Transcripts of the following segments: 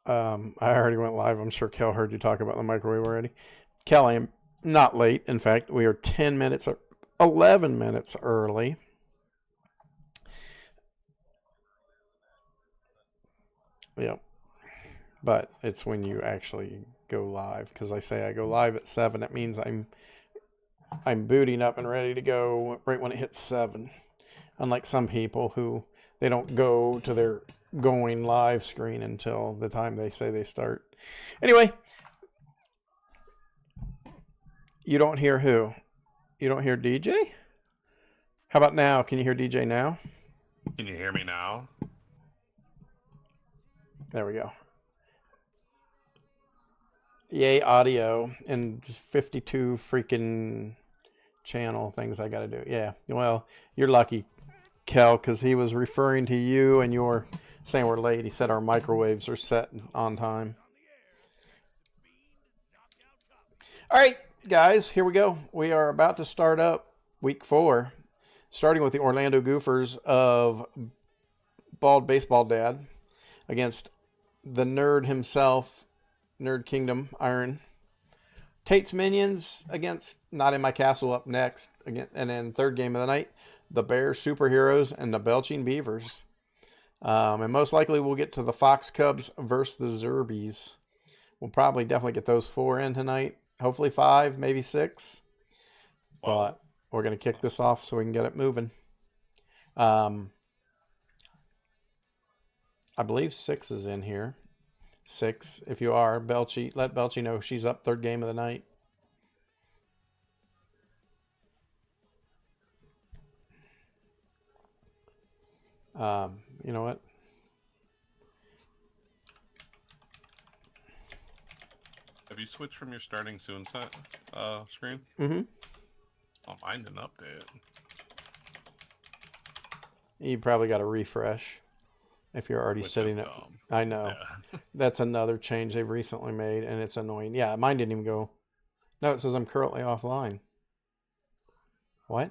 I already went live. I'm sure Kel heard you talk about the microwave already. Kel, I am not late. In fact, we are 10 minutes or 11 minutes early. Yep. But it's when you actually go live, because I say I go live at 7. It means I'm booting up and ready to go right when it hits 7. Unlike some people who they don't go to their going live screen until the time they say they start. Anyway, you don't hear who? You don't hear DJ? How about now? Can you hear DJ now? Can you hear me now? There we go. Yay, audio and 52 freaking channel things I got to do. Yeah, well, you're lucky, Kel, because he was referring to you and you're saying we're late. He said our microwaves are set on time. All right, guys, here we go. We are about to start up week 4, starting with the Orlando Gophers of Bald Baseball Dad against the nerd himself, Nerd Kingdom, Iron. Tate's Minions against Not in My Castle up next. Again, and then third game of the night, the Bears Superheroes and the Belching Beavers. And most likely we'll get to the Fox Cubs versus the Zerbies. We'll probably definitely get those 4 in tonight. Hopefully 5, maybe 6. But we're going to kick this off so we can get it moving. I believe 6 is in here. 6. If you are, Belchy, let Belchy know she's up third game of the night. You know what? Have you switched from your starting soon set screen? Mm-hmm. Oh, mine's an update. You probably got to refresh if you're already sitting it. I know. Yeah. That's another change they've recently made, and it's annoying. Yeah, mine didn't even go. No, it says I'm currently offline. What?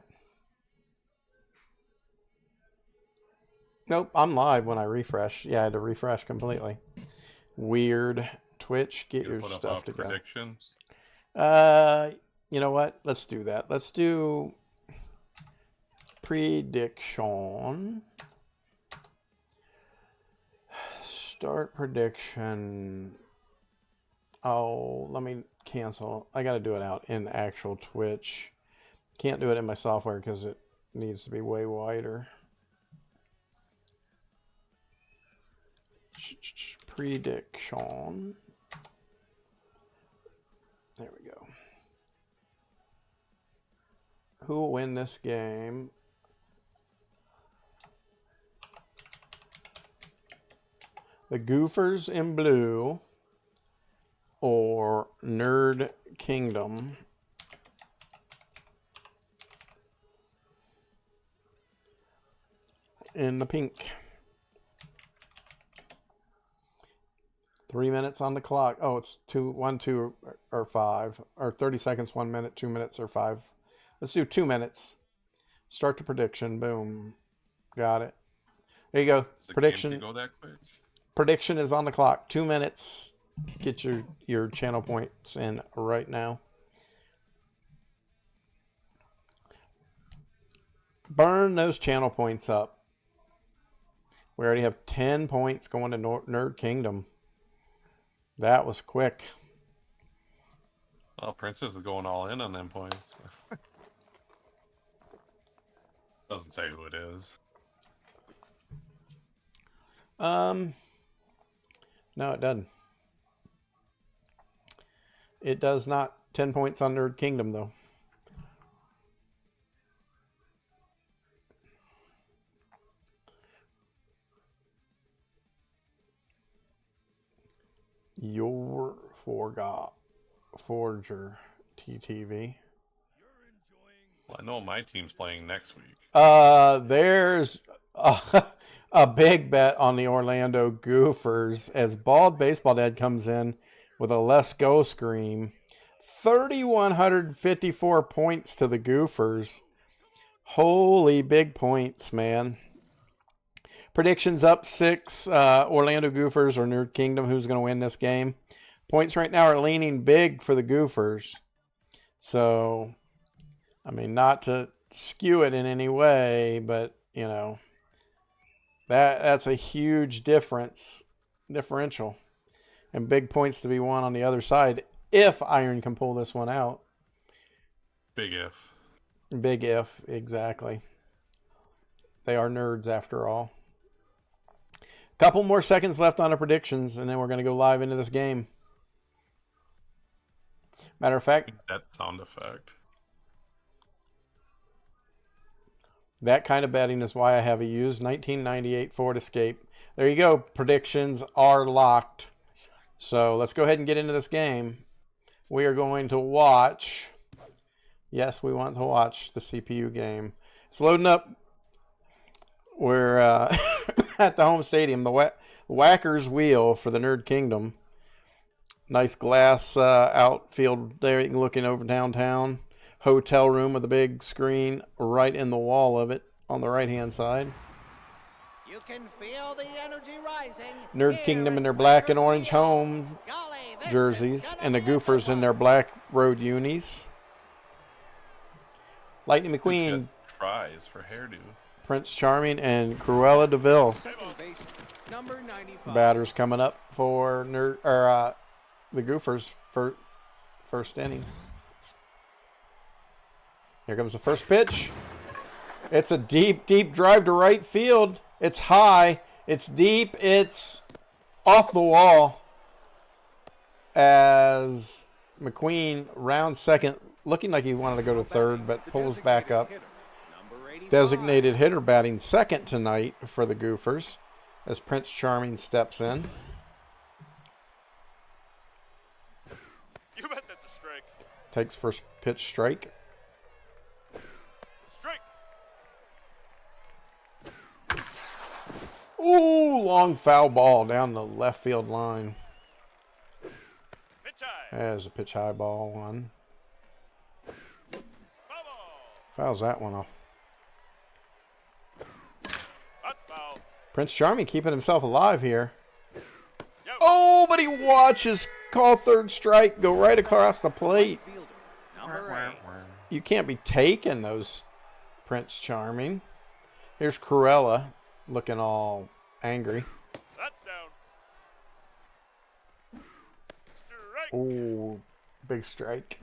Nope, I'm live when I refresh. Yeah, I had to refresh completely. Weird. Twitch, get your stuff together. Predictions? You know what? Let's do that. Let's do prediction. Start prediction. Oh, let me cancel. I got to do it out in actual Twitch. Can't do it in my software because it needs to be way wider. Prediction. There we go. Who will win this game? The Gophers in blue or Nerd Kingdom in the pink. 3 minutes on the clock. Oh, it's 2, 1, 2, or 5. Or 30 seconds, 1 minute, 2 minutes, or 5. Let's do 2 minutes. Start the prediction. Boom. Got it. There you go. Prediction. Go that quick? Prediction is on the clock. 2 minutes. Get your channel points in right now. Burn those channel points up. We already have 10 points going to Nerd Kingdom. That was quick. Oh, Princess is going all in on them points. Doesn't say who it is. No, it doesn't. It does not. 10 points on Nerd Kingdom, though. Your Forger TTV. Well, I know my team's playing next week. There's a big bet on the Orlando Gophers as Bald Baseball Dad comes in with a Let's Go scream. 3,154 points to the Gophers. Holy big points, man. Predictions up 6. Orlando Gophers or Nerd Kingdom. Who's going to win this game? Points right now are leaning big for the Gophers. So, I mean, not to skew it in any way, but, you know, that's a huge differential. And big points to be won on the other side if Iron can pull this one out. Big if. Big if, exactly. They are nerds after all. Couple more seconds left on the predictions, and then we're going to go live into this game. Matter of fact, That sound effect. that kind of betting is why I have a used 1998 Ford Escape. There you go. Predictions are locked. So let's go ahead and get into this game. We are going to watch. Yes, we want to watch the CPU game. It's loading up. We're at the home stadium, the Whackers Wheel for the Nerd Kingdom. Nice glass outfield there, looking over downtown. Hotel room with a big screen right in the wall of it on the right-hand side. You can feel the energy rising. Nerd Kingdom in their black and orange home jerseys, and the Gophers in their black road unis. Lightning McQueen, Fries for hairdo. Prince Charming, and Cruella DeVille. Number 95. Batters coming up for the Gophers for first inning. Here comes the first pitch. It's a deep, deep drive to right field. It's high. It's deep. It's off the wall as McQueen rounds second, looking like he wanted to go to third, but pulls back up. Designated hitter batting second tonight for the Gophers as Prince Charming steps in. You bet that's a strike. Takes first pitch strike. Strike. Ooh, long foul ball down the left field line. Pitch high. There's a pitch high ball one. Foul ball. Fouls that one off. Hot foul. Prince Charming keeping himself alive here. Yo. Oh, but he watches call third strike go right across the plate. Fielder, number 8. You can't be taking those, Prince Charming. Here's Cruella looking all angry. That's down. Strike. Ooh, big strike.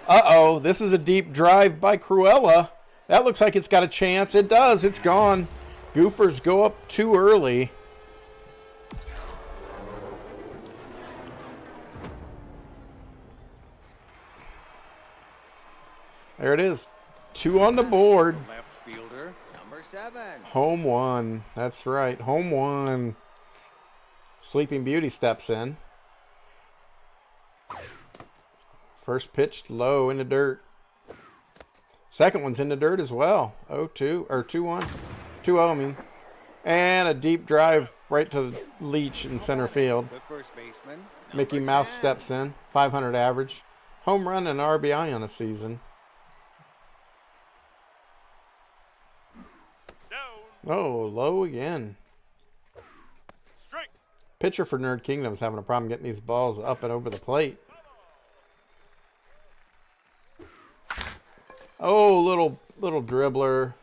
Uh-oh, this is a deep drive by Cruella. That looks like it's got a chance. It does. It's gone. Gophers go up too early. There it is. 2 on the board. Left fielder, number 7. Home one. That's right. Home one. Sleeping Beauty steps in. First pitch low in the dirt. Second one's in the dirt as well. 0-2 or 2-1. 2-0, I mean. And a deep drive right to Leach in center field. The first baseman, Mickey number Mouse 10. steps in. 500 average. Home run and RBI on the season. Down. Oh, low again. Strike. Pitcher for Nerd Kingdom is having a problem getting these balls up and over the plate. Oh, little dribbler.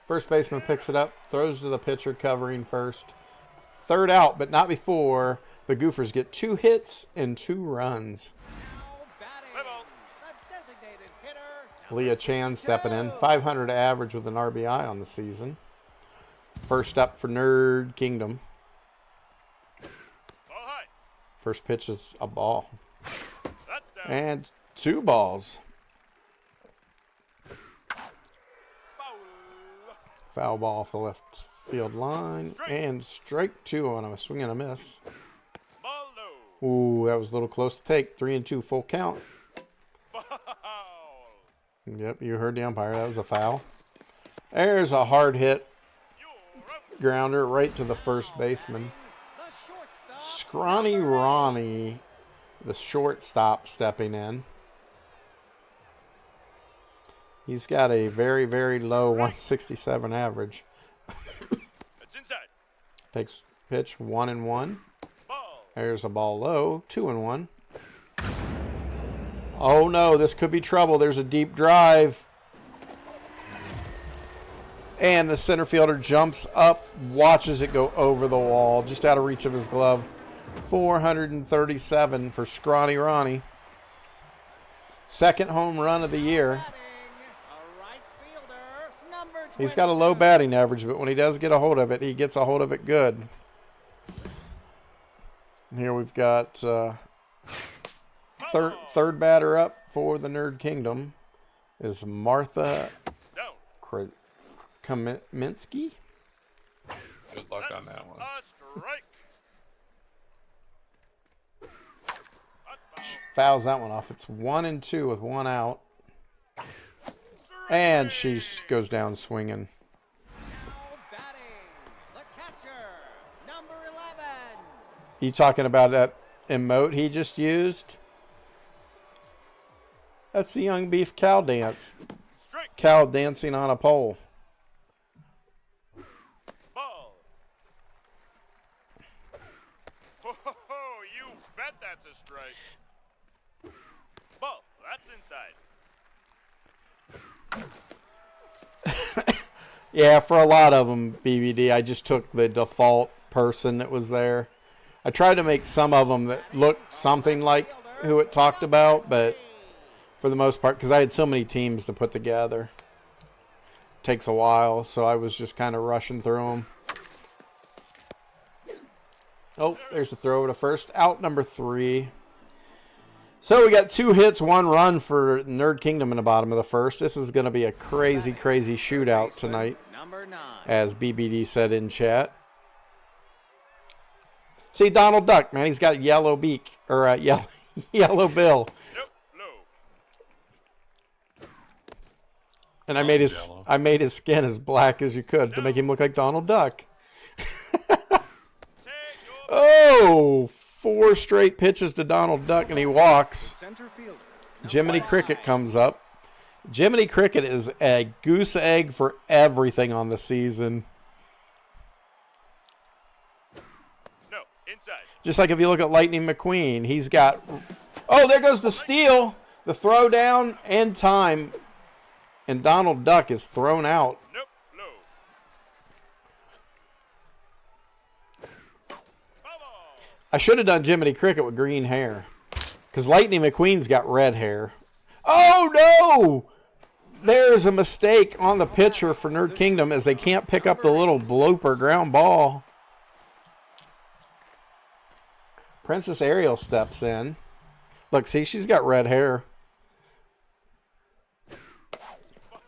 First baseman picks it up, throws to the pitcher, covering first. Third out, but not before the Gophers get 2 hits and 2 runs. Now batting, the designated hitter, Leah Chan stepping in. 500 average with an RBI on the season. First up for Nerd Kingdom. Ball high. First pitch is a ball. That's down. And 2 balls. Foul. Foul ball off the left field line. And strike 2 on a swing and a miss. Ball low. Ooh, that was a little close to take. 3-2 full count. Foul. Yep, you heard the umpire. That was a foul. There's a hard hit You're up. grounder right to the first baseman. the shortstop, Scrawny Ronnie, the shortstop, stepping in. He's got a very, very low 167 average. It's inside. Takes pitch 1-1. Ball. There's a ball low, 2-1. Oh no, this could be trouble. There's a deep drive. And the center fielder jumps up, watches it go over the wall, just out of reach of his glove. 437 for Scrawny Ronnie. Second home run of the year. Batting, a right fielder, number He's got a low 22. batting average, but when he does get a hold of it, he gets a hold of it good. And here we've got third batter up for the Nerd Kingdom is Martha Down. Kaminsky. Good luck on that one. A strike. Hot ball. Fouls that one off. It's 1-2 with one out. And she goes down swinging. Now batting, the catcher, number 11. You talking about that emote he just used? That's the Young Beef cow dance. Strike. Cow dancing on a pole. Ball. Ho, ho, ho, you bet that's a strike. Ball. That's inside. Yeah, for a lot of them, BBD, I just took the default person that was there. I tried to make some of them that looked something like who it talked about, but for the most part, because I had so many teams to put together, takes a while, so I was just kind of rushing through them. Oh, there's a throw to first. Out number 3. So we got 2 hits, 1 run for Nerd Kingdom in the bottom of the first. This is going to be a crazy, crazy shootout tonight, Number 9. as BBD said in chat. See, Donald Duck, man, he's got a yellow beak, or a yellow bill. Nope. Low. And I made his skin as black as you could to make him look like Donald Duck. Take your Oh, 4 straight pitches to Donald Duck, and he walks. Center fielder. Jiminy Cricket comes up. Jiminy Cricket is a goose egg for everything on the season. No. Inside. Just like if you look at Lightning McQueen, he's got... Oh, there goes the steal. The throw down and time. And Donald Duck is thrown out. Nope. Low. Foul ball. I should have done Jiminy Cricket with green hair. Because Lightning McQueen's got red hair. Oh, no! There's a mistake on the pitcher for Nerd Kingdom as they can't pick up the little blooper ground ball. Princess Ariel steps in. Look, see, she's got red hair.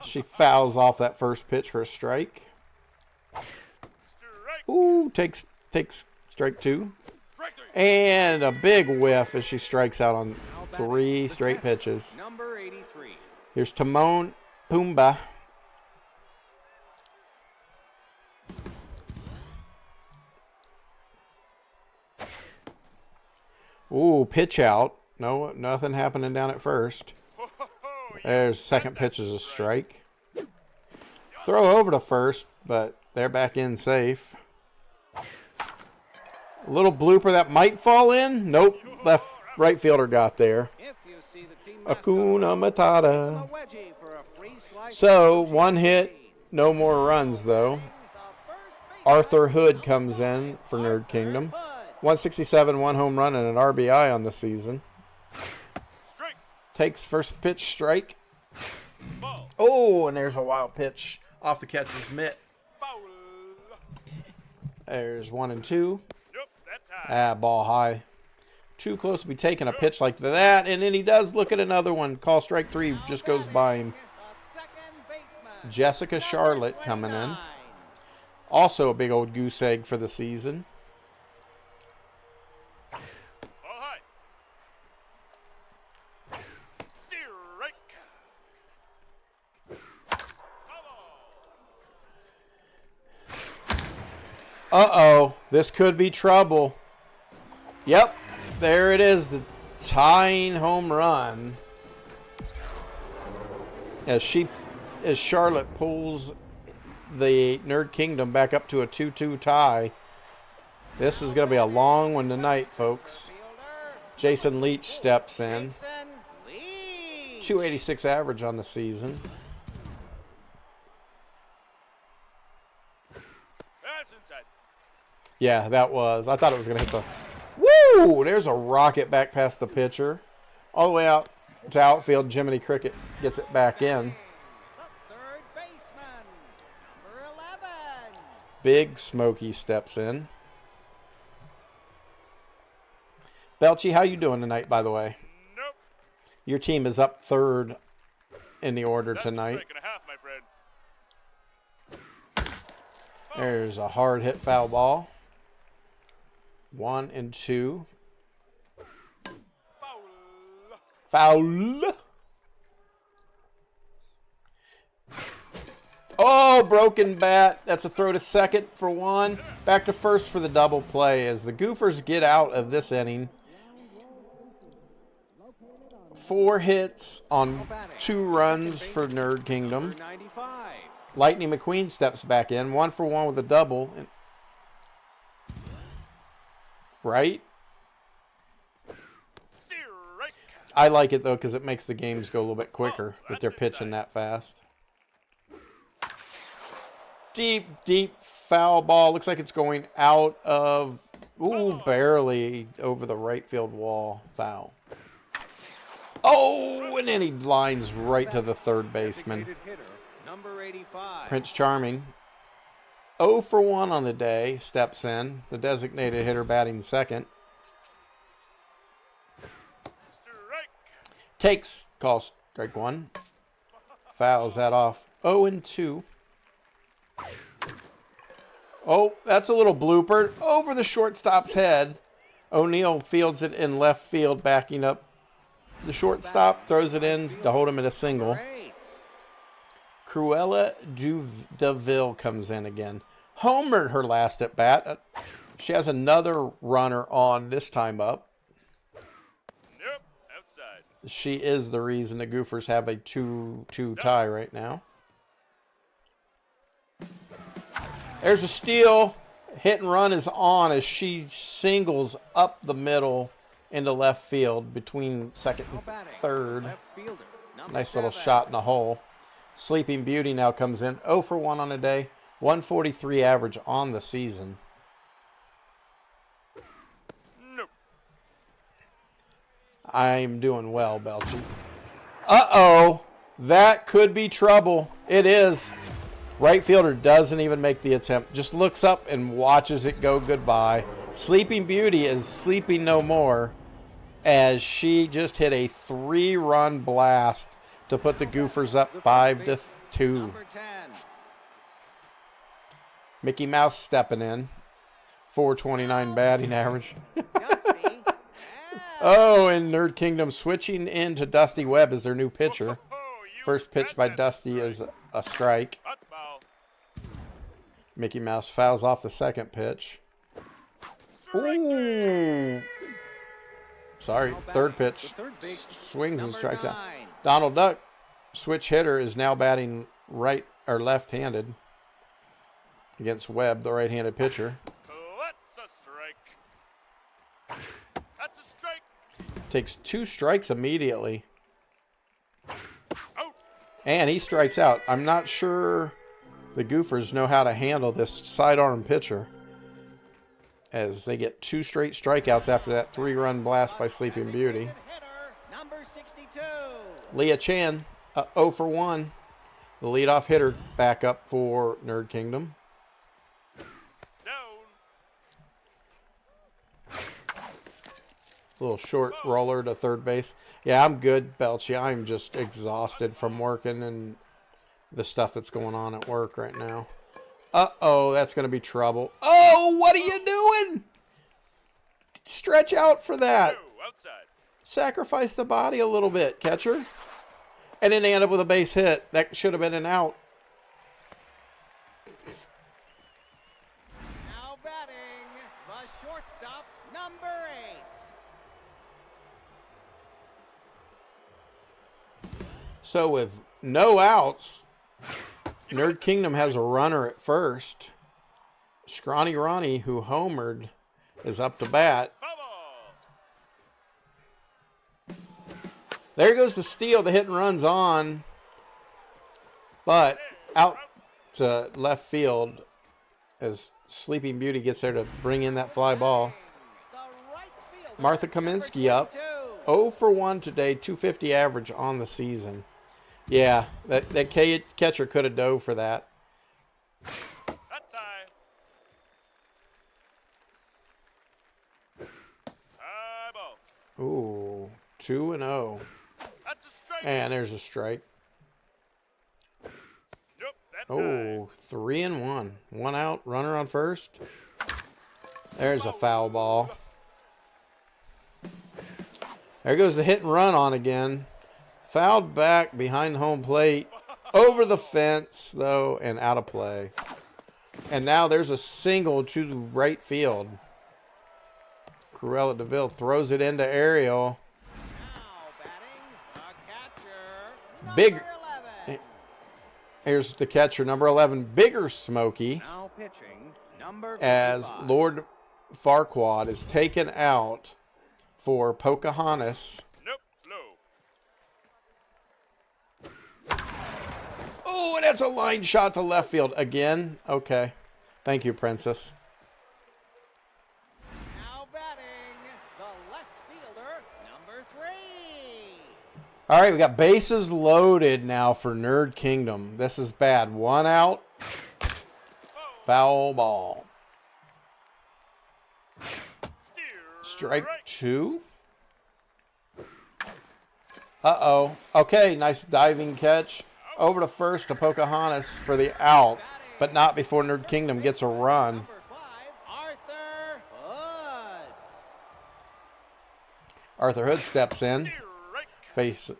She fouls off that first pitch for a strike. Strike. Ooh, takes strike 2. Strike 3. And a big whiff as she strikes out on 3 straight pitches. Number 83. Here's Timon Pumbaa. Ooh, pitch out. No, nothing happening down at first. Ho, ho, ho, you There's second pitch is a strike. Throw over to first, but they're back in safe. A little blooper that might fall in. Nope, right fielder got there. If you see the team Hakuna a Matata. wedgie for a free slice. So, 1 hit, no more runs though. Arthur Hood comes in for Nerd Kingdom. 167, 1 home run, and an RBI on the season. Strike. Takes first pitch strike. Ball. Oh, and there's a wild pitch off the catcher's mitt. Foul. There's 1-2. Nope. That time. Ball high. Too close to be taking a pitch like that, and then he does look at another one. Call strike 3 just goes by him. Jessica Charlotte coming in. Also a big old goose egg for the season. Ball high. Strike. Foul ball. Uh-oh, this could be trouble. Yep, there it is, the tying home run. As Charlotte pulls the Nerd Kingdom back up to a 2-2 tie. This is going to be a long one tonight, folks. Jason Leach steps in. Jason Leach. 286 average on the season. That's inside. Yeah, that was. I thought it was going to hit the... Woo! There's a rocket back past the pitcher. All the way out to outfield. Jiminy Cricket gets it back in. The third baseman, number 11. Big Smokey steps in. Belchy, how you doing tonight, by the way? Nope. Your team is up third in the order That's tonight. a strike and a half, my friend. There's a hard hit foul ball. 1 and 2. Foul. Foul. Oh, broken bat. That's a throw to second for 1. Back to first for the double play as the Gophers get out of this inning. 4 hits on 2 runs for Nerd Kingdom. 95. Lightning McQueen steps back in. 1 for 1 with a double. Right? Strike. I like it, though, because it makes the games go a little bit quicker with their that's pitching inside. that fast. Deep, deep foul ball. Looks like it's going out of... Ooh, barely over the right field wall. Foul. Oh, and then he lines right to the third baseman. Designated hitter, number 85. Prince Charming. 0 for 1 on the day. Steps in. The designated hitter batting second. Strike. Takes. Calls strike 1. Fouls that off. 0 and 2. Oh, that's a little blooper. Over the shortstop's head. O'Neill fields it in left field, backing up the shortstop. Throws it in to hold him at a single. Great. Cruella DeVille comes in again. Homered her last at bat. She has another runner on this time up. Nope. Outside. She is the reason the Gophers have a 2-2 tie right now. There's a steal. Hit and run is on as she singles up the middle into left field between second and third. Left fielder, number Nice little 7. shot in the hole. Sleeping Beauty now comes in. 0 for 1 on the day. 143 average on the season. Nope. I'm doing well, Belchy. Uh-oh. That could be trouble. It is. Right fielder doesn't even make the attempt. Just looks up and watches it go goodbye. Sleeping Beauty is sleeping no more as she just hit a 3-run blast to put the Gophers up 5-2. Number 10. Mickey Mouse stepping in. 429 batting average. Dusty. Yeah. Oh, and Nerd Kingdom switching into Dusty Webb as their new pitcher. Oh, you First pitch bet by that's Dusty is a strike. That's foul. Mickey Mouse fouls off the second pitch. Ooh. Sorry, third pitch. The third base, Swings and number strikes out. 9. Donald Duck, switch hitter, is now batting right or left-handed against Webb, the right-handed pitcher. That's a strike. That's a strike. Takes 2 strikes immediately. Out. And he strikes out. I'm not sure the Gophers know how to handle this sidearm pitcher, as they get 2 straight strikeouts after that 3-run blast by Sleeping Beauty. Designated hitter, number 62. Leah Chan, 0 for 1. The leadoff hitter back up for Nerd Kingdom. Down. Little short roller to third base. Yeah, I'm good, Belchy. I'm just exhausted from working and the stuff that's going on at work right now. Uh-oh, that's going to be trouble. Oh, what are you doing? Stretch out for that. No, outside. Sacrifice the body a little bit, catcher. And then they end up with a base hit. That should have been an out. Now batting, the shortstop, number 8. So with no outs, Nerd Kingdom has a runner at first. Scrawny Ronnie, who homered is up to bat. Foul ball. There goes the steal. The hit and run's on. But out to left field as Sleeping Beauty gets there to bring in that fly ball. The right fielder, Martha number Kaminsky up. 22. 0 for 1 today, 250 average on the season. Yeah, that catcher could have dove for that. That tie. High ball. Ooh, 2-0. That's a strike. And there's a strike. Nope, that's Oh, 3-1. One out, runner on first. There's a foul ball. There goes the hit and run on again. Fouled back behind home plate. Over the fence, though, and out of play. And now there's a single to right field. Cruella DeVille throws it into Ariel. Now batting, the catcher, Big- number 11. Here's the catcher, number 11, Bigger Smokey, Now pitching, number as 55. Lord Farquaad is taken out for Pocahontas. Nope, low. Oh, and that's a line shot to left field again. Okay. Thank you, Princess. Now batting, the left fielder, number 3. All right, we got bases loaded now for Nerd Kingdom. This is bad. One out. Foul ball. Strike 2. Uh-oh. Okay, nice diving catch. Over to first to Pocahontas for the out, but not before Nerd Kingdom gets a run. Number 5, Arthur Hood. Arthur Hood steps in, Strike.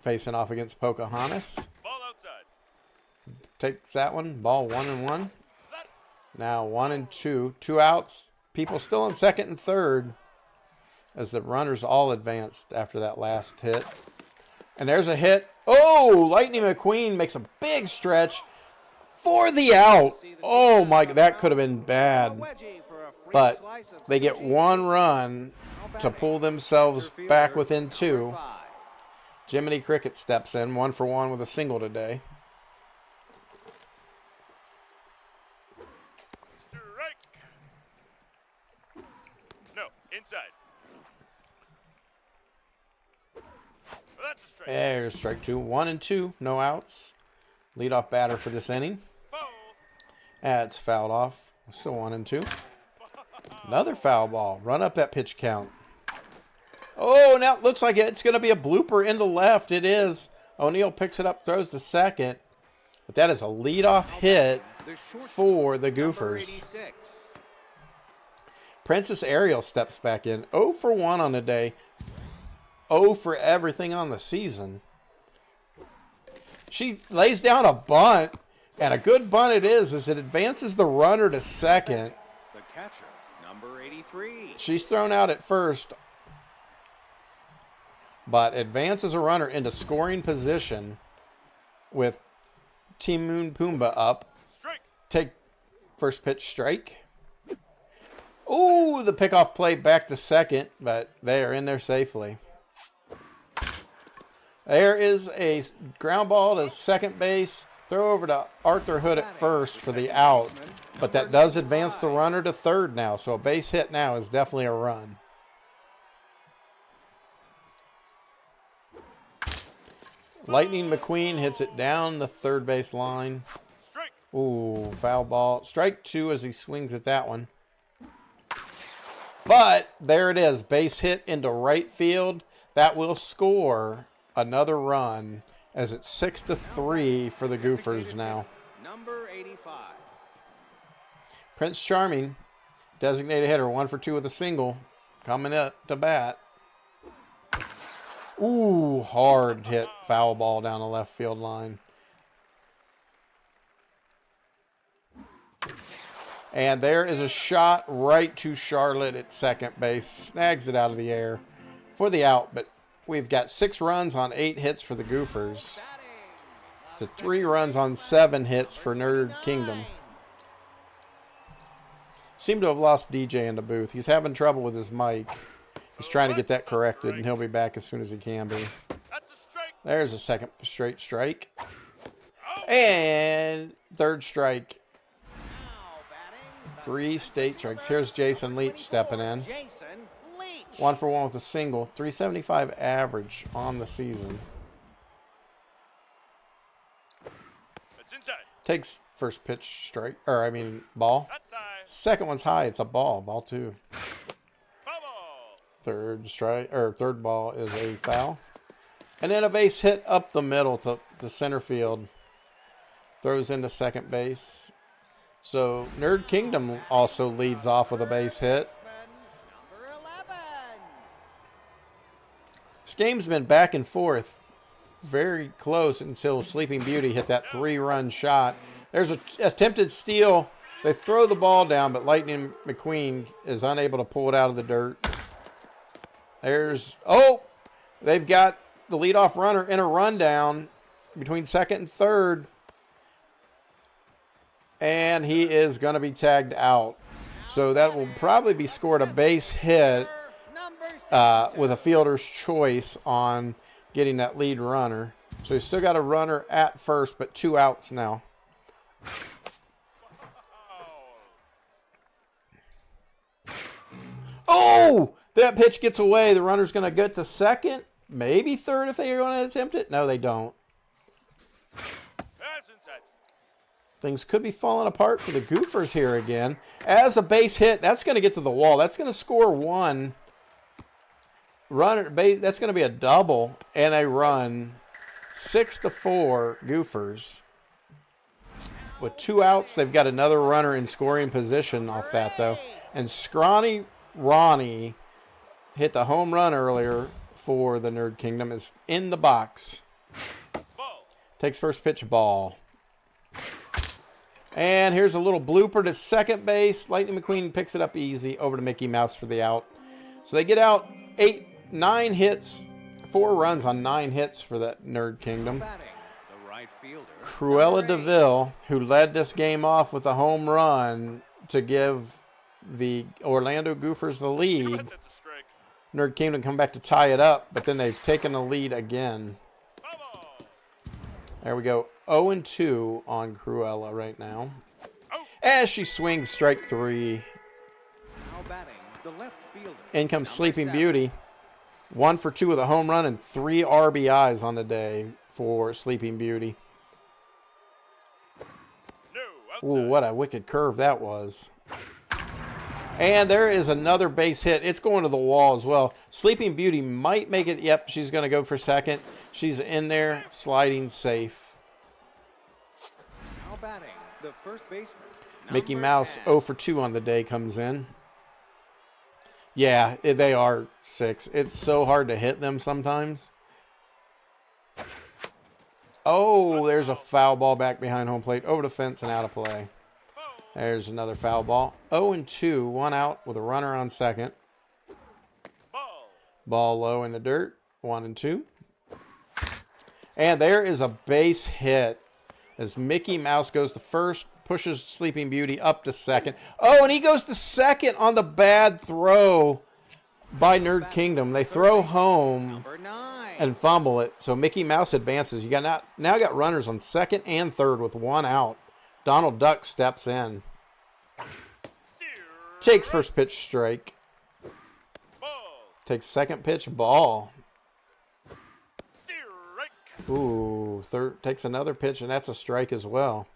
facing off against Pocahontas. Ball outside. Takes that one. Ball 1-1. That. Now 1-2. 2 outs. People still on second and third as the runners all advanced after that last hit. And there's a hit. Oh, Lightning McQueen makes a big stretch for the out. Oh, my, that could have been bad. Wedgie for a free But slice of they get sushi. one run to pull themselves back within 2. Number 5. Jiminy Cricket steps in, 1 for 1 with a single today. Strike. No, inside. That's a strike. There's strike 2. 1-2. No outs. Leadoff batter for this inning. Foul. That's fouled off. Still 1-2. Another foul ball. Run up that pitch count. Oh, now it looks like it's going to be a blooper into left. It is. O'Neill picks it up, throws to second. But that is a leadoff hit The shortstop, for the number Goofers. 86. Princess Ariel steps back in. 0 for 1 on the day. 0 for everything on the season. She lays down a bunt, and a good bunt it is, as it advances the runner to second. The catcher, number 83. She's thrown out at first, but advances a runner into scoring position with Timon Pumbaa up. Strike. Take first pitch strike. Ooh, the pickoff play back to second, but they are in there safely. There is a ground ball to second base. Throw over to Arthur Hood at first for the out, but that does advance the runner to third now, so a base hit now is definitely a run. Lightning McQueen hits it down the third base line. Strike. Ooh, foul ball. Strike 2 as he swings at that one. But there it is. Base hit into right field. That will score another run as it's 6-3 for the Goofers now. Number 85. Prince Charming, designated hitter, 1 for 2 with a single, coming up to bat. Ooh, hard hit foul ball down the left field line. And there is a shot right to Charlotte at second base. Snags it out of the air for the out. But we've got 6 runs on 8 hits for the Goofers. To 3 runs on 7 hits for Nerd Kingdom. Seem to have lost DJ in the booth. He's having trouble with his mic. He's trying to get that corrected, and he'll be back as soon as he can be. That's a strike. There's a second straight strike. Out. And third strike. Now batting, the 3 state strikes. Here's Jason Leach stepping in. Jason Leach. 1 for 1 with a single. 375 average on the season. It's inside. Takes first pitch strike, or I mean ball. That's high. Second one's high. It's a ball. Ball 2. Foul ball. Third strike, or third ball is a foul. And then a base hit up the middle to the center field. Throws into second base. So Nerd Kingdom also leads off with a base hit. Number 11. This game's been back and forth. Very close until Sleeping Beauty hit that 3-run shot. There's an attempted steal. They throw the ball down, but Lightning McQueen is unable to pull it out of the dirt. There's, oh, they've got the leadoff runner in a rundown between second and third. And he is going to be tagged out. So that will probably be scored a base hit Number with a fielder's choice on getting that lead runner. So he's still got a runner at first, but 2 outs now. Oh! That pitch gets away. The runner's going to get to second. Maybe third if they're going to attempt it. No, they don't. That's inside. Things could be falling apart for the Goofers here again. As a base hit, that's going to get to the wall. That's going to score 1. Runner base, that's going to be a double and a run. 6-4 Goofers. With 2 outs, they've got another runner in scoring position off that though. And Scrawny Ronnie hit the home run earlier for the Nerd Kingdom. Is in the box. Ball. Takes first pitch, ball. And here's a little blooper to second base. Lightning McQueen picks it up easy over to Mickey Mouse for the out. So they get out 9 hits, 4 runs on 9 hits for that Nerd Kingdom. batting, the right fielder. Cruella Number 8. DeVille, who led this game off with a home run to give the Orlando Goofers the lead. That's a strike. Nerd Kingdom come back to tie it up, but then they've taken the lead again. Foul ball. There we go. 0-2 on Cruella right now. Out. As she swings strike 3. Now batting, the left fielder. In comes Number Sleeping 7. Beauty. 1 for 2 with a home run and 3 RBIs on the day for Sleeping Beauty. No. Outside. Ooh, what a wicked curve that was. And there is another base hit. It's going to the wall as well. Sleeping Beauty might make it. Yep, she's going to go for second. She's in there, sliding safe. Now batting, the first baseman. Mickey Number Mouse 10. 0 for 2 on the day comes in. Yeah, they are 6. It's so hard to hit them sometimes. Oh, there's a foul ball back behind home plate. Over the fence and out of play. There's another foul ball. 0-2, 1 out with a runner on second. Ball. Ball low in the dirt. 1-2. And there is a base hit as Mickey Mouse goes to first, pushes Sleeping Beauty up to second. Oh, and he goes to second on the bad throw by Nerd Kingdom. They throw home Number 9. and fumble it. So Mickey Mouse advances. You got now got runners on second and third with 1 out. Donald Duck steps in. Steer. Takes first pitch, strike. Ball. Takes second pitch, ball. Strike. Ooh, third takes another pitch, and that's a strike as well.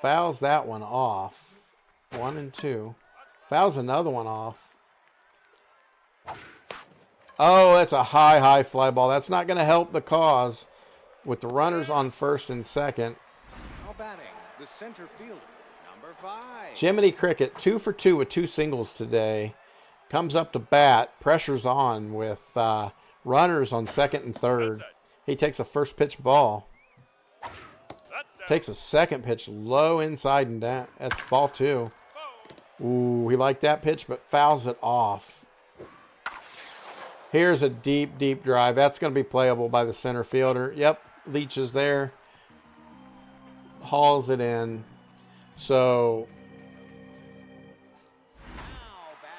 Fouls that one off. 1-2. Fouls another one off. Oh, that's a high fly ball. That's not going to help the cause with the runners on first and second. Now batting, the center fielder. Number 5. Jiminy Cricket, 2 for 2 with 2 singles today. Comes up to bat, pressures on with runners on second and third. He takes a first pitch ball. That's down. Takes a second pitch low inside and down. That's ball 2. Ball. Ooh, he liked that pitch, but fouls it off. Here's a deep drive. That's going to be playable by the center fielder. Yep, Leach is there. Hauls it in. So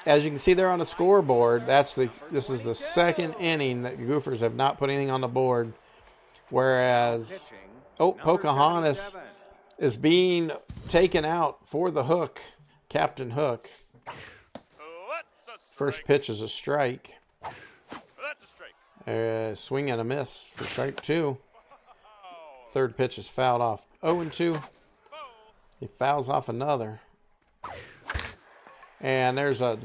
as you can see there on the scoreboard, this is the second inning that the Gophers have not put anything on the board. Whereas, Pocahontas is being taken out for the hook, Captain Hook. First pitch is a strike. That's a strike. Swing and a miss for strike 2. Third pitch is fouled off. 0-2. He fouls off another. And there's a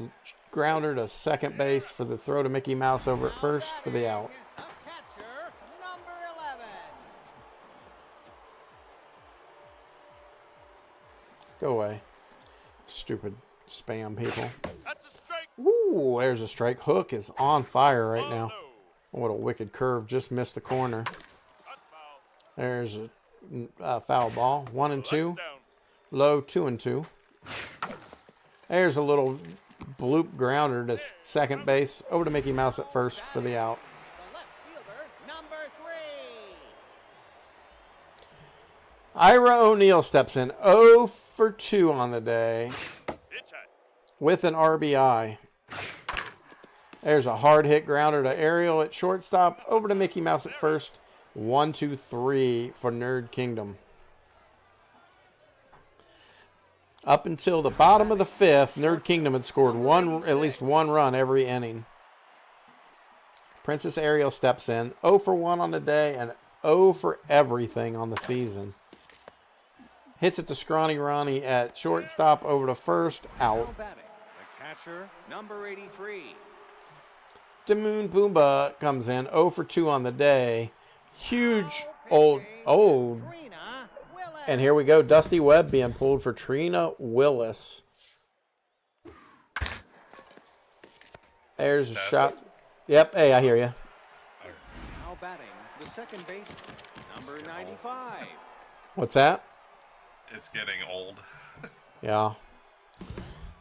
grounder to second base for the throw to Mickey Mouse over at first for the out. The catcher, number 11. Go away. Stupid spam people. That's a strike. Ooh, there's a strike. Hook is on fire right now. No. What a wicked curve. Just missed the corner. That's foul. There's a foul ball. 1-2. Down. Low 2-2. There's a little bloop grounder to second base. Over to Mickey Mouse at first for the out. The left fielder, number 3. Ira O'Neal steps in. 0 for 2 on the day Pitch high. with an RBI. There's a hard hit grounder to Ariel at shortstop. Over to Mickey Mouse at first. 1-2-3 for Nerd Kingdom. Up until the bottom of the 5th, Nerd Kingdom had scored at least one run every inning. Princess Ariel steps in. 0 for 1 on the day and 0 for everything on the season. Hits it to Scrawny Ronnie at shortstop. Over to first. Out. Now batting, the catcher, number 83. Damoon Boomba comes in. 0 for 2 on the day. Huge old. Trina Willis. And here we go. Dusty Webb being pulled for Trina Willis. There's a shot. Yep. Hey, I hear you. Now batting, the second baseman, number 95. What's that? It's getting old. Yeah.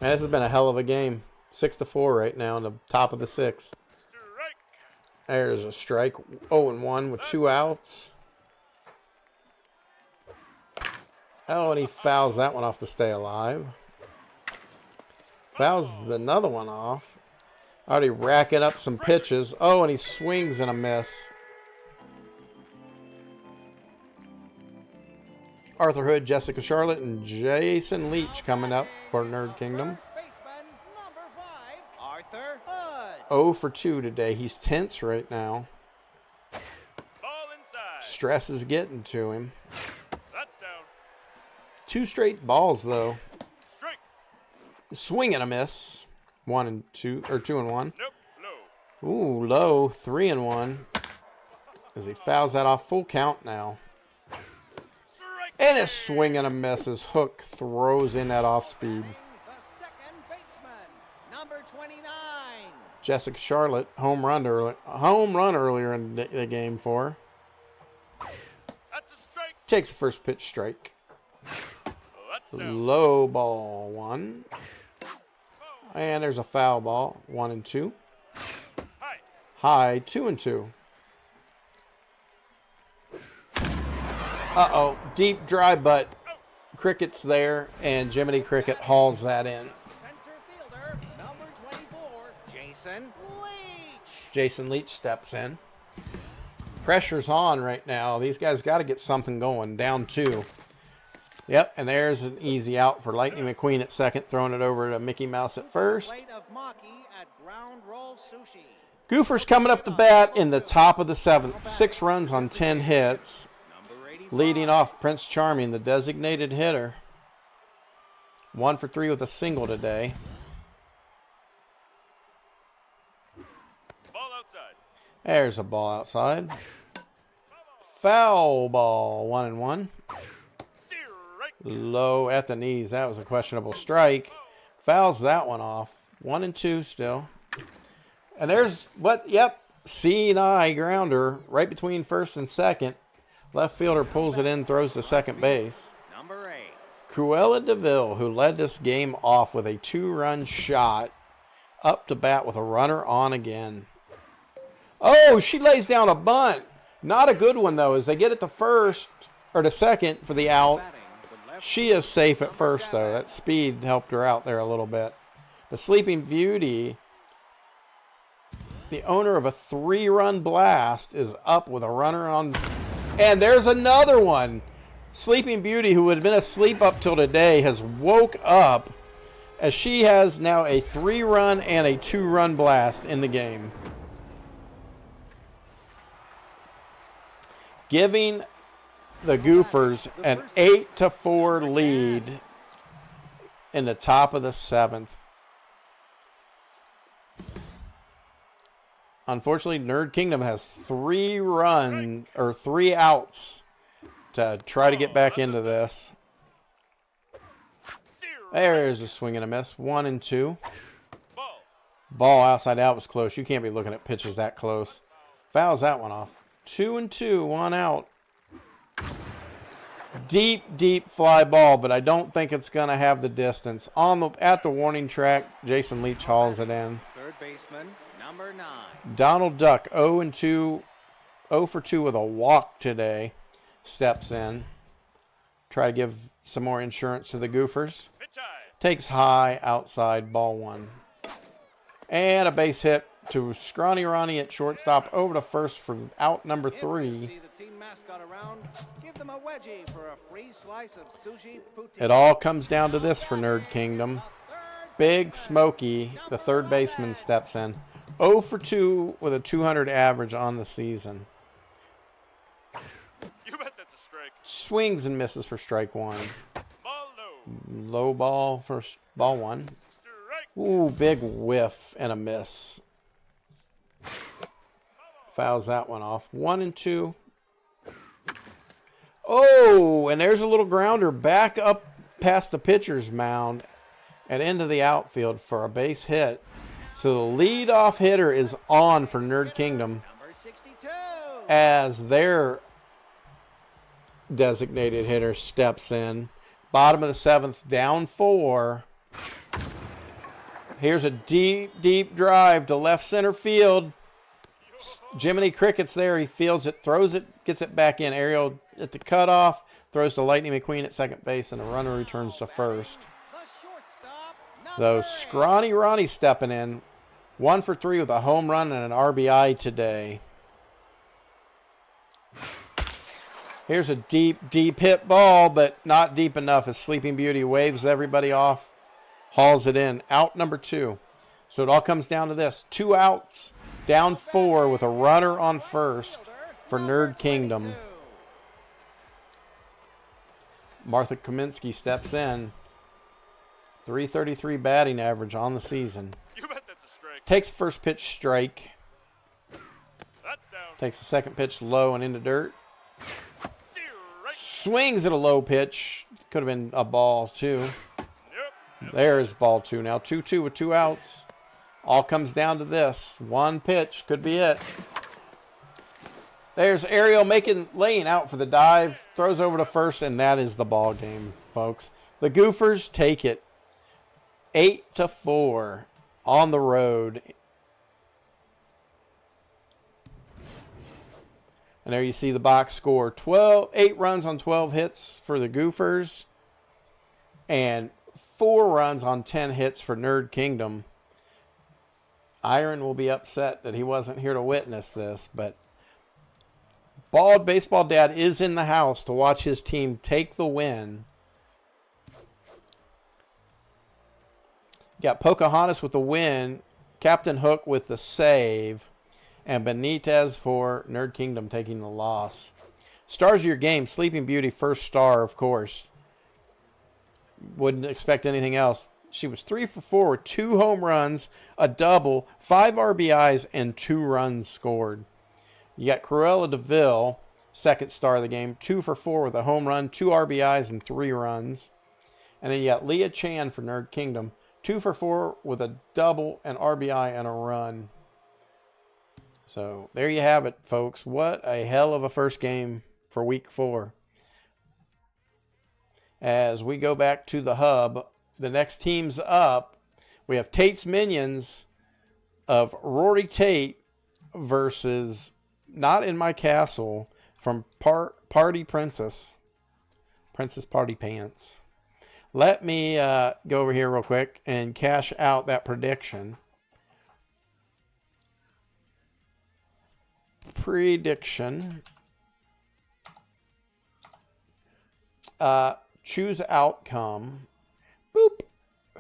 Man, this has been a hell of a game. 6-4 right now in the top of the 6th. Strike. There's a strike. 0-1 with 2 outs. Oh, and he fouls that one off to stay alive. Fouls another one off. Already racking up some pitches. Oh, and he swings and a miss. Arthur Hood, Jessica Charlotte, and Jason Leach coming up for Nerd Kingdom. First baseman, number 5, Arthur Hood. 0 for 2 today. He's tense right now. Ball inside. Stress is getting to him. That's down. 2 straight balls, though. Strike. Swing and a miss. 1-2, or 2-1. Nope. Low. Ooh, low. 3-1. As he fouls that off. Full count now. Strike. And a swing and a miss as Hook throws in that off speed. The second baseman, number 29. Jessica Charlotte, home run earlier in the game for her. That's a strike. Takes the first pitch strike. That's down. Low ball 1. And there's a foul ball. 1-2. High. High 2-2. Uh-oh. Deep dry butt. Cricket's there, and Jiminy Cricket hauls that in. Center fielder, number 24, Jason Leach. Jason Leach steps in. Pressure's on right now. These guys got to get something going. Down 2. Yep, and there's an easy out for Lightning McQueen at second, throwing it over to Mickey Mouse at first. Plate of Maki at Ground Roll Sushi. Gophers coming up to bat in the top of the 7th. 6 runs on 10 hits. Number 85. Leading off, Prince Charming, the designated hitter. 1 for 3 with a single today. Ball outside. There's a ball outside. Foul ball, 1-1. Strike. Low at the knees. That was a questionable strike. Fouls that one off. 1-2 still. And there's C&I grounder right between first and second. Left fielder pulls it in, throws to second base. Number 8. Cruella DeVille, who led this game off with a 2-run shot, up to bat with a runner on again. Oh, she lays down a bunt. Not a good one, though, as they get it to first, or to second for the out. Batting, the left She is safe at first, though. That speed helped her out there a little bit. The Sleeping Beauty, the owner of a 3-run blast, is up with a runner on. And there's another one. Sleeping Beauty, who had been asleep up till today, has woke up as she has now a 3-run and a 2-run blast in the game, giving the Gophers an 8-4 lead in the top of the 7th. Unfortunately, Nerd Kingdom has 3 outs to try to get back into this. There's a swing and a miss. 1 and 2. Ball outside out was close. You can't be looking at pitches that close. Fouls that one off. 2 and 2, 1 out. Deep fly ball, but I don't think it's going to have the distance. At the warning track, Jason Leach hauls it in. Third baseman, number 9. Donald Duck, 0 for 2 with a walk today, steps in. Try to give some more insurance to the Gophers. Takes high, outside, ball 1. And a base hit to Scrawny Ronnie at shortstop, over to first for out number 3. It all comes down to this for Nerd Kingdom. Big Smokey, the third baseman, steps in. 0 for 2 with a 200 average on the season. You bet that's a strike. Swings and misses for strike 1. Ball low. Low ball for ball 1. Strike. Ooh, big whiff and a miss. Fouls that one off. 1 and 2. Oh, and there's a little grounder back up past the pitcher's mound and into the outfield for a base hit. So the leadoff hitter is on for Nerd Kingdom Number 62. as their designated hitter steps in. Bottom of the 7th, down 4. Here's a deep drive to left center field. Jiminy Cricket's there. He fields it, throws it, gets it back in. Ariel at the cutoff, throws to Lightning McQueen at second base, and the runner returns to first. Though Scrawny Ronnie stepping in. 1 for 3 with a home run and an RBI today. Here's a deep hit ball, but not deep enough as Sleeping Beauty waves everybody off, hauls it in. Out number 2. So it all comes down to this. 2 outs, down 4 with a runner on first for Nerd Kingdom. Martha Kaminsky steps in. 333 batting average on the season. You bet that's a strike. Takes first pitch strike. That's down. Takes the second pitch low and into dirt. Strike. Swings at a low pitch. Could have been a ball too. Yep. There's ball 2 now. 2-2 with 2 outs. All comes down to this. 1 pitch. Could be it. There's Ariel laying out for the dive. Throws over to first, and that is the ball game, folks. The Gophers take it 8-4 on the road. And there you see the box score. 8 runs on 12 hits for the Gophers. And 4 runs on 10 hits for Nerd Kingdom. Iron will be upset that he wasn't here to witness this, but Bald Baseball Dad is in the house to watch his team take the win. Got Pocahontas with the win, Captain Hook with the save, and Benitez for Nerd Kingdom taking the loss. Stars of your game, Sleeping Beauty, first star, of course. Wouldn't expect anything else. She was 3 for 4 with 2 home runs, a double, 5 RBIs, and 2 runs scored. You got Cruella DeVille, second star of the game, 2 for 4 with a home run, 2 RBIs, and 3 runs. And then you got Leah Chan for Nerd Kingdom, 2 for 4 with a double, an RBI, and a run. So there you have it, folks. What a hell of a first game for week 4. As we go back to the hub, the next team's up. We have Tate's Minions of Rory Tate versus Not in My Castle from Party Princess. Princess Party Pants. Let me go over here real quick and cash out that prediction. Choose outcome. Boop.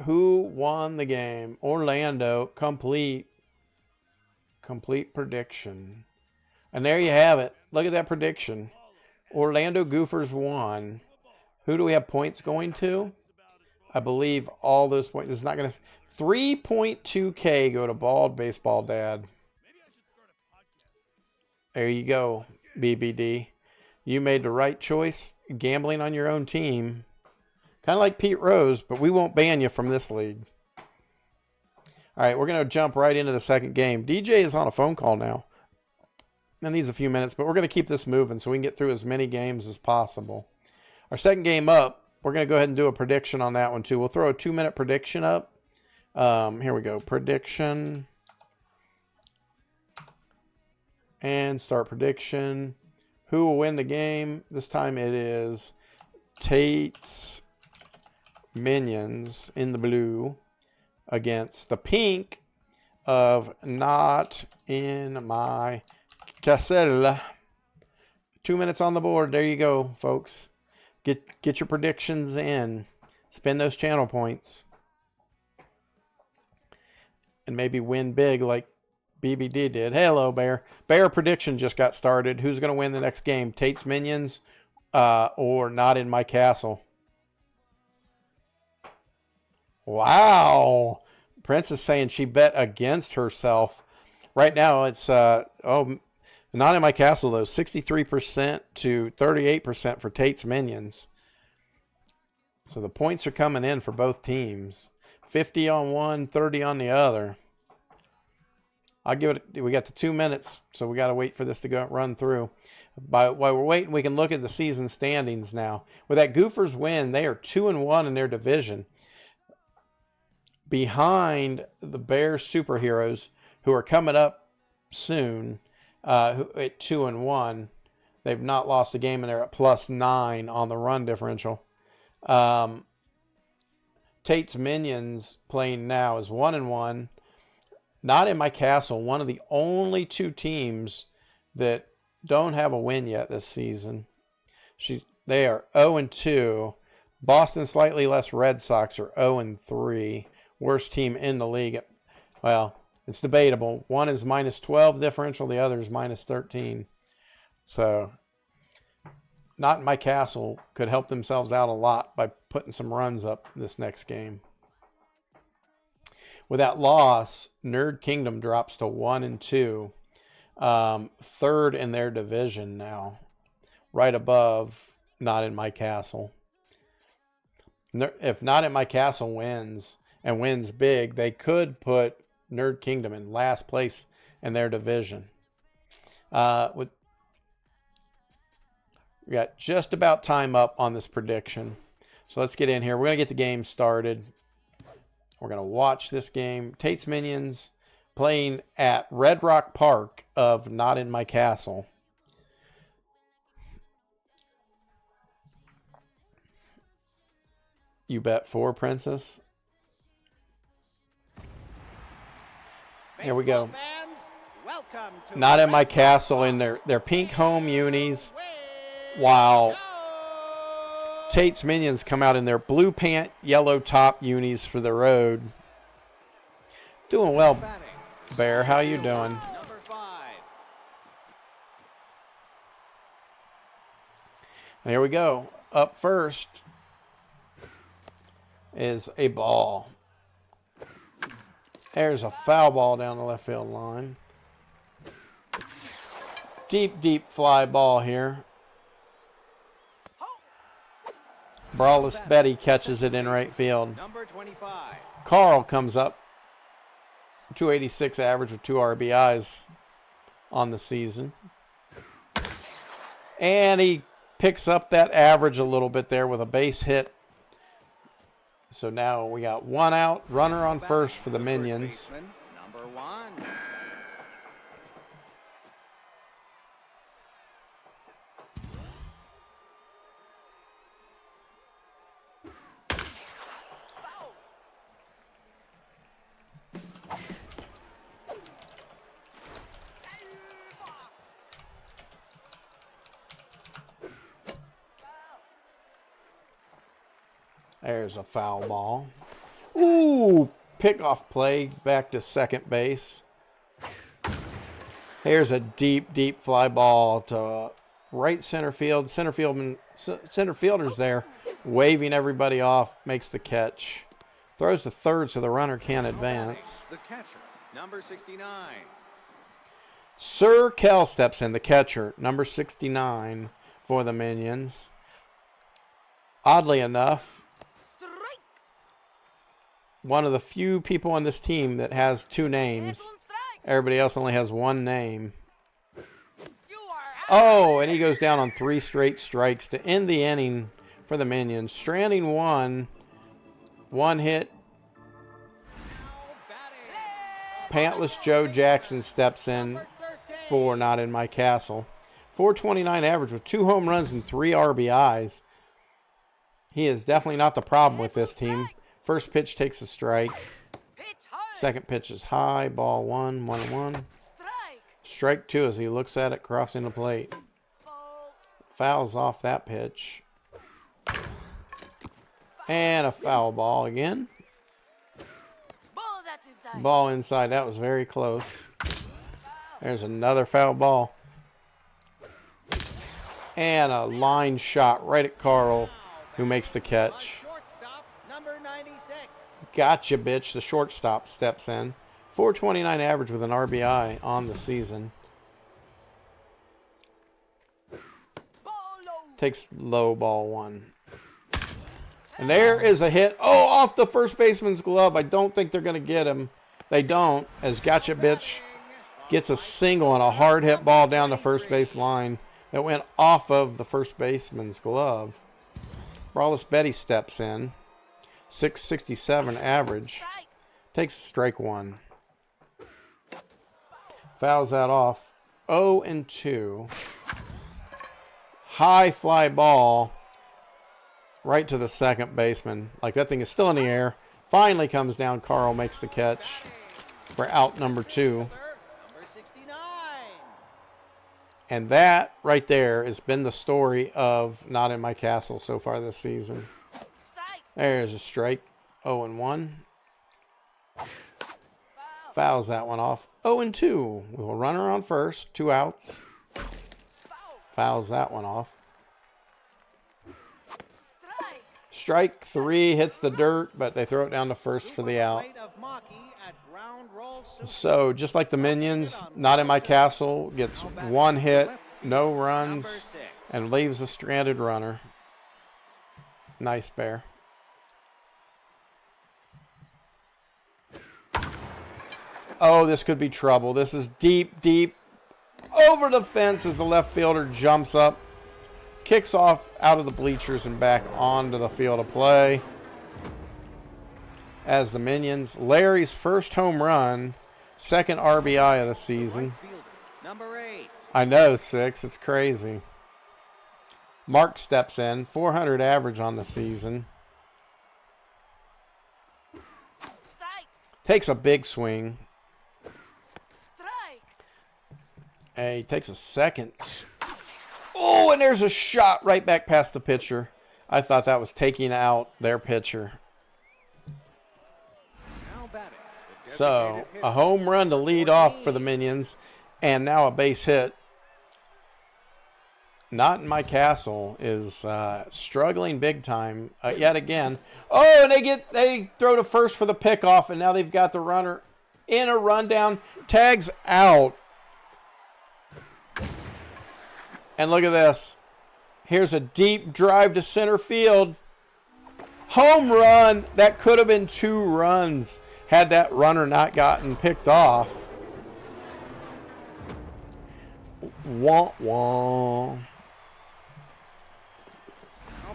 Who won the game? Orlando. Complete prediction. And there you have it. Look at that prediction. Orlando Gophers won. Who do we have points going to? I believe all those points. It's not going to. 3.2K go to Bald Baseball Dad. There you go, BBD. You made the right choice gambling on your own team. Kind of like Pete Rose, but we won't ban you from this league. All right, we're going to jump right into the second game. DJ is on a phone call now. That needs a few minutes, but we're going to keep this moving so we can get through as many games as possible. Our second game up, we're going to go ahead and do a prediction on that one too. We'll throw a 2-minute prediction up. Here we go. Prediction. And start prediction. Who will win the game? This time it is Tate's Minions in the blue against the pink of Not in My Castle. 2 minutes on the board. There you go, folks. Get your predictions in. Spend those channel points. And maybe win big like BBD did. Hello, Bear. Bear prediction just got started. Who's going to win the next game? Tate's Minions or Not in My Castle? Wow. Princess saying she bet against herself. Right now it's, Not in My Castle, though. 63% to 38% for Tate's Minions. So the points are coming in for both teams. 50 on one, 30 on the other. I'll give it. We got the 2 minutes, so we got to wait for this to run through. While we're waiting, we can look at the season standings now. With that Gophers win, they are 2-1 in their division, behind the Bears Superheroes, who are coming up soon at 2-1. They've not lost a game, and they're at +9 on the run differential. Tate's Minions playing now is 1-1. Not in My Castle, one of the only two teams that don't have a win yet this season. They are 0-2. Boston Slightly Less Red Sox are 0-3. Worst team in the league. Well, it's debatable. One is -12 differential, the other is -13. So, Not in My Castle could help themselves out a lot by putting some runs up this next game. With that loss, Nerd Kingdom drops to 1-2. Third in their division now. Right above Not in My Castle. If Not in My Castle wins, and wins big, they could put Nerd Kingdom in last place in their division. We got just about time up on this prediction. So let's get in here. We're going to get the game started. We're going to watch this game. Tate's Minions playing at Red Rock Park of Not in My Castle. You bet 4, Princess. Here we go. Not in My Castle in their pink home unis, while Tate's Minions come out in their blue pant, yellow top unis for the road. Doing well, Bear. How you doing? And here we go. Up first is a ball. There's a foul ball down the left field line. Deep, deep fly ball here. Brawless Betty catches it in right field. Number 25. Carl comes up. 286 average with 2 RBIs on the season. And he picks up that average a little bit there with a base hit. So now we got 1 out, runner on first for the Minions. Number 1. There's a foul ball. Ooh, pickoff play back to second base. Here's a deep, deep fly ball to right center field. Center fielder's there, waving everybody off, makes the catch. Throws to third so the runner can't advance. The catcher, number 69. Sir Kell steps in, the catcher, number 69 for the Minions. Oddly enough, one of the few people on this team that has two names. Everybody else only has one name. Oh, and he goes down on 3 straight strikes to end the inning for the Minions. Stranding one hit. Pantless Joe Jackson steps in for Not In My Castle. 429 average with 2 home runs and 3 RBIs. He is definitely not the problem with this team. First pitch takes a strike. Second pitch is high. Ball 1, 1-1. Strike 2 as he looks at it crossing the plate. Fouls off that pitch. And a foul ball again. Ball inside. That was very close. There's another foul ball. And a line shot right at Carl, who makes the catch. Gotcha, bitch. The shortstop steps in. 429 average with an RBI on the season. Takes low, ball 1. And there is a hit. Oh, off the first baseman's glove. I don't think they're going to get him. They don't, as Gotcha Bitch gets a single and a hard hit ball down the first base line that went off of the first baseman's glove. Brawless Betty steps in. 667 average. Takes strike 1. Fouls that off. 0-2. High fly ball right to the second baseman. Like that thing is still in the air. Finally comes down. Carl makes the catch for out number 2. And that right there has been the story of Not In My Castle so far this season. There's a strike. 0-1. Fouls that one off. 0-2 with a runner on first. 2 outs. Fouls that one off. Strike 3 hits the dirt, but they throw it down to first for the out. So just like the Minions, Not In My Castle gets 1 hit, no runs, and leaves a stranded runner. Nice bear. Oh, this could be trouble. This is deep, deep over the fence as the left fielder jumps up, kicks off out of the bleachers and back onto the field of play. As the Minions, Larry's first home run, second RBI of the season. Number 8. I know, 6. It's crazy. Mark steps in, 400 average on the season. Takes a big swing. He takes a second. Oh, and there's a shot right back past the pitcher. I thought that was taking out their pitcher. So, a home run to lead off for the Minions, and now a base hit. Not In My Castle is struggling big time yet again. Oh, and they throw to first for the pickoff, and now they've got the runner in a rundown. Tags out. And look at this. Here's a deep drive to center field. Home run. That could have been 2 runs had that runner not gotten picked off. Wah, wah. Now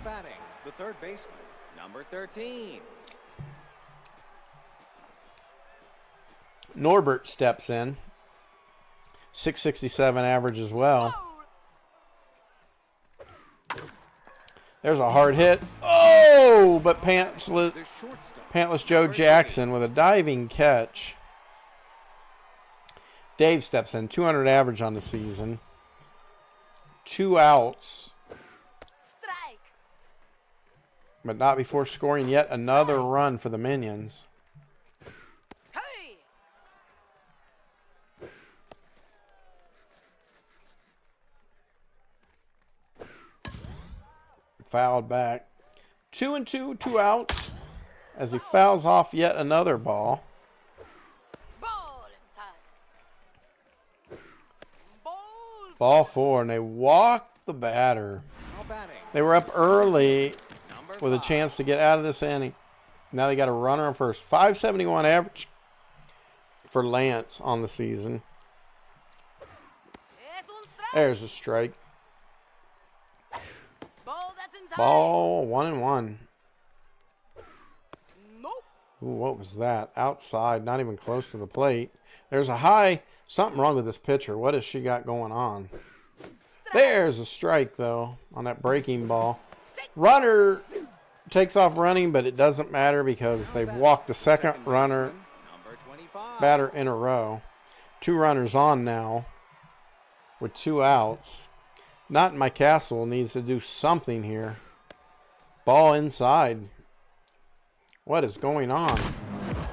batting, the third baseman, number 13. Norbert steps in. 667 average as well. There's a hard hit. Oh, but Pantless Joe Jackson with a diving catch. Dave steps in. 200 average on the season. 2 outs. but not before scoring yet another run for the Minions. Hey! Fouled back. 2-2, 2 outs as he fouls off yet another ball. Ball inside. Ball. Ball 4, and they walked the batter. Now batting. They were up early Number with a 5. chance to get out of this inning. Now they got a runner on first. 571 average for Lance on the season. Es un strike. There's a strike. Ball that's inside. Ball 1-1. Nope. Ooh, what was that? Outside, not even close to the plate. There's a high. Something wrong with this pitcher. What has she got going on? There's a strike, though, on that breaking ball. Runner takes off running, but it doesn't matter because they've walked the second runner Number 25. batter in a row. 2 runners on now with 2 outs. Not in my castle needs to do something here. Ball inside. What is going on?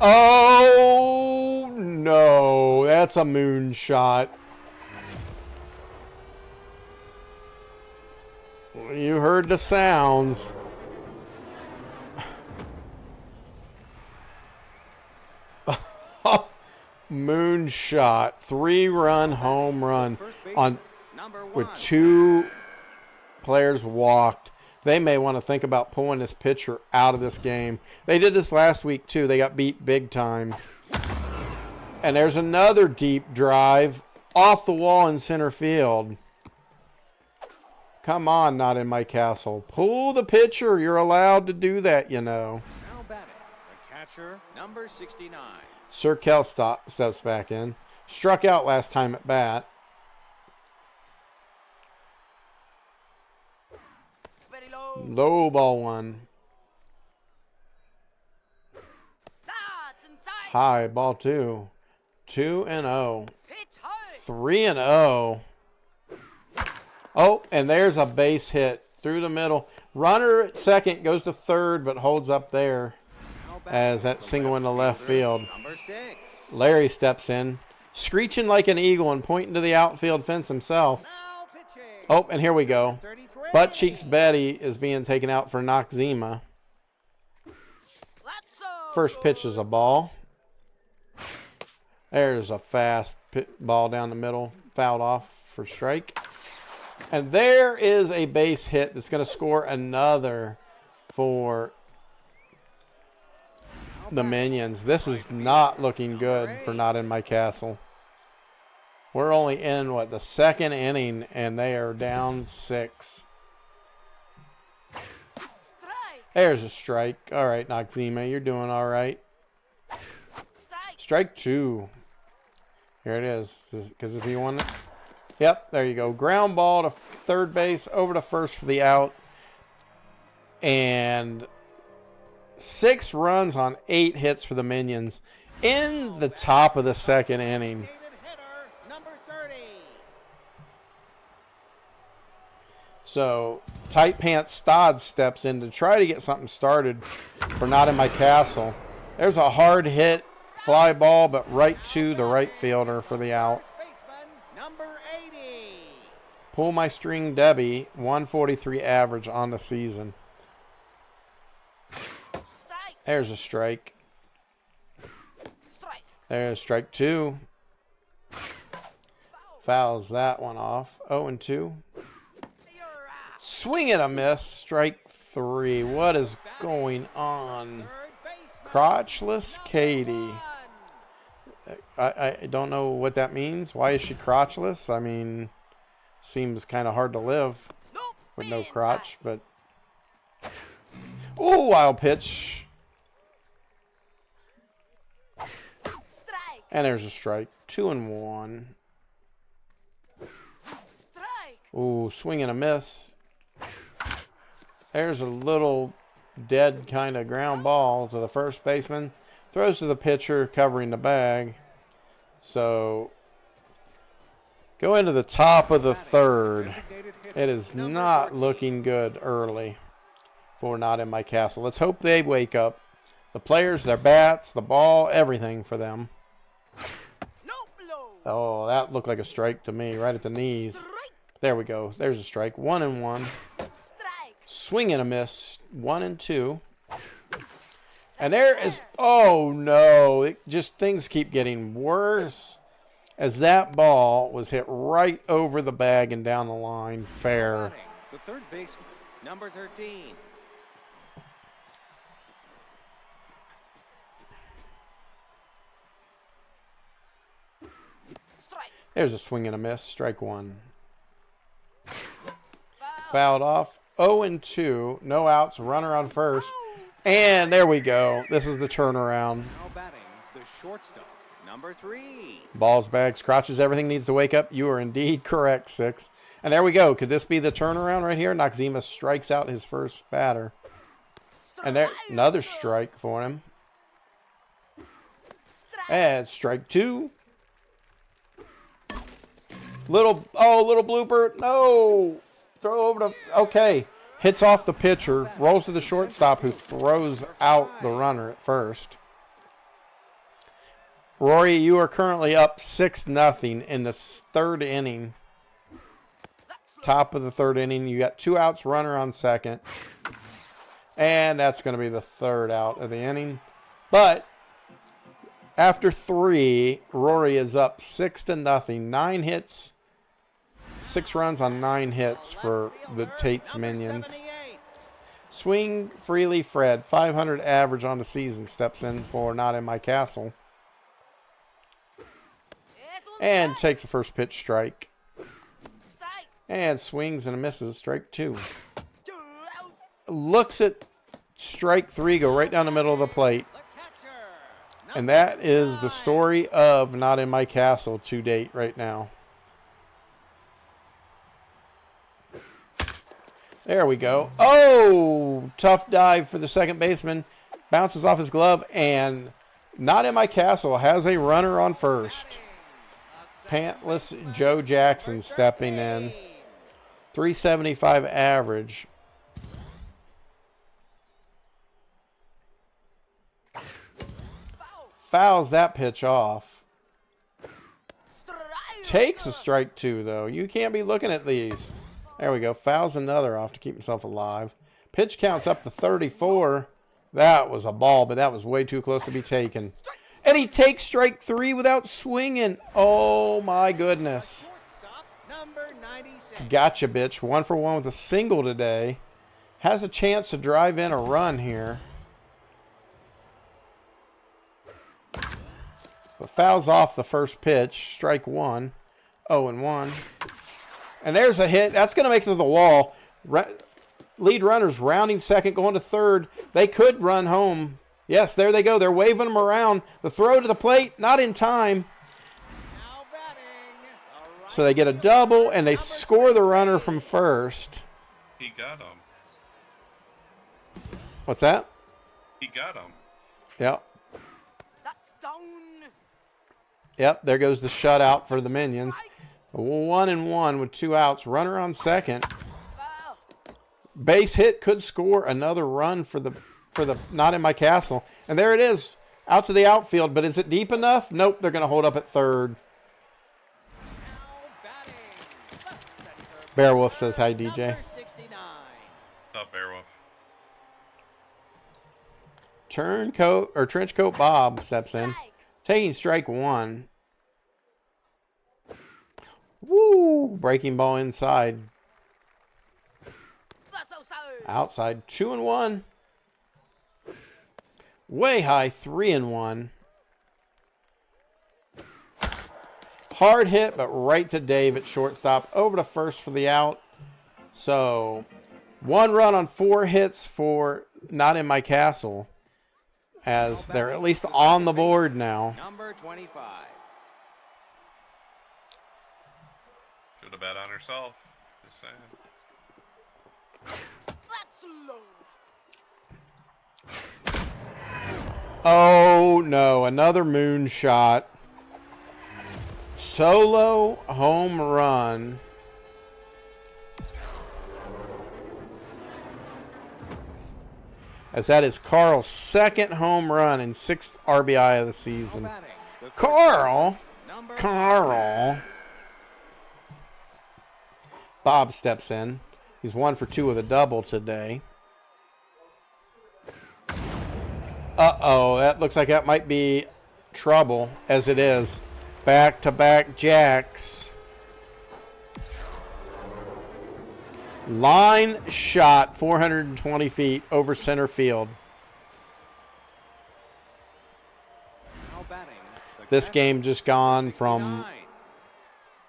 Oh, no. That's a moonshot. You heard the sounds. Moonshot. 3-run home run on Number 1. with 2 players walked. They may want to think about pulling this pitcher out of this game. They did this last week too. They got beat big time. And there's another deep drive off the wall in center field. Come on, not in my castle. Pull the pitcher. You're allowed to do that, you know. Now batting. The catcher, number 69. Sir Kel steps back in. Struck out last time at bat. Very low. Low ball 1. That's inside. High ball 2. 2-0. Pitch high. 3-0. Oh, and there's a base hit through the middle. Runner at second goes to third, but holds up there Now batting. as that The single into left fielder, field. Number 6. Larry steps in, screeching like an eagle and pointing to the outfield fence himself. Now pitching. Oh, and here we go. 33. Butt Cheeks Betty is being taken out for Noxzema. Let's go. First pitch is a ball. There's a fast ball down the middle, fouled off for strike. And there is a base hit that's going to score another for the Minions. This is not looking good for Not in My Castle. We're only in, what, the 2nd inning, and they are down 6. Strike. There's a strike. All right, Noxzema, you're doing all right. Strike. Strike 2. Here it is. Because if you want it. Yep, there you go. Ground ball to third base, over to first for the out. And 6 runs on 8 hits for the Minions in the top of the 2nd inning. Hitter, number 30. So, Tight Pants Stodd steps in to try to get something started for Not in My Castle. There's a hard hit fly ball, but right to the right fielder for the out. First baseman, number 80. Pull My String Debbie, 143 average on the season. Strike. There's a strike. Strike. There's strike 2. Fouls that one off. 0-2. You're out. Swing and a miss. Strike 3. What is going on? Third baseman, Crotchless Katie. 1. I don't know what that means. Why is she crotchless? I mean, seems kind of hard to live Nope. with Be no inside. crotch, but... Ooh, wild pitch. Strike. And there's a strike. 2-1. Strike. Ooh, swing and a miss. There's a little dead kind of ground ball to the first baseman. Throws to the pitcher, covering the bag. So, go into the top of the 3rd. Designated hitter, It is number not 14. looking good early for Not In My Castle. Let's hope they wake up. The players, their bats, the ball, everything for them. No blow. Oh, that looked like a strike to me, right at the knees. Strike. There we go. There's a strike. 1-1. Strike. Swing and a miss. 1-2. And there is, oh no, it just, things keep getting worse as that ball was hit right over the bag and down the line. Fair. Batting, the third baseman, number 13. Strike. There's a swing and a miss. Strike 1. Foul. Fouled off. 0-2. No outs. Runner on first. And there we go. This is the turnaround. Now batting, the shortstop, number 3. Balls, bags, crotches, everything needs to wake up. You are indeed correct, 6. And there we go. Could this be the turnaround right here? Noxzema strikes out his first batter. And there, another strike for him. Strike. And strike 2. Little blooper. No. Throw over to, okay. Hits off the pitcher, rolls to the shortstop who throws out the runner at first. Rory, you are currently up 6-0 in the third inning. Top of the third inning. You got 2 outs, runner on second. And that's going to be the third out of the inning. But after 3, Rory is up 6-0. 9 hits. 6 runs on 9 hits for the Tate's Minions. Swing freely, Fred. 500 average on the season. Steps in for Not In My Castle. And takes the first pitch strike. Strike. And swings and misses. Strike 2. 2 out. Looks at strike 3 go right down the middle of the plate. And that is the story of Not In My Castle to date right now. There we go. Oh, tough dive for the second baseman. Bounces off his glove, and Not In My Castle has a runner on first. Pantless Joe Jackson stepping in. 375 average. Fouls that pitch off. Strike. Takes a strike 2, though. You can't be looking at these. There we go. Fouls another off to keep himself alive. Pitch counts up to 34. That was a ball, but that was way too close to be taken. And he takes strike 3 without swinging. Oh, my goodness. Gotcha, bitch. 1 for 1 with a single today. Has a chance to drive in a run here. But fouls off the first pitch. Strike 1. 0-1. And there's a hit. That's going to make it to the wall. Lead runners rounding second, going to third. They could run home. Yes, there they go. They're waving them around. The throw to the plate, not in time. So they get a double, and they score the runner from first. He got him. What's that? He got him. Yep. That's down. Yep, there goes the shutout for the Minions. 1-1 with 2 outs. Runner on second. Foul. Base hit could score another run for the Not In My Castle. And there it is. Out to the outfield. But is it deep enough? Nope, they're going to hold up at third. Bearwolf says hi, DJ. What's up, Bearwolf? Trench coat Bob steps in. Strike. Taking strike 1. Woo! Breaking ball inside. That's outside. Outside. 2-1. Way high. 3-1. Hard hit, but right to Dave at shortstop. Over to first for the out. So, 1 run on 4 hits for Not In My Castle. As they're at least on the board now. Number 25. Should have bet on herself. Just saying. That's low. Oh no, another moonshot. Solo home run. as that is Carl's second home run and 6th RBI of the season. Batting the third Carl. number Carl. Bob steps in. He's 1 for 2 with a double today. Uh-oh, that looks like that might be trouble, as it is. Back-to-back jacks. Line shot 420 feet over center field. now batting the This catcher, game just gone from 69.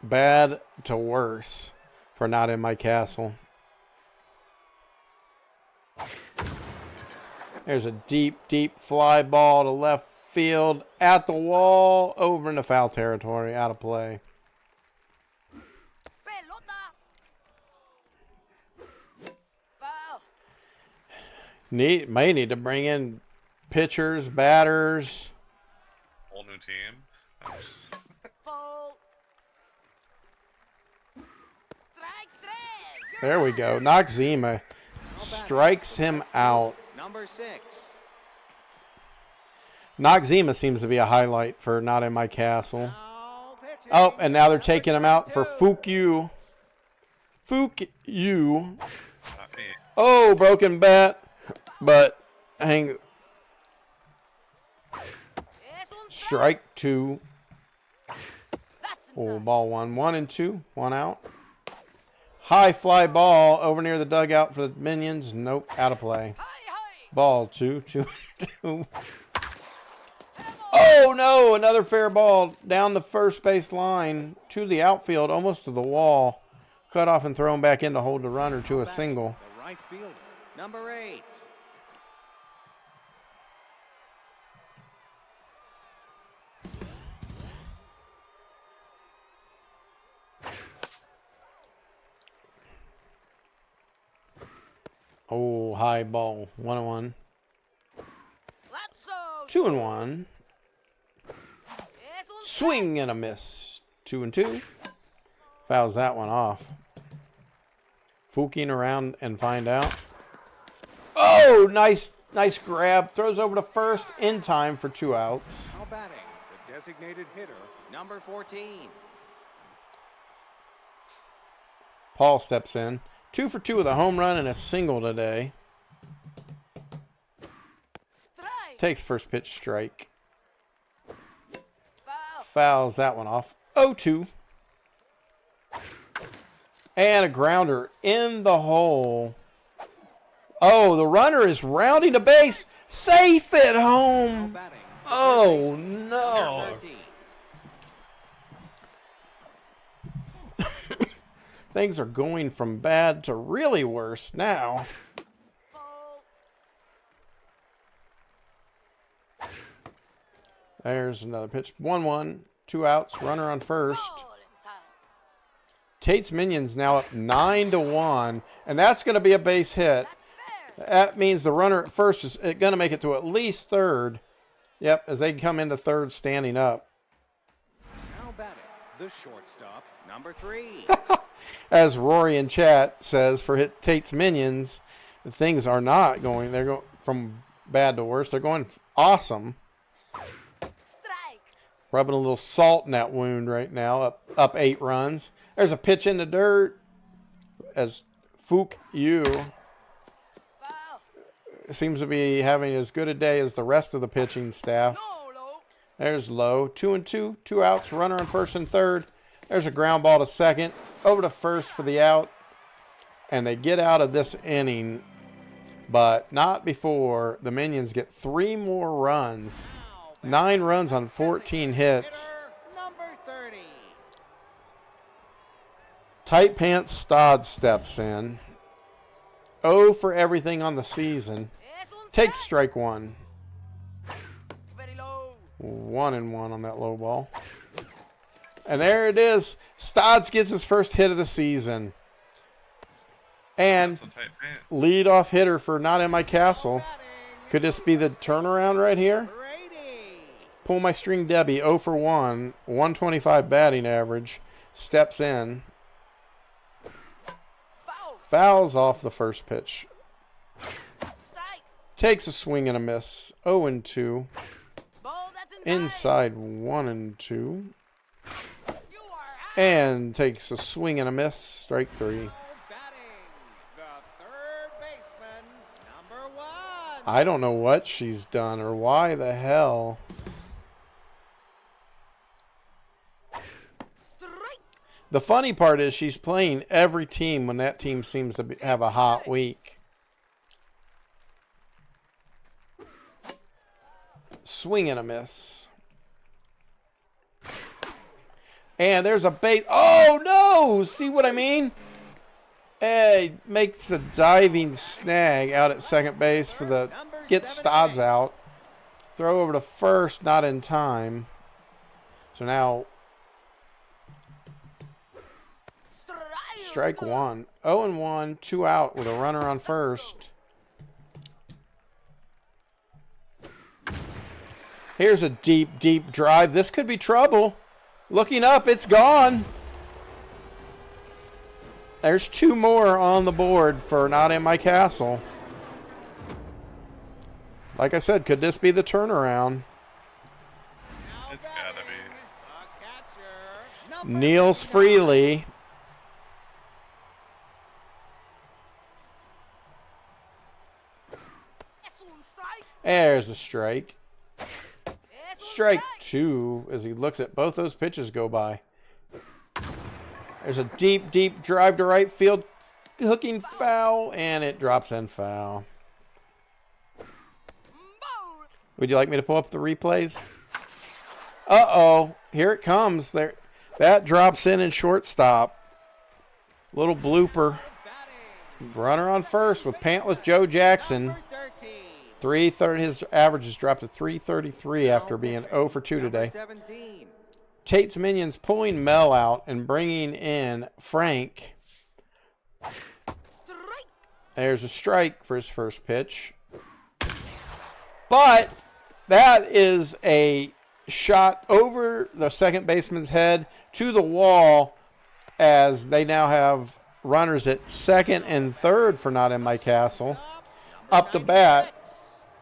bad to worse for Not In My Castle. There's a deep, deep fly ball to left field, at the wall, over into foul territory, out of play. Pelota. Foul. May need to bring in pitchers, batters. Whole new team. Foul. Strike 3. There we go. Noxzema strikes him out. Number 6. Noxzema seems to be a highlight for Not In My Castle. Now pitching. Oh, and now they're taking him out for 22. Fuku. Not me. Oh, broken bat. But hang. Es un Strike 2. That's Oh, inside. ball 1. 1 and 2. 1 out. High fly ball over near the dugout for the Minions. Nope, out of play. Hi, hi. Ball 2. 2. 2. Oh no, another fair ball down the first base line to the outfield, almost to the wall. Cut off and thrown back in to hold the runner to a Batting single. the right fielder. Number 8. Oh, high ball. 1 and 1. That's so. 2 and 1. Es un Swing and a miss. 2 and 2. Fouls that one off. Fooking around and find out. Oh, nice grab. Throws over to first in time for 2 outs. Now batting the designated hitter. Number 14. Paul steps in. 2 for 2 with a home run and a single today. strike. Takes first pitch strike. Foul. Fouls that one off. 0-2. And a grounder in the hole. Oh, the runner is rounding the base. Safe at Now home. batting the Oh, third baseman. no. Number 13. Things are going from bad to really worse now. Foul. There's another pitch. 1-1. 2 outs. Runner on first. Ball inside. Tate's Minions now up 9-1. And that's going to be a base hit. That's fair. That means the runner at first is going to make it to at least third. Yep, as they come into third standing up. Now batting the shortstop. Number 3. As Rory in chat says, for Tate's Minions, things are not going. They're going from bad to worse. They're going awesome. Strike. Rubbing a little salt in that wound right now. Up 8 runs. There's a pitch in the dirt. As Fook Yu Foul. seems to be having as good a day as the rest of the pitching staff. No, low. There's Lowe. 2 and 2. 2 outs. Runner on first and third. There's a ground ball to second. Over to first for the out. And they get out of this inning. But not before the Minions get 3 more runs. 9 runs on 14 hits. Hitter number 30. Tight Pants Stod steps in. 0 for everything on the season. Es un Takes strike. strike 1. Very low. 1 and 1 on that low ball. And there it is. Stodds gets his first hit of the season. And Some tight pants. leadoff hitter for Not In My Castle. Could this be the turnaround right here? Brady. Pull my string Debbie, 0 for 1, 125 batting average. Steps in. Foul. Fouls off the first pitch. Strike. Takes a swing and a miss. 0-2. Ball that's Inside 1-2. You are out. And takes a swing and a miss. Strike 3. Now batting, the third baseman, number 1. I don't know what she's done or why the hell. Strike. The funny part is she's playing every team when that team seems to have a hot week. Swing and a miss. And there's a bait. Oh, no! See what I mean? Hey, makes a diving snag out at second base for the... Get Stodds out. Throw over to first, not in time. So now... Strike 1. 0-1, 2 out with a runner on first. Here's a deep, deep drive. This could be trouble. Looking up, it's gone. There's 2 more on the board for Not In My Castle. Like I said, could this be the turnaround? It's gotta be. Niels Freely. There's a strike. Strike 2 as he looks at both those pitches go by. There's a deep, deep drive to right field. Hooking foul, and it drops in foul. Would you like me to pull up the replays? Uh-oh. Here it comes. There, that drops in shortstop. Little blooper. Runner on first with pantless Joe Jackson. 330. His average has dropped to 333 after being 0 for 2 today. Tate's Minions pulling Mel out and bringing in Frank. There's a strike for his first pitch. But that is a shot over the second baseman's head to the wall as they now have runners at second and third for Not In My Castle. Up to bat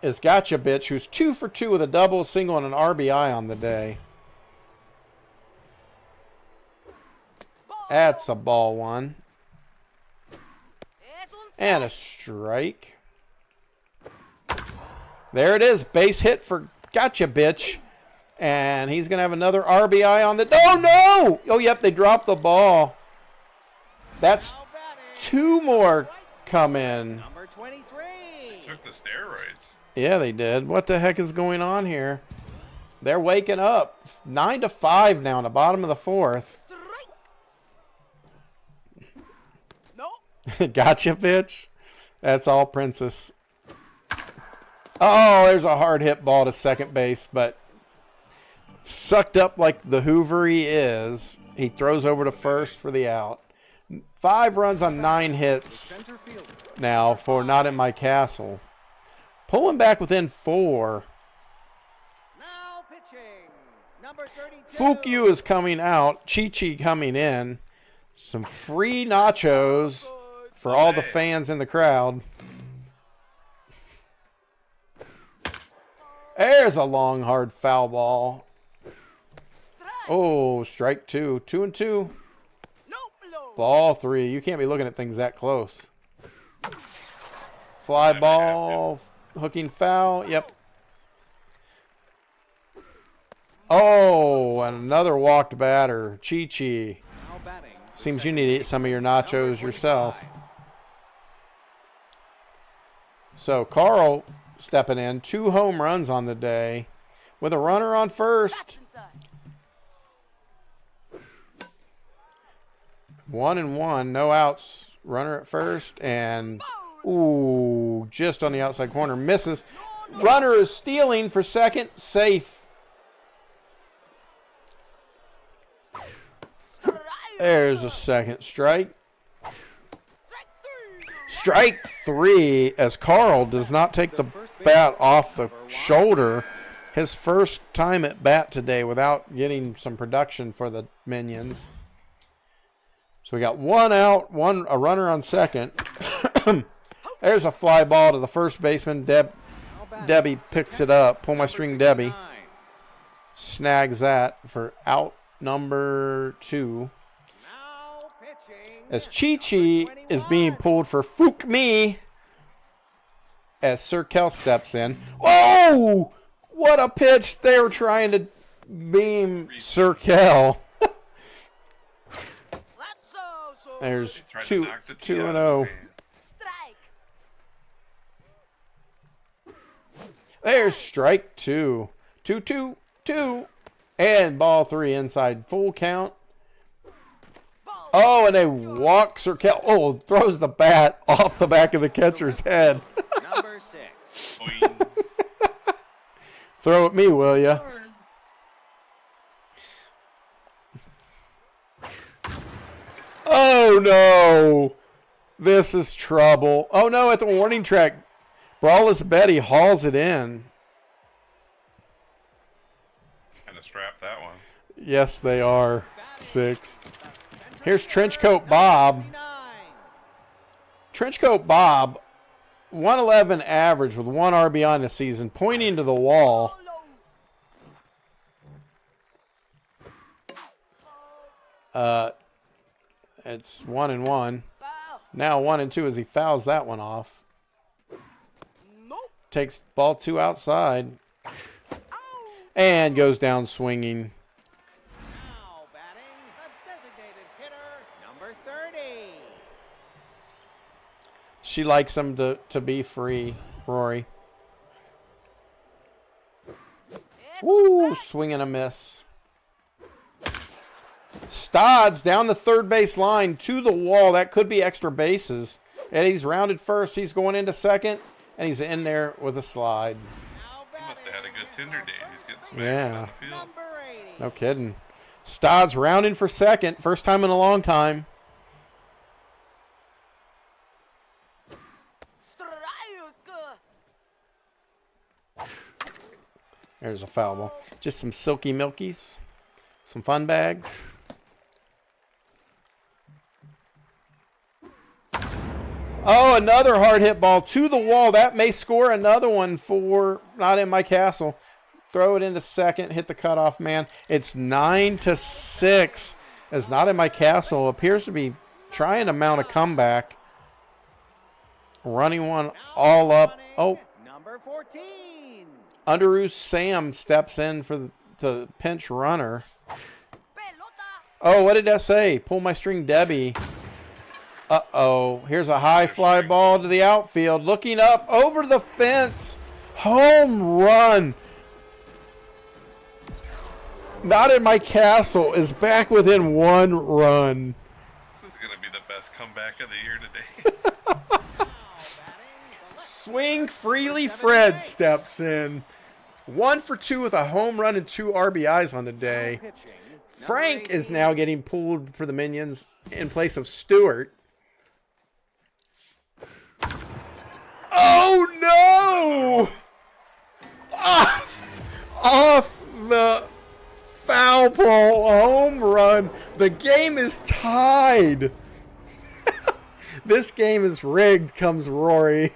is Gotcha Bitch, who's 2 for 2 with a double, single, and an RBI on the day. That's a ball one. And a strike. There it is. Base hit for Gotcha Bitch. And he's going to have another RBI on the... Oh, no! Oh, yep, they dropped the ball. That's 2 more come in. Number 23. Took the steroids. Yeah, they did. What the heck is going on here? They're waking up. 9-5 now in the bottom of the 4th. Gotcha, bitch. That's all, Princess. Oh, there's a hard hit ball to second base, but sucked up like the Hoover he is. He throws over to first for the out. 5 runs on 9 hits now for Not In My Castle. Pulling back within 4. Now pitching, number 32. Fukyu is coming out. Chi-Chi coming in. Some free nachos for all the fans in the crowd. There's a long, hard foul ball. Oh, strike 2. 2-2. Ball 3. You can't be looking at things that close. Fly ball. Hooking foul. Yep. Oh, and another walked batter. Chi-Chi. Seems you need to eat some of your nachos yourself. So Carl stepping in. 2 home runs on the day with a runner on first. 1-1, no outs. Runner at first, and ooh, just on the outside corner, misses. Runner is stealing for second, safe. There's a second strike. Strike 3 as Carl does not take the bat off the shoulder. His first time at bat today without getting some production for the Minions. So we got 1 out, a runner on second. There's a fly ball to the first baseman, Debbie picks it up. Pull my string, Debbie. 69. Snags that for out number 2. Now pitching. As Chi-Chi is being pulled for Fook Me. As Sir Kel steps in. Oh! What a pitch. They were trying to beam Sir Kel. That's so. There's Tried to 2 knock the 2 tee out and of 0. his hand. Strike. There's strike 2. 2-2-2. And ball 3 inside. Full count. Ball. Oh, and they walk Sir Kel. Oh, throws the bat off the back of the catcher's head. Number 6. Boing. Throw at me, will ya? Oh, no. This is trouble. Oh, no, at the warning track. Brawless Betty hauls it in. Kind of strapped that one. Yes, they are. 6. Here's Trenchcoat Bob. Trenchcoat Bob, 111 average with 1 RBI in the season, pointing to the wall. It's 1-1. Foul. Now 1-2 as he fouls that one off. Nope. Takes ball 2 outside Ow. and goes down swinging. Now batting the designated hitter, number 30. She likes him to be free, Rory. Yes, Woo, strike. swing and a miss. Stodds down the third base line to the wall. That could be extra bases. And he's rounded first. He's going into second. And he's in there with a slide. Now He must have batting had a good is Tinder our date. He's first getting smacked Yeah. on the field. number 80. No kidding. Stodds rounding for second. First time in a long time. Strike. There's a foul ball. Just some silky milkies. Some fun bags. Oh, another hard hit ball to the wall. That may score another one for Not in My Castle. Throw it into second. Hit the cutoff man. It's 9-6. As Not in My Castle appears to be trying to mount a comeback. Running one all up. Oh, Number 14. Underoos Sam steps in for the pinch runner. Pelota. Oh, what did that say? Pull my string, Debbie. Uh-oh. Here's a high fly ball to the outfield. Looking up over the fence. Home run. Not in My Castle is back within 1 run. This is going to be the best comeback of the year today. Now batting the Swing Freely Fred steps in. 1 for 2 with a home run and 2 RBIs on the day. pitching, number Frank is 18. now getting pulled for the Minions in place of Stewart. Oh no! Off the foul pole, home run. The game is tied. This game is rigged, comes Rory.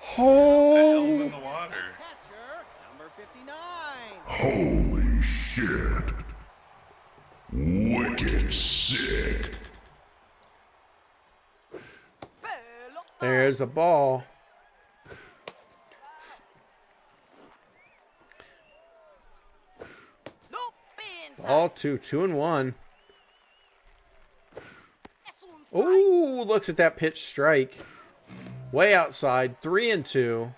Hell's in Oh, the water. Catcher, number 59. Holy shit. Wicked sick. Pelota. there's a ball. Nope. Inside. All 2-1. Es un strike. Ooh, looks at that pitch strike. Way outside, 3-2.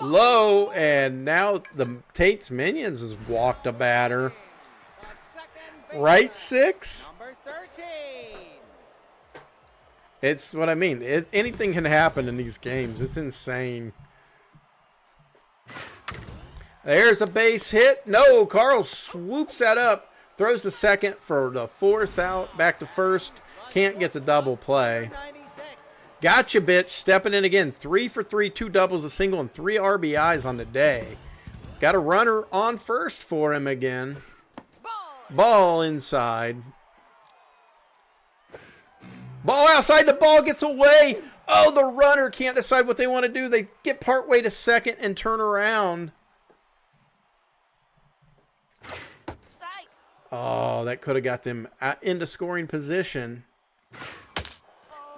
Low, and now the Tate's Minions has walked a batter. The second Right, baseman, 6? number 13. It's what I mean. Anything can happen in these games. It's insane. There's a base hit. No, Carl swoops that up. Throws the second for the force out. Back to first. Can't get the double play. 96. Gotcha, bitch. Stepping in again. 3 for 3, 2 doubles, a single, and 3 RBIs on the day. Got a runner on first for him again. Ball. Ball inside. Ball outside. The ball gets away. Oh, the runner can't decide what they want to do. They get partway to second and turn around. Strike. Oh, that could have got them into scoring position.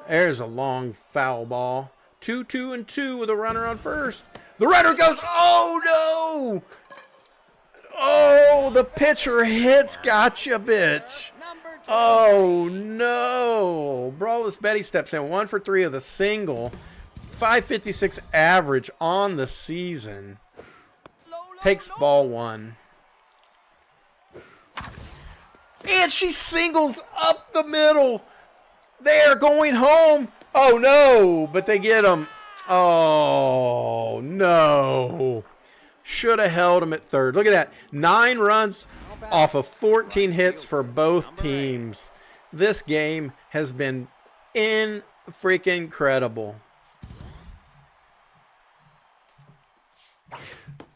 There's a long foul ball. 2-2-2 with a runner on first. The runner goes, oh no! Oh, the pitcher hits, gotcha, bitch. Oh no! Brawless Betty steps in, 1 for 3 with a single. 556 average on the season. Low, Takes ball 1. And she singles up the middle. They're going home. Oh no, but they get him. Oh no. Should have held him at third. Look at that. 9 runs off of 14 hits for both teams. This game has been freaking incredible.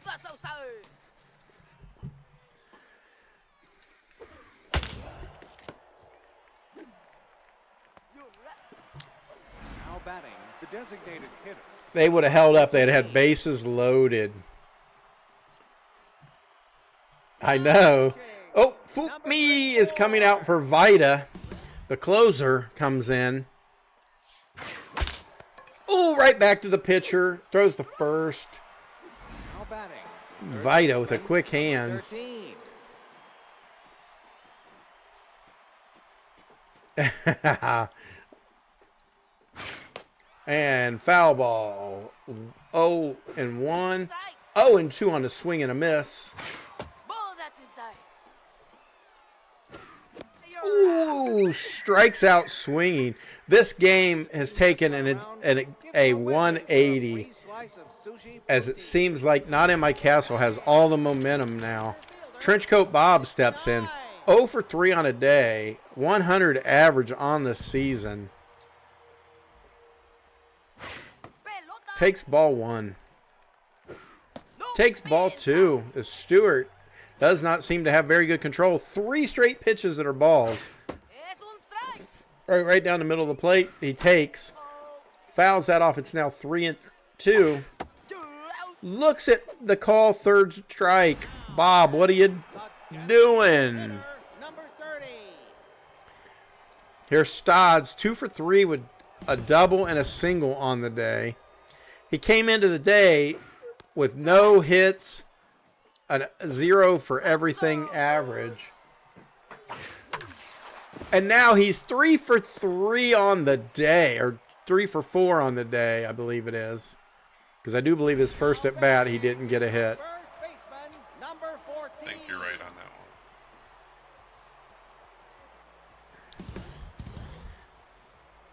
That's outside. You're right. Now batting, the designated hitter. They would have held up. They'd had bases loaded. I know. Oh, Foop Me is coming out for Vida. The closer comes in. Oh, right back to the pitcher. Throws the first. Now batting. Vida with a quick hands. 13. And foul ball. 0-1. Strike. 0-2 on the swing and a miss. Ball that's inside. You're Ooh, strikes out swinging. This game has taken a 180, as it seems like Not In My Castle has all the momentum now. Trenchcoat Bob steps in. 0 for 3 on a day. 100 average on the season. pelota. Takes ball 1. No Takes ball piensa. 2. As Stewart does not seem to have very good control. 3 straight pitches that are balls. Es un strike. Right down the middle of the plate. He takes. Ball. Fouls that off. It's now 3-2. 2 out. Looks at the call, third strike. Bob, what are you doing? Number 30. Here's Stodds, 2 for 3 with a double and a single on the day. He came into the day with no hits, a 0 for everything average. And now he's 3 for 3 on the day, or 3 for 4 on the day, I believe it is. Because I do believe his first at bat, he didn't get a hit. First baseman, number 14. I think you're right on that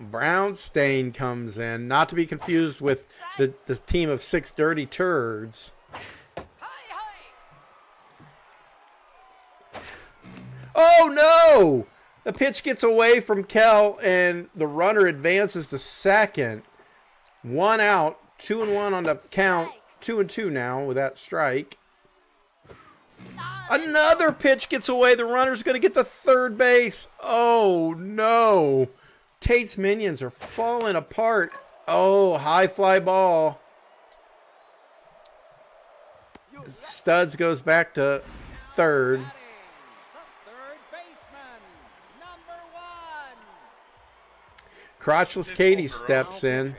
one. Brownstein comes in, not to be confused with the team of 6 dirty turds. Hi, hi. Oh no! The pitch gets away from Kell, and the runner advances to second. 1 out, 2-1 on the count. 2-2 now with that strike. Another pitch gets away. The runner's going to get to third base. Oh no! Tate's minions are falling apart. Oh, high fly ball. Studs goes back to third. Batting, the third baseman, number 1. Crotchless Katie steps in.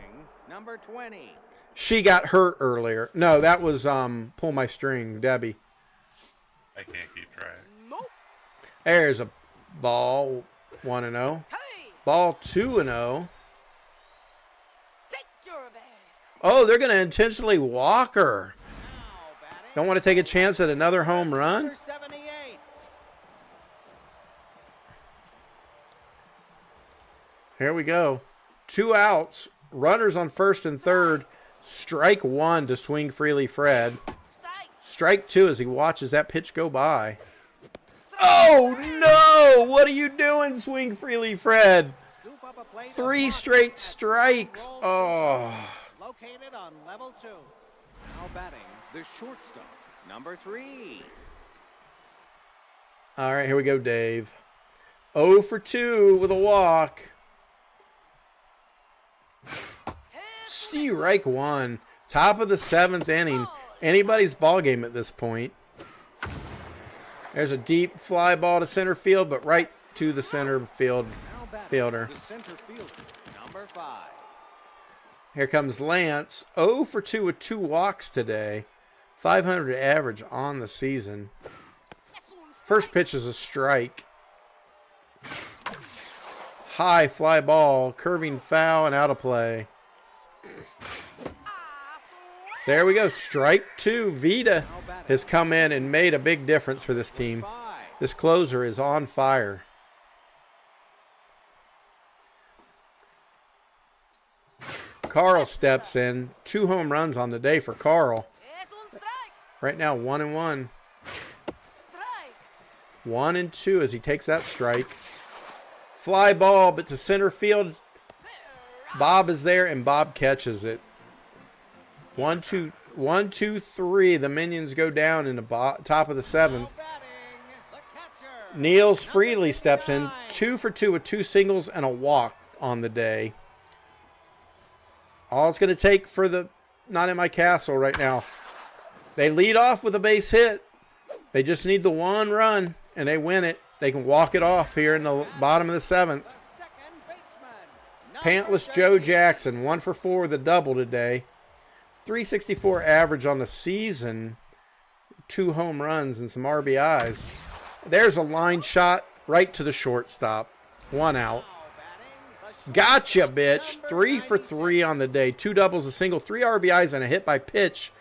Number 20. She got hurt earlier. No, that was Pull My String, Debbie. I can't keep track. Nope. There's a ball, 1-0. Hey. Ball 2-0. Take your base. Oh, they're going to intentionally walk her. Now batting, Don't want to take a chance at another home run? number 78. Here we go. 2 outs. Runners on first and third. Strike 1 to Swing Freely Fred. Strike. Strike 2 as he watches that pitch go by. Strike. Oh, no! What are you doing, Swing Freely Fred? Scoop up a plate of 3 rock straight at strikes. Roll Oh. Located on level 2. Now batting, the shortstop, number 3. All right, here we go, Dave. 0 for 2 with a walk. Strike one. Top of the 7th inning. Anybody's ball game at this point. There's a deep fly ball to center field, but right to the center field Now batting, fielder. the center fielder, number 5. Here comes Lance. 0 for 2 with 2 walks today. 500 average on the season. First pitch is a strike. High fly ball, curving foul and out of play. There we go. Strike 2. Vita has come in and made a big difference for this team. 5. This closer is on fire. Carl steps in. 2 home runs on the day for Carl. Es un strike. Right now, 1-1. Strike. 1-2 as he takes that strike. Fly ball, but to center field. Bob is there, and Bob catches it. 1-2, 1-2-3. The Minions go down in the top of the 7th. Now batting, the catcher. Niels Freely steps in. 2 for 2 with 2 singles and a walk on the day. All it's going to take for the Not In My Castle right now. They lead off with a base hit. They just need the 1 run, and they win it. They can walk it off here in the bottom of the 7th. The second baseman, Pantless Joe Jackson, 1 for 4 with a double today. 364 average on the season. 2 home runs and some RBIs. There's a line shot right to the shortstop. 1 out. Gotcha, bitch. 3 for 3 on the day. 2 doubles, a single, 3 RBIs, and a hit by pitch.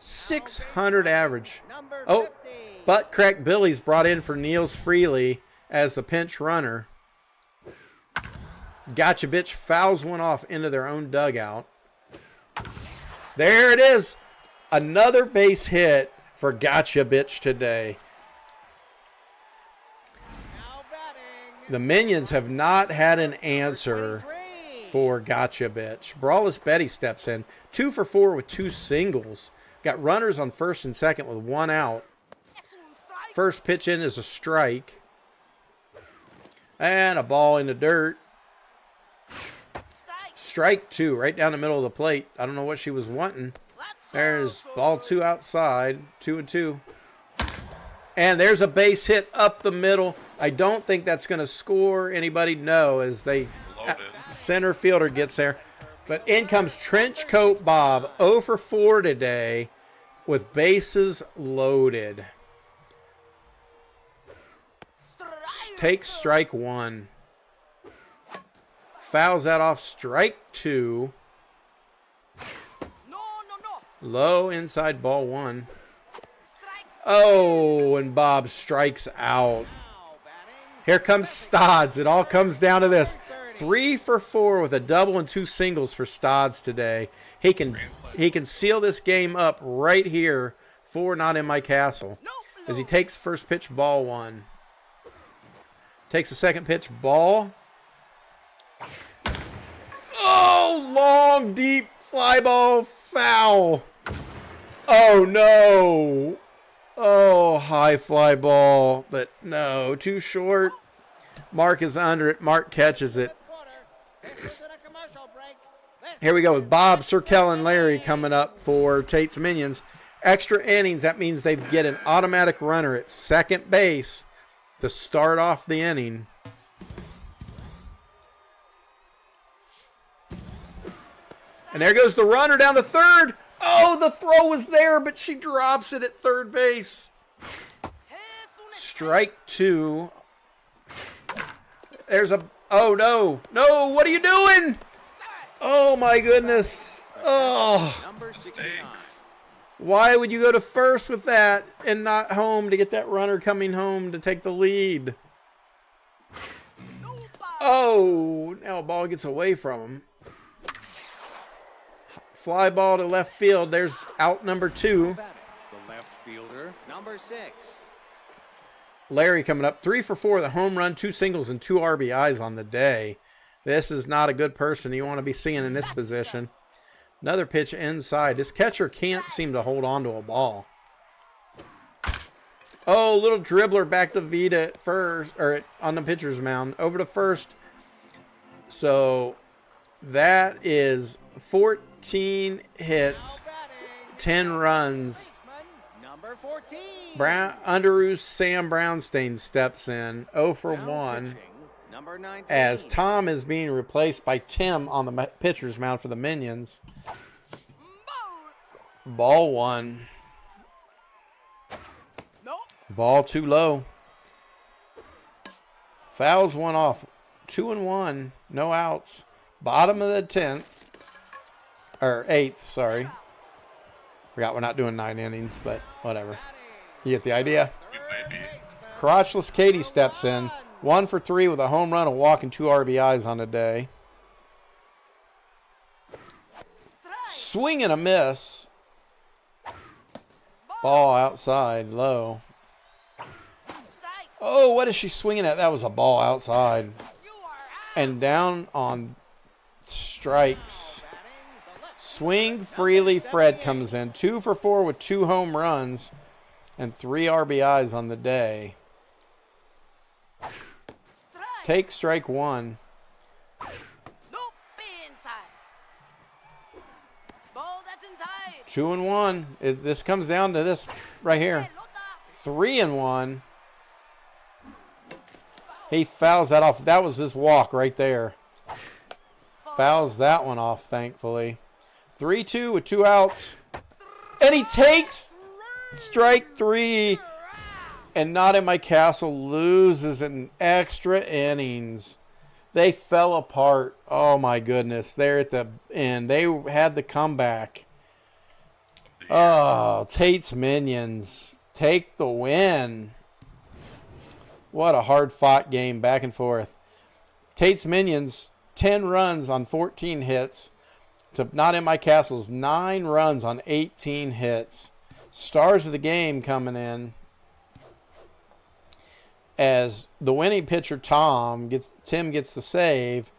600 average. number Oh, 50. Butt Crack Billy's brought in for Niels Freely as the pinch runner. Gotcha, bitch. Fouls one off into their own dugout. There it is. Another base hit for Gotcha, bitch today. Now batting, The Minions have not had an answer 23. for Gotcha, bitch. Brawless Betty steps in. 2 for 4 with 2 singles. Got runners on first and second with 1 out. Es un strike. First pitch in is a strike. And a ball in the dirt. Strike. Strike 2 right down the middle of the plate. I don't know what she was wanting. There's ball 2 outside. 2-2. And there's a base hit up the middle. I don't think that's going to score anybody. No, as they Loaded. center fielder gets there. But in comes Trenchcoat Bob. 0 for 4 today with bases loaded. Strike. Takes strike 1. Fouls that off. Strike 2. No, no, no. Low inside ball 1. Strike. Oh, and Bob strikes out. Now batting, Here comes Stodds. It all comes down to this. 3 for 4 with a double and 2 singles for Stodds today. He can seal this game up right here for Not In My Castle. No. As he takes first pitch, ball 1. Takes the second pitch, ball. Oh, long, deep fly ball, foul. Oh, no. Oh, high fly ball, but no, too short. Mark is under it. Mark catches it. quarter. This is a commercial break. This Here we go is with Bob, Sirkel, and Larry coming up for Tate's Minions. Extra innings, that means they get an automatic runner at second base to start off the inning. And there goes the runner down to third. Oh, the throw was there, but she drops it at third base. Es un Strike 2. There's a... Oh, no. No, what are you doing? Oh, my goodness. Oh, number 69. Stinks. why would you go to first with that and not home to get that runner coming home to take the lead? no ball. Oh, now a ball gets away from him. Fly ball to left field. There's out number 2. Batting, the left fielder, number 6. Larry coming up. 3 for 4 with a home run, 2 singles, and 2 RBIs on the day. This is not a good person you want to be seeing in this position. Another pitch inside. This catcher can't seem to hold on to a ball. Oh, little dribbler back to Vita at first, or on the pitcher's mound. Over to first. So That is 14 hits, 10 runs. Number 14. Underoos Sam Brownstein steps in 0 for 1 Number 19. as Tom is being replaced by Tim on the pitcher's mound for the Minions. Ball 1. Nope. Ball too low. Fouls 1 off. 2 and 1. No outs. Bottom of the 10th. Or 8th, sorry. Forgot we're not doing 9 innings, but whatever. You get the idea? Maybe. Crotchless Katie steps in. 1 for 3 with a home run, a walk, and 2 RBIs on the day. Swing and a miss. Ball outside, low. Strike. Oh, what is she swinging at? That was a ball outside. You are out. And down on strikes. Swing freely. Fred comes in 2 for 4 with 2 home runs and 3 RBIs on the day. Strike. Take strike 1. Nope. Be inside. Ball that's inside. 2 and 1. This comes down to this right here. Pelota. 3 and 1. He fouls that off. That was his walk right there. Fouls that one off, thankfully. 3-2 with 2 outs. And he takes strike 3. And Not in My Castle loses in extra innings. They fell apart. Oh, my goodness. They're at the end. They had the comeback. Oh, Tate's Minions take the win. What a hard-fought game, back and forth. Tate's Minions, 10 runs on 14 hits. To Not in My Castle's 9 runs on 18 hits. Stars of the game coming in as the winning pitcher, Tim gets the save.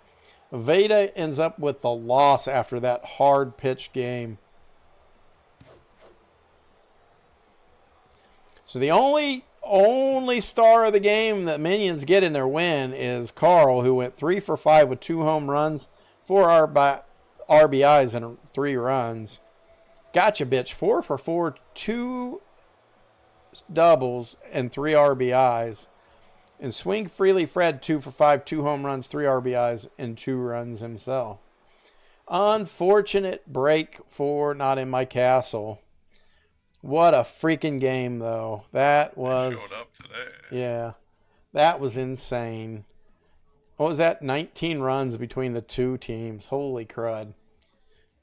Veda ends up with the loss after that hard pitch game. So the only star of the game that Minions get in their win is Carl, who went 3 for 5 with 2 home runs, 4 RBIs, and 3 runs. Gotcha, bitch. 4 for 4, 2 doubles, and 3 RBIs. And Swing Freely Fred, 2 for 5, 2 home runs, 3 RBIs, and 2 runs himself. Unfortunate break for Not in My Castle. What a freaking game, though. That was... Showed up today. Yeah. That was insane. What was that? 19 runs between the 2 teams. Holy crud.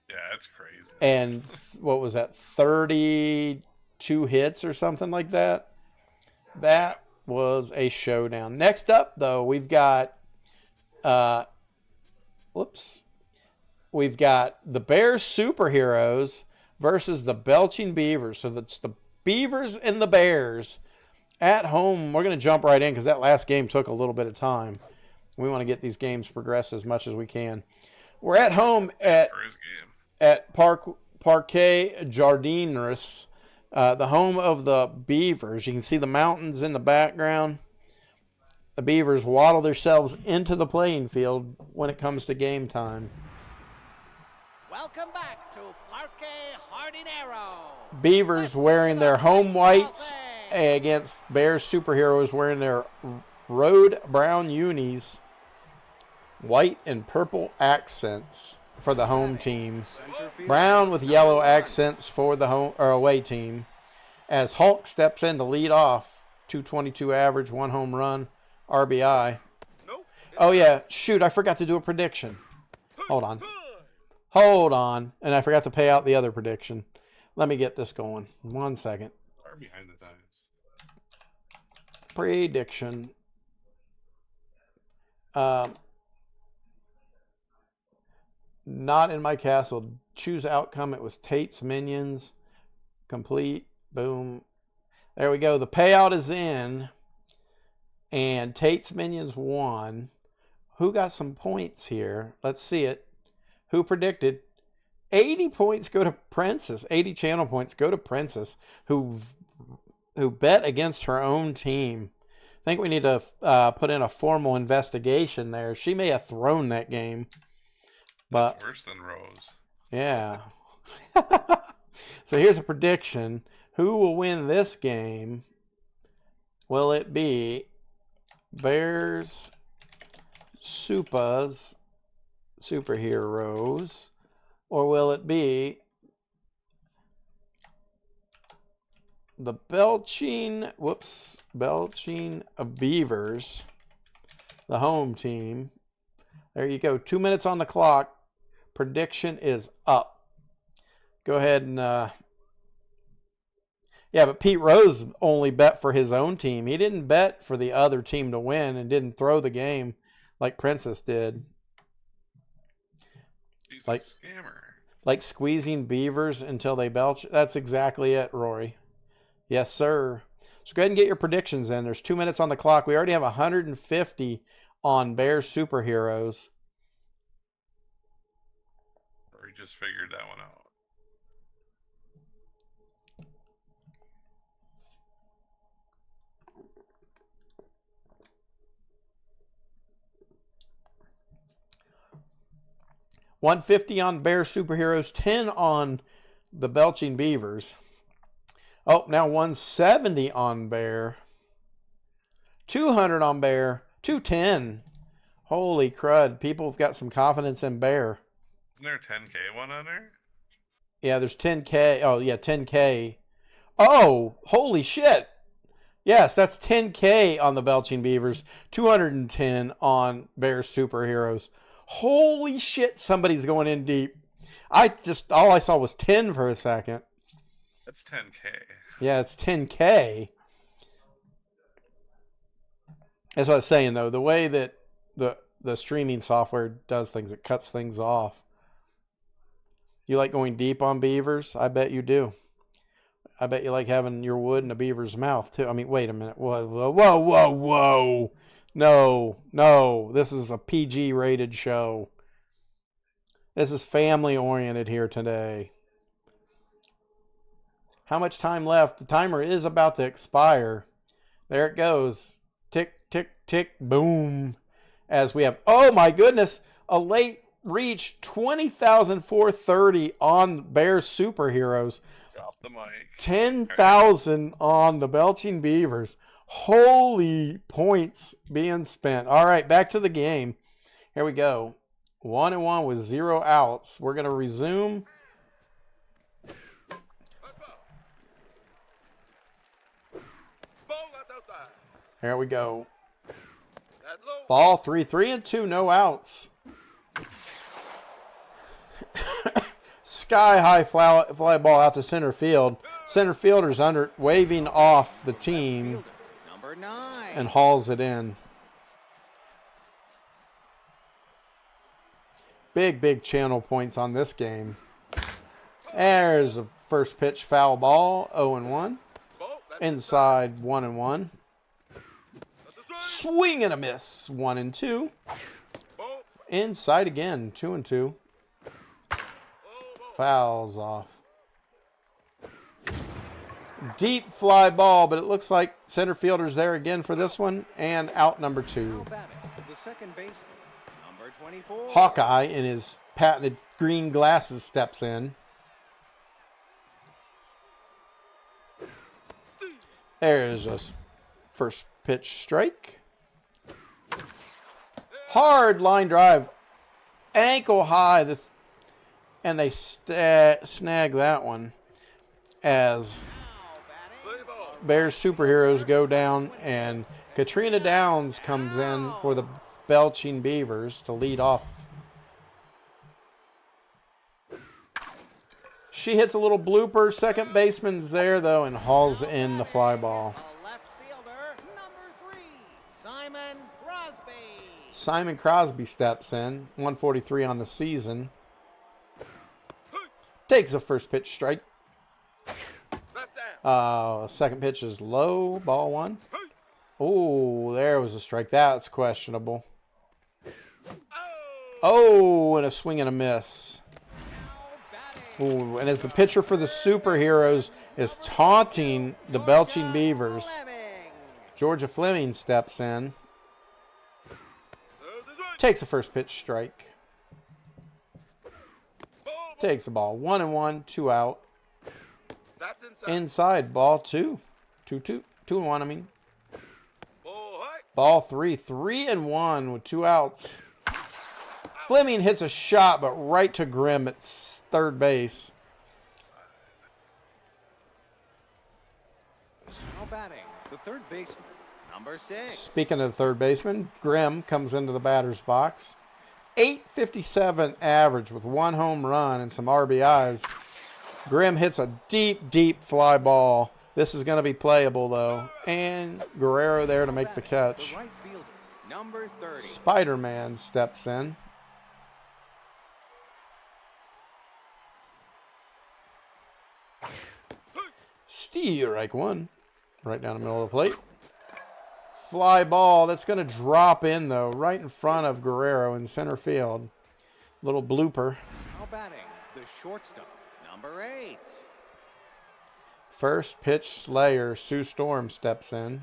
Yeah, that's crazy. And what was that? 32 hits or something like that? That was a showdown. Next up, though, we've got... We've got the Bears Superheroes versus the Belching Beavers. So that's the Beavers and the Bears at home. We're going to jump right in because that last game took a little bit of time. We want to get these games progressed as much as we can. We're at home at Parque Jardiners, the home of the Beavers. You can see the mountains in the background. The Beavers waddle themselves into the playing field when it comes to game time. Welcome back to Parque Jardinero. Beavers wearing their home whites against Bears Superheroes wearing their road brown unis, white and purple accents for the home team. Brown with yellow accents for the home or away team. As Hulk steps in to lead off, 222 average, 1 home run, RBI. Oh yeah, shoot, I forgot to do a prediction. Hold on, and I forgot to pay out the other prediction. Let me get this going. 1 second. Far behind the times. Prediction. Not in My Castle. Choose outcome. It was Tate's Minions. Complete. Boom. There we go. The payout is in. And Tate's Minions won. Who got some points here? Let's see it. Who predicted? 80 points go to Princess. 80 channel points go to Princess, who bet against her own team. I think we need to put in a formal investigation there. She may have thrown that game. But Worse than Rose. yeah. So here's a prediction. Who will win this game? Will it be Bears, Supas, Superheroes, or will it be the Belching Beavers, the home team? There you go. 2 minutes on the clock. Prediction is up. Go ahead and yeah, but Pete Rose only bet for his own team. He didn't bet for the other team to win and didn't throw the game like Princess did. He's Like- a scammer. Like squeezing beavers until they belch. That's exactly it, Rory. Yes, sir. So go ahead and get your predictions in. There's 2 minutes on the clock. We already have 150 on Bears Superheroes. Or he just figured that one out. $150 on Bears Superheroes, 10 on the Belching Beavers. Oh, now 170 on Bear. 200 on Bear. 210. Holy crud. People have got some confidence in Bear. Isn't there a 10K one on there? Yeah, there's 10K. Oh, yeah, 10K. Oh, holy shit. Yes, that's 10K on the Belching Beavers. 210 on Bears Superheroes. Holy shit, somebody's going in deep. All I saw was 10 for a second. That's 10K. Yeah, it's 10K. That's what I was saying, though. The way that the streaming software does things, it cuts things off. You like going deep on beavers? I bet you do. I bet you like having your wood in a beaver's mouth, too. I mean, wait a minute. Whoa, whoa, whoa, whoa, whoa. No. This is a PG-rated show. This is family-oriented here today. How much time left? The timer is about to expire. There it goes. Tick, tick, tick, boom. As we have, oh my goodness, a late reach, 20,430 on Bears Superheroes. Drop the mic. 10,000 on the Belching Beavers. Holy points being spent. All right, back to the game. Here we go. 1-1 with 0 outs. We're going to resume. Here we go. Ball 3-3-2, no outs. Sky high fly ball out to center field. Center fielder's waving off the team Number 9. and hauls it in. Big channel points on this game. There's a first pitch foul ball, 0-1. Inside, 1-1. Swing and a miss, 1-2. Inside again, 2-2. Fouls off. Deep fly ball, but it looks like center fielder's there again for this one. And out number 2. Now batting, the second baseman, number 24. Hawkeye in his patented green glasses steps in. There's a first pitch strike. Hard line drive. Ankle high. And they snag that one as Bears Superheroes go down, and Katrina Downs comes in for the Belching Beavers to lead off. She hits a little blooper. Second baseman's there, though, and hauls in the fly ball. A left fielder, number 3, Simon Crosby. Simon Crosby steps in, 143 on the season. Takes a first pitch strike. Second pitch is low, ball 1. Oh, there was a strike. That's questionable. Oh, and a swing and a miss. Ooh, and as the pitcher for the Superheroes is taunting the Belching Beavers, Georgia Fleming steps in. Takes a first pitch strike. Takes the ball. 1-1, 2 out. That's inside. Inside, ball 2. 2-2. 2-1, I mean. Ball high. Ball 3. 3-1 with 2 outs. Fleming hits a shot, but right to Grimm at third base. Now batting, the third baseman, number 6. Speaking of the third baseman, Grimm comes into the batter's box. 857 average with 1 home run and some RBIs. Grimm hits a deep, deep fly ball. This is going to be playable, though. And Guerrero there to make the catch. The right fielder, number 30. Spider-Man steps in. Strike 1. Right down the middle of the plate. Fly ball. That's going to drop in, though, right in front of Guerrero in center field. Little blooper. Now batting, the shortstop, number 8. First pitch slayer. Sue Storm steps in.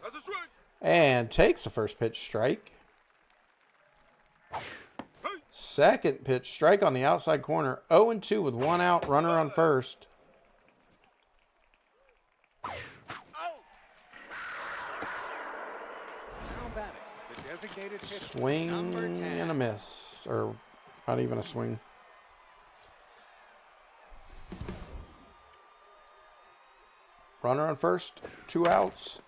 That's a strike. And takes the first pitch strike. Second pitch strike on the outside corner. 0-2 with 1 out. Runner on first. Now batting, the designated hitter, Swing number 10. and a miss. Or not even a swing. Runner on first. 2 outs.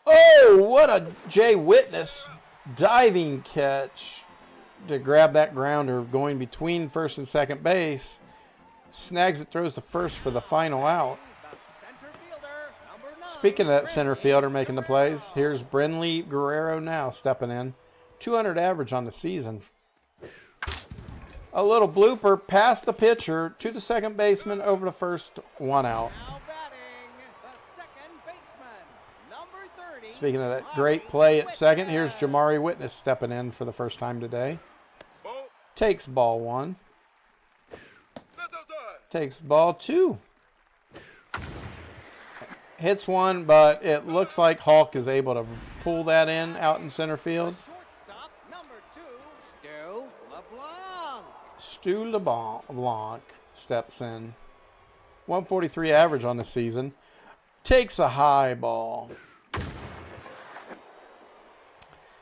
Oh, what a Jay Witness diving catch to grab that grounder going between first and second base. Snags it, throws to first for the final out. The center fielder, number 9. Speaking of that center fielder making the plays, here's Brenly Guerrero now stepping in. 200 average on the season. A little blooper past the pitcher to the second baseman over the first, 1 out. Now batting, the second baseman, number 30. Speaking of that great play at second, here's Jamari Witness stepping in for the first time today. Ball. Takes ball 1. That's outside. Takes ball 2. Hits 1, but it looks like Hulk is able to pull that in out in center field. Shortstop, number 2, Stu LeBlanc. Stu LeBlanc steps in. 143 average on the season. Takes a high ball.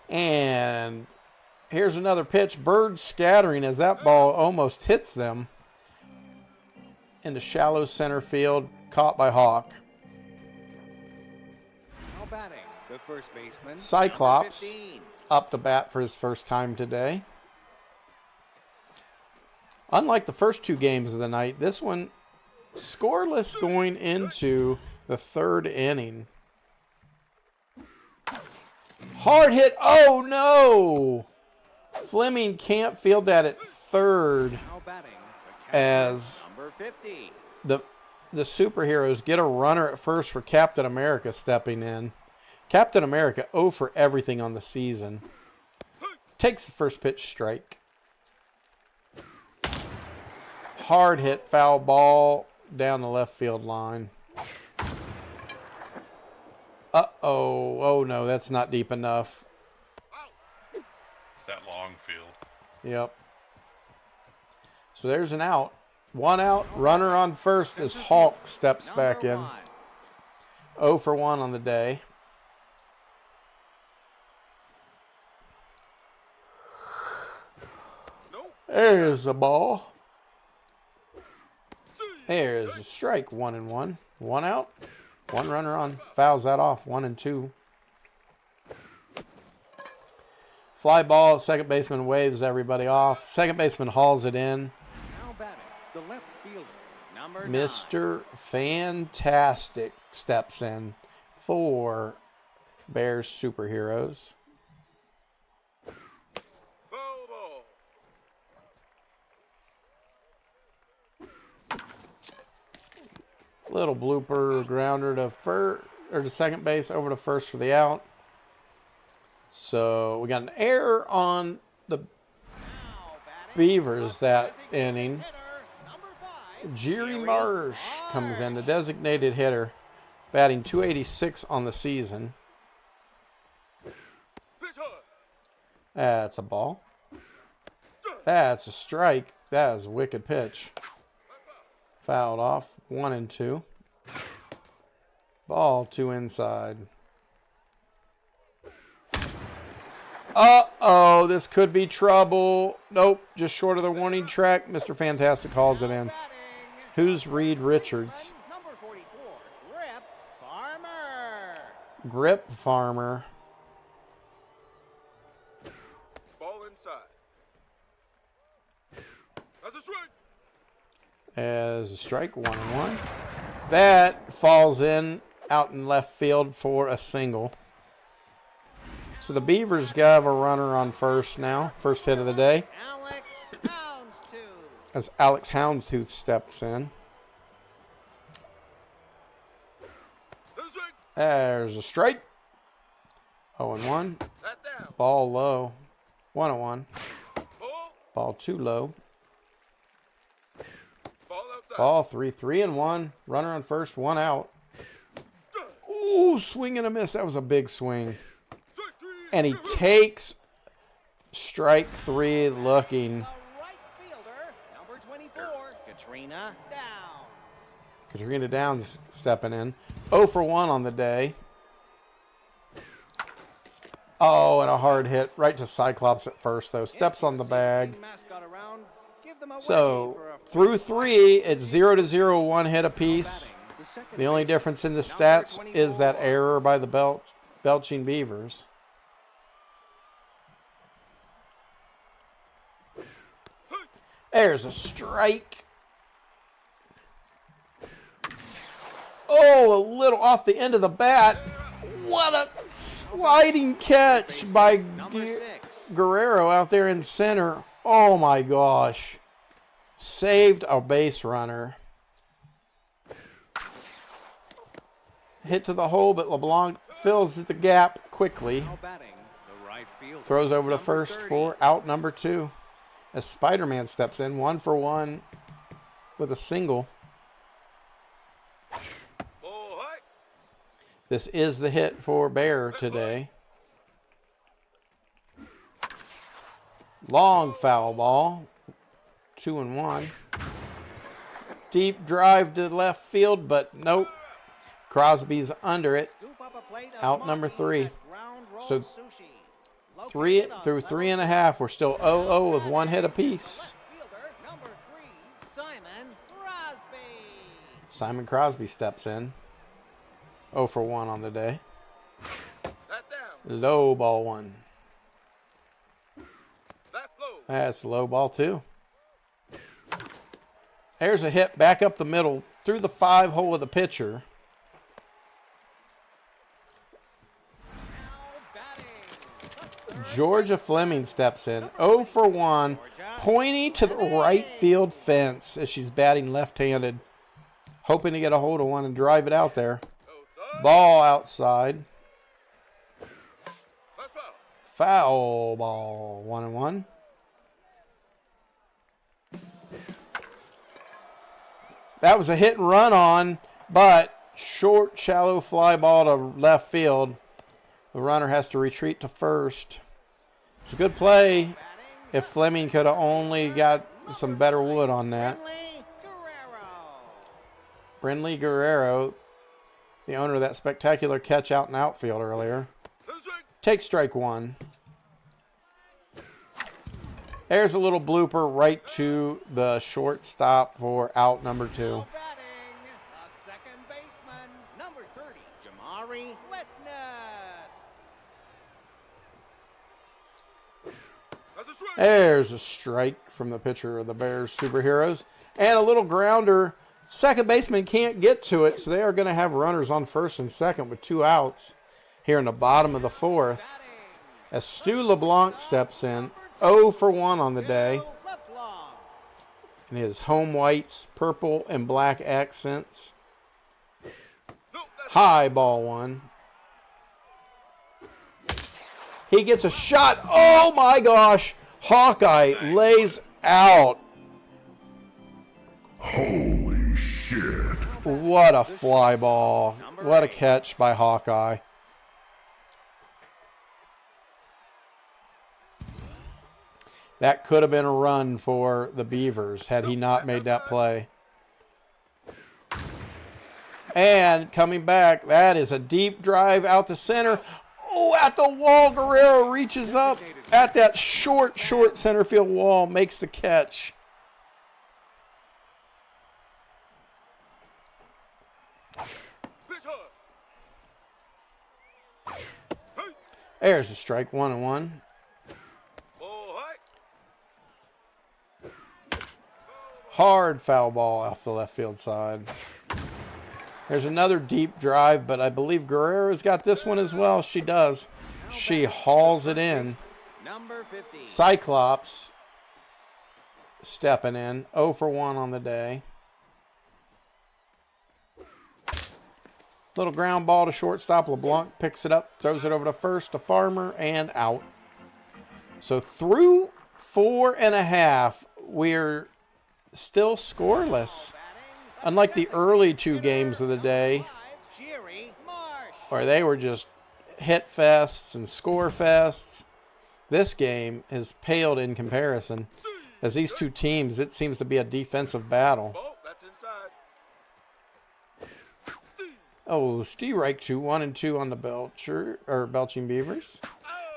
And here's another pitch. Birds scattering as that ball almost hits them into shallow center field. Caught by Hawk. Now batting, the first baseman, Cyclops number 15. up to bat for his first time today. Unlike the first 2 games of the night, this one scoreless going into the 3rd inning. Hard hit. Oh, no. Fleming can't field that at third Now batting, the catcher, as number 50. the superheroes get a runner at first for Captain America stepping in. Captain America 0 for everything on the season. Takes the first pitch strike. Hard hit foul ball down the left field line. Uh-oh. Oh, no, that's not deep enough. It's that long field. Yep. So there's an out. 1 out. Runner on first as Hulk steps back in. 0 for 1 on the day. There's the ball. There's a strike. 1-1. 1 out. 1 runner on. Fouls that off. 1-2. Fly ball. Second baseman waves everybody off. Second baseman hauls it in. Now batting, the left fielder, number 9. Mr. Fantastic steps in for Bears superheroes. Foul ball. Little blooper grounder to second base over to first for the out. So we got an error on the Now batting, Beavers the that designated inning. hitter, number 5, Jerry Marsh comes in, the designated hitter, batting .286 on the season. Pitch hard. That's a ball. That's a strike. That is a wicked pitch. Fouled off. 1 and 2. Ball 2 inside. Uh-oh, this could be trouble. Nope, just short of the warning track. Mr. Fantastic calls it in. Who's Reed Richards? Number 44, Grip Farmer. Grip Farmer. Ball inside. That's a strike. As a strike, 1-1. That falls in out in left field for a single. So the Beavers have a runner on first now. First hit of the day. Alex Houndstooth. As Alex Houndstooth steps in. That's a strike. There's a strike. 0-1. That's down. Ball low. 1-1. Ball. Ball too low. Ball outside. Ball 3-1. Runner on first, 1 out. Ooh, swing and a miss. That was a big swing. Strike 3. And he takes strike 3 looking. The right fielder, number 24, Katrina Downs. Katrina Downs stepping in. 0 for 1 on the day. Oh, and a hard hit right to Cyclops at first, though. Steps on the bag. Mascot around, give them away So, for a through 3, it's 0-0, 1 hit apiece. The only difference in the stats is that error by the Belching Beavers. There's a strike. Oh, a little off the end of the bat. What a sliding catch by number 6. Guerrero out there in center. Oh my gosh. Saved a base runner. Hit to the hole, but LeBlanc fills the gap quickly. Now batting, the right fielder, Throws over to number first 30. for out number 2. As Spider-Man steps in, 1 for 1 with a single. Ball high. This is the hit for Bear today. Long foul ball. 2-1. Deep drive to left field, but nope. Crosby's under it. Scoop up a plate of Out number Monty 3. at Ground Roll So Sushi. 3 Located on through level 3.5. We're still 0-0 with 1 hit apiece. Left fielder, number 3, Simon Crosby. Simon Crosby steps in. 0 for 1 on the day. That's down. Low ball 1. That's low. That's low ball 2. There's a hit back up the middle through the 5 hole of the pitcher. Now batting. Georgia Fleming steps in. 0 for 1. Pointing to the right field fence as she's batting left-handed. Hoping to get a hold of one and drive it out there. Outside. Ball outside. That's foul. Foul ball. 1-1. That was a hit and run on, but short, shallow fly ball to left field. The runner has to retreat to first. It's a good play. If Fleming could have only got some better wood on that. Finley Guerrero. Brinley Guerrero, the owner of that spectacular catch out and outfield earlier, That's right. takes strike 1. There's a little blooper right to the shortstop for out number 2. Now batting, the second baseman, number 30, Jamari Witness. That's a strike. There's a strike from the pitcher of the Bears Superheroes. And a little grounder. Second baseman can't get to it, so they are going to have runners on first and second with 2 outs here in the bottom of the 4th. Batting, As Stu LeBlanc steps in, 0 for 1 on the day. Bill LeBlanc. In his home whites, purple and black accents. No, that's High ball 1. He gets a shot. Oh my gosh. Hawkeye lays out. Holy shit. What a fly ball. What a catch by Hawkeye. That could have been a run for the Beavers had he not made that play. And coming back, that is a deep drive out to center. Oh, at the wall, Guerrero reaches up at that short center field wall, makes the catch. There's a strike, 1-1. Hard foul ball off the left field side. There's another deep drive, but I believe Guerrero's got this one as well. She does. She hauls it in. Number 50. Cyclops stepping in. 0 for 1 on the day. Little ground ball to shortstop. LeBlanc picks it up, throws it over to first, to Farmer, and out. So through 4.5, we're still scoreless. Unlike the early 2 games of the day, where they were just hit fests and score fests, this game has paled in comparison. As these 2 teams, it seems to be a defensive battle. Oh, strike 2, 1-2 on the Belching Beavers.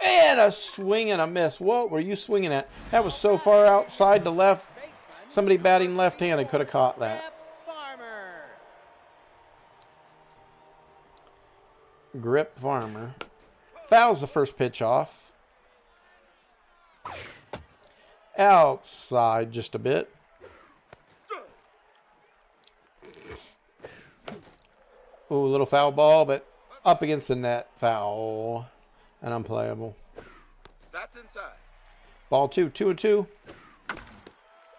And a swing and a miss. What were you swinging at? That was so far outside to left. Somebody batting left-handed could have caught that. Grip Farmer. Fouls the first pitch off. Outside just a bit. Ooh, little foul ball, but up against the net. Foul. And unplayable. That's inside. Ball 2, 2-2.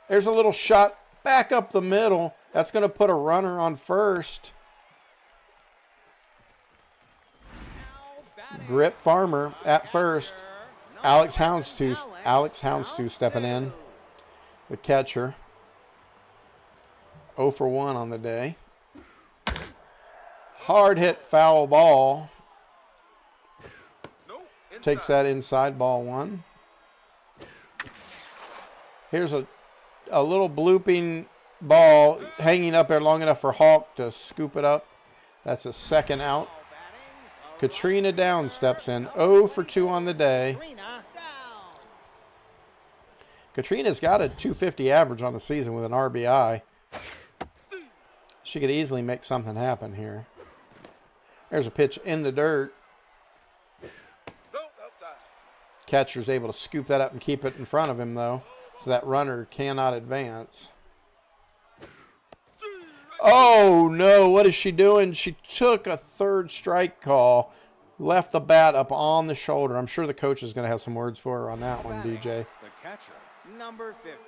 There's a little shot back up the middle. That's going to put a runner on first. Grip Farmer at first. Alex Houndstooth stepping in. The catcher. 0 for 1 on the day. Hard hit foul ball. Takes that inside, ball 1. Here's a little blooping ball hanging up there long enough for Hawk to scoop it up. That's a second out. Katrina Downs steps in. 0 for 2 on the day. Katrina's got a .250 average on the season with an RBI. She could easily make something happen here. There's a pitch in the dirt. Catcher's able to scoop that up and keep it in front of him, though, so that runner cannot advance. Oh, no. What is she doing? She took a third strike call, left the bat up on the shoulder. I'm sure the coach is going to have some words for her on that one, DJ. The catcher, number 50.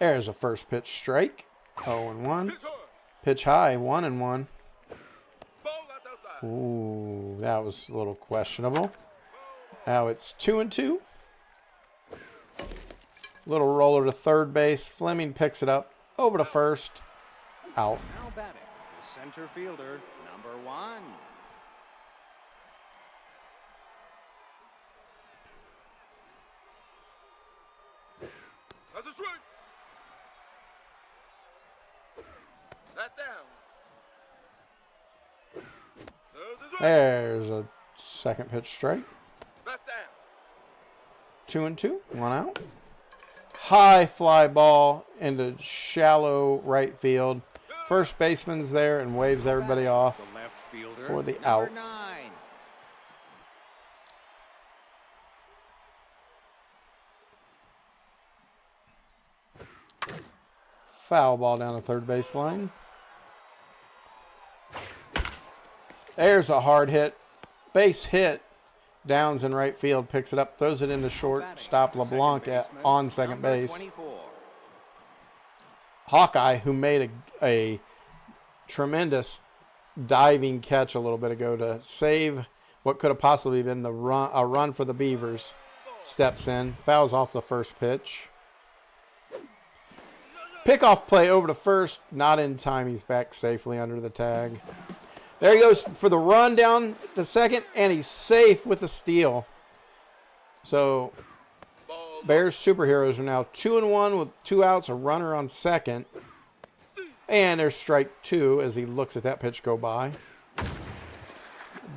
There's a first pitch strike. 0-1. Pitch high, 1-1. Ooh, that was a little questionable. Now it's 2-2. Little roller to third base. Fleming picks it up. Over to first. Out. Now batting, the center fielder, number 1. That's a strike. That down. There's a second pitch strike. That's down. 2-2. 1 out. High fly ball into shallow right field. First baseman's there and waves everybody off The left fielder, for the number out. 9. Foul ball down the third base line. There's a hard hit. Base hit. Downs in right field. Picks it up. Throws it into short. Stop LeBlanc on second base. 24. Hawkeye, who made a tremendous diving catch a little bit ago to save what could have possibly been a run for the Beavers, steps in. Fouls off the first pitch. Pickoff play over to first. Not in time. He's back safely under the tag. There he goes for the run down to second, and he's safe with the steal. So Bears superheroes are now 2-1 with 2 outs, a runner on second. And there's strike 2 as he looks at that pitch go by.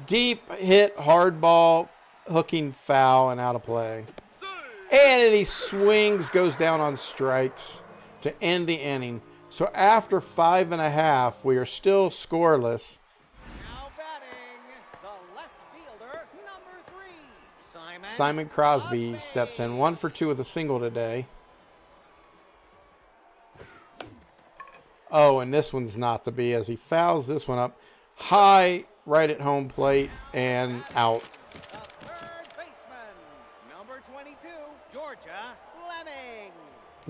Deep hit, hard ball, hooking foul, and out of play. And then he swings, goes down on strikes to end the inning. So after 5.5, we are still scoreless. Now batting, the left fielder, number 3, Simon Crosby steps in, 1 for 2 with a single today. Oh, and this one's not to be as he fouls this one up high right at home plate and out. The third baseman, number 22, Georgia Fleming.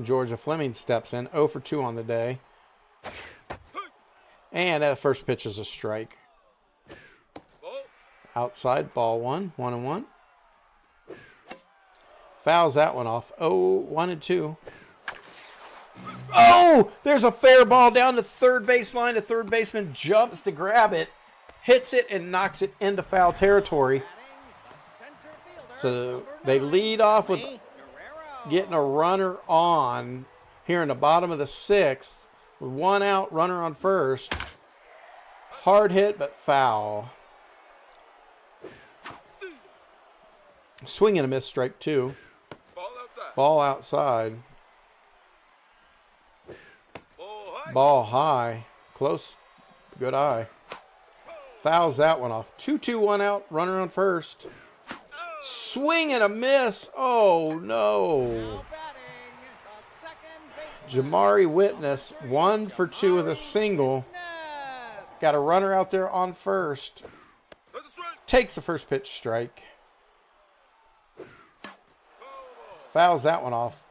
Georgia Fleming steps in, 0 for 2 on the day. And that first pitch is a strike. Outside, ball 1, 1-1. Fouls that one off. 1-2. Oh, there's a fair ball down the third baseline. The third baseman jumps to grab it, hits it, and knocks it into foul territory. So they lead off with getting a runner on here in the bottom of the 6th with 1 out, runner on first. Hard hit, but foul. Swing and a miss, strike 2. Ball outside. Ball high. Close. Good eye. Fouls that one off. 2-2, 1 out. Runner on first. Swing and a miss. Oh, no. Jamari Witness, 1 for 2 with a single. Got a runner out there on first. Takes the first pitch strike. Fouls that one off.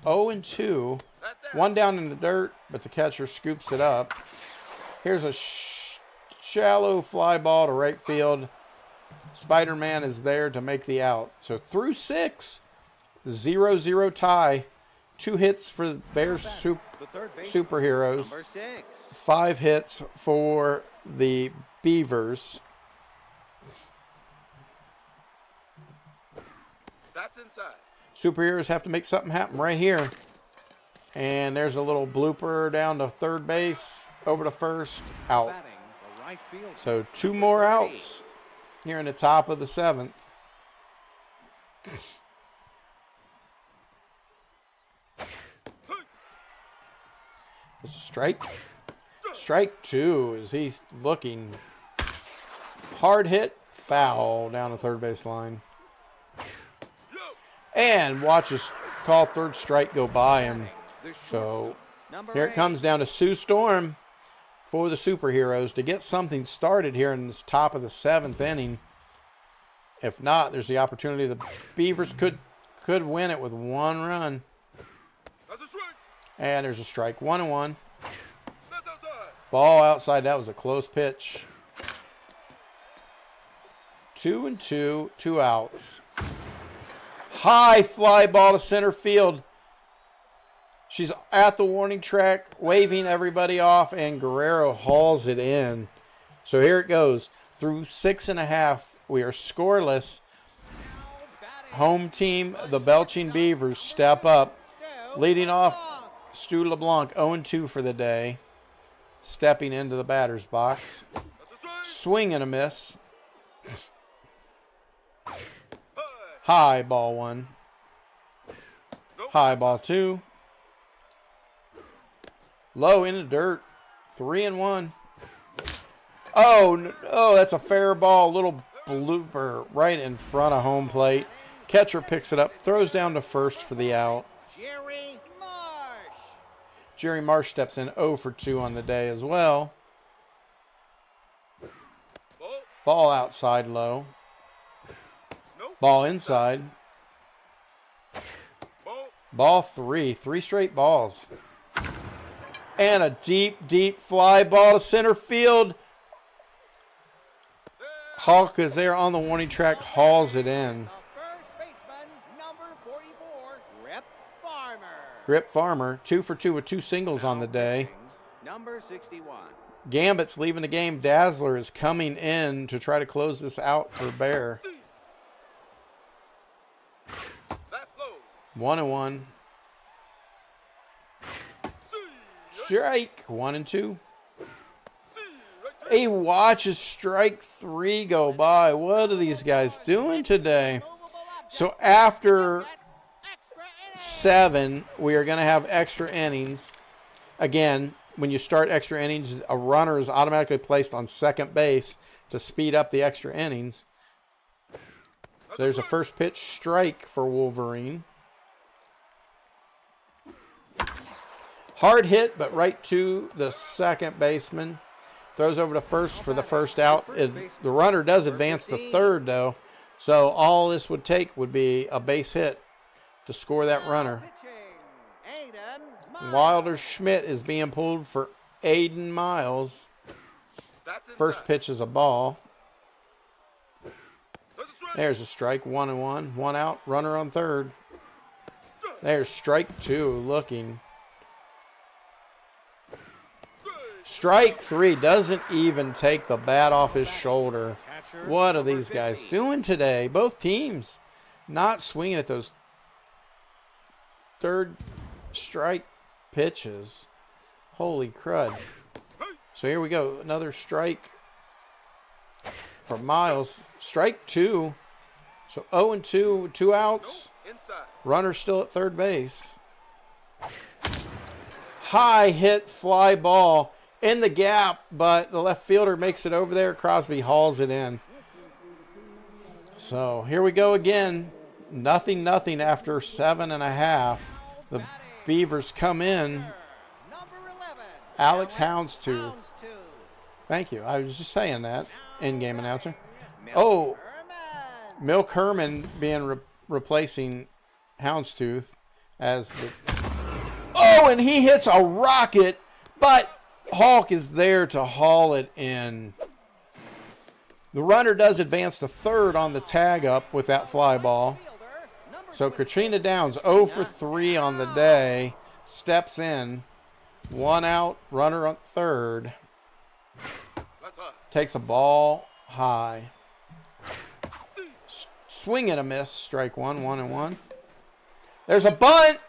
0-2. 1 down in the dirt, but the catcher scoops it up. Here's a shallow fly ball to right field. Spider-Man is there to make the out. So through 6, 0-0 tie. 2 hits for the Bears superheroes. 5 hits for the Beavers. That's inside. Superheroes have to make something happen right here. And there's a little blooper down to third base, over to first, out. So 2 more outs here in the top of the 7th. It's a strike. Strike 2 as he's looking. Hard hit, foul down the third base line. And watch us call third strike go by him. So here it comes down to Sue Storm for the superheroes to get something started here in this top of the 7th inning. If not, there's the opportunity the Beavers could win it with 1 run. And there's a strike. 1-1. Ball outside. That was a close pitch. 2-2. 2 outs. High fly ball to center field. She's at the warning track, waving everybody off, and Guerrero hauls it in. So here it goes. Through 6.5, we are scoreless. Home team, the Belching Beavers, step up. Leading off, Stu LeBlanc, 0-2 for the day. Stepping into the batter's box. Swing and a miss. High ball 1. High ball 2. Low in the dirt. 3-1. Oh, no, that's a fair ball. Little blooper right in front of home plate. Catcher picks it up. Throws down to first for the out. Jerry Marsh steps in 0 for 2 on the day as well. Ball outside low. Ball inside. Ball 3. 3 straight balls. And a deep, deep fly ball to center field. Hawk is there on the warning track, hauls it in. Grip Farmer, 2 for 2 with 2 singles on the day. Number 61. Gambit's leaving the game. Dazzler is coming in to try to close this out for Bear. That's low. 1-1. Strike. 1-2. He watches strike 3 go by. What are these guys doing today? So after 7, we are going to have extra innings. Again, when you start extra innings, a runner is automatically placed on second base to speed up the extra innings. There's a first pitch strike for Wolverine. Hard hit, but right to the second baseman. Throws over to first for the first out. The runner does advance to third, though. So all this would take would be a base hit to score that runner. Wilder Schmidt is being pulled for Aiden Miles. First pitch is a ball. There's a strike. 1-1. 1 out. Runner on third. There's strike 2 looking. Strike 3 doesn't even take the bat off his shoulder. What are these guys doing today? Both teams not swinging at those third strike pitches. Holy crud. So here we go. Another strike for Miles. Strike 2. So 0-2, 2 outs. Runner still at third base. High hit fly ball in the gap, but the left fielder makes it over there. Crosby hauls it in. So here we go again. 0-0 after 7.5. The Beavers come in. Alex Houndstooth. Thank you. I was just saying that. In-game announcer. Oh, Milk Herman being replacing Houndstooth as the... Oh, and he hits a rocket, but Hawk is there to haul it in. The runner does advance to third on the tag up with that fly ball. So Katrina Downs 0 for 3 on the day. Steps in. 1 out. Runner on third. Takes a ball high. Swing and a miss. Strike 1. 1-1. There's a bunt.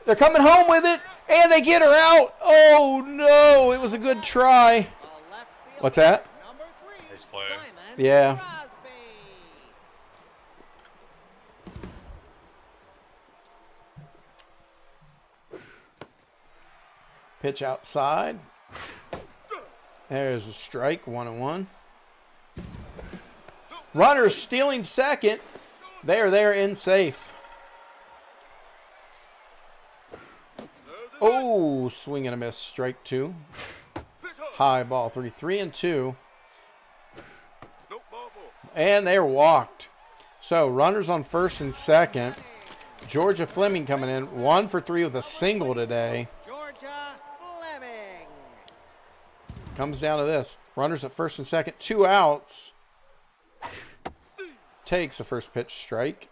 They're coming home with it. And they get her out. Oh, no. It was a good try. What's that? Nice play. Yeah. Pitch outside. There's a strike. 1-1. Runner stealing second. They're there in safe. Oh, swing and a miss. Strike 2. High ball 3. 3-2. And they're walked. So runners on first and second. Georgia Fleming coming in. 1 for 3 with a single today. Georgia Fleming. Comes down to this. Runners at first and second. 2 outs. Takes the first pitch strike.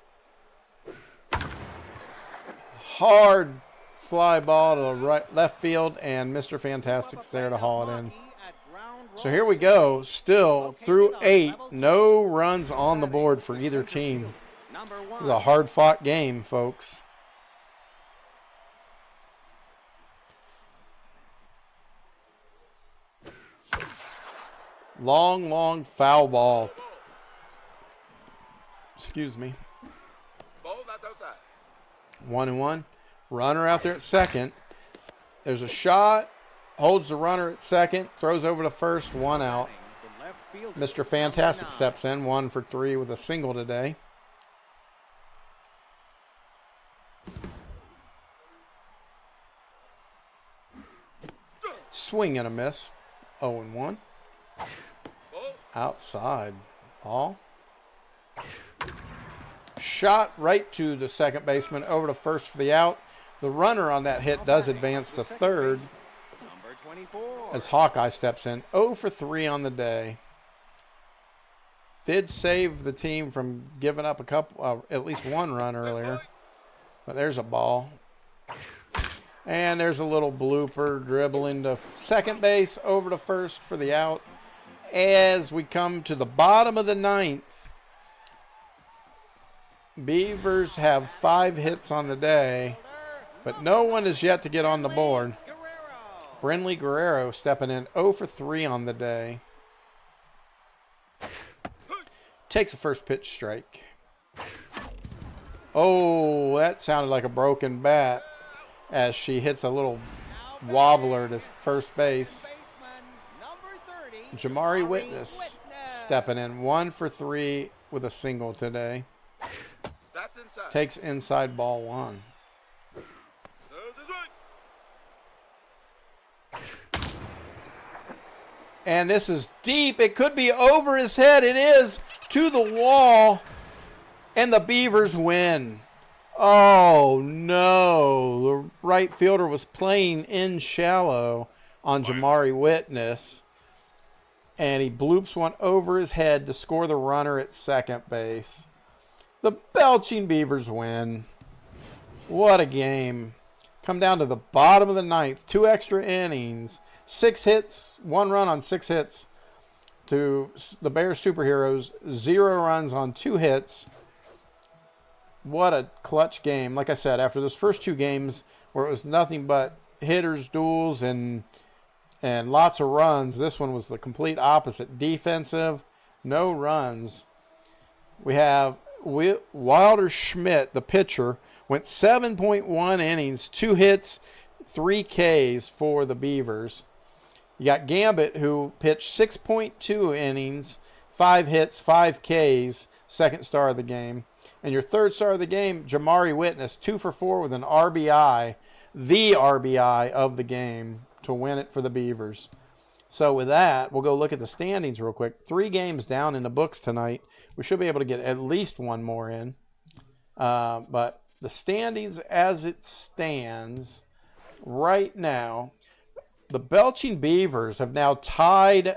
Hard fly ball to the left field, and Mr. Fantastic's there to haul it in. So here we go. Still through 8. No runs on the board for either team. This is a hard-fought game, folks. Long foul ball. Excuse me. 1-1. Runner out there at second. There's a shot. Holds the runner at second. Throws over to first. 1 out. Mr. Fantastic steps in. 1 for 3 with a single today. Swing and a miss. 0-1. Outside. Ball. Shot right to the second baseman. Over to first for the out. The runner on that hit does advance to third as Hawkeye steps in. 0 for 3 on the day. Did save the team from giving up a couple, at least 1 run earlier. But there's a ball. And there's a little blooper dribbling to second base, over to first for the out. As we come to the bottom of the ninth, Beavers have 5 hits on the day, but no one is yet to get on the board. Brinley Guerrero stepping in 0 for 3 on the day. Takes a first pitch strike. Oh, that sounded like a broken bat as she hits a little wobbler to first base. Jamari Witness stepping in 1 for 3 with a single today. That's inside. Takes inside ball 1. And this is deep. It could be over his head. It is to the wall. And the Beavers win. Oh, no. The right fielder was playing in shallow on Jamari Witness. And he bloops one over his head to score the runner at second base. The Belching Beavers win. What a game. Come down to the bottom of the ninth. 2 extra innings. 6 hits. 1 run on 6 hits to the Bears Superheroes. 0 runs on 2 hits. What a clutch game. Like I said, after those first 2 games where it was nothing but hitters, duels, and lots of runs, this one was the complete opposite. Defensive, no runs. We have Wilder Schmidt, the pitcher, went 7.1 innings, 2 hits, 3 Ks for the Beavers. You got Gambit, who pitched 6.2 innings, 5 hits, 5 Ks, second star of the game. And your third star of the game, Jamari Witness, 2 for 4 with an RBI, the RBI of the game to win it for the Beavers. So with that, we'll go look at the standings real quick. 3 games down in the books tonight. We should be able to get at least 1 more in. But the standings as it stands right now, the Belching Beavers have now tied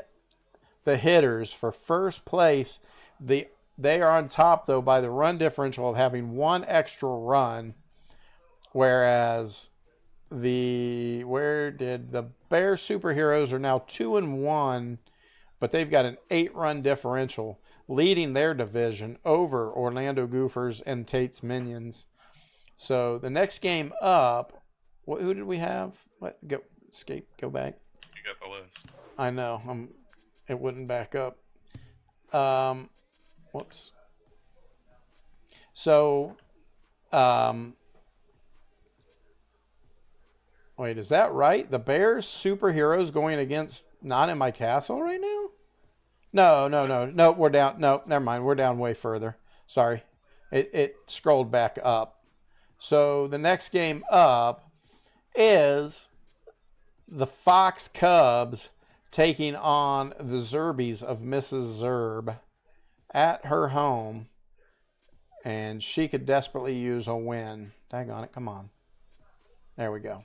the hitters for first place. They are on top, though, by the run differential of having 1 extra run, whereas the Bear Superheroes are now 2-1, but they've got an 8-run differential, leading their division over Orlando Gophers and Tate's Minions. So the next game up, who did we have? Go back. You got the list. I know. It wouldn't back up. Whoops. So, wait, is that right? The Bears Superheroes going against Not in My Castle right now? No, we're down. No, never mind. We're down way further. Sorry. It scrolled back up. So the next game up is the Fox Cubs taking on the Zerbies of Mrs. Zerb at her home. And she could desperately use a win. Daggone it, come on. There we go.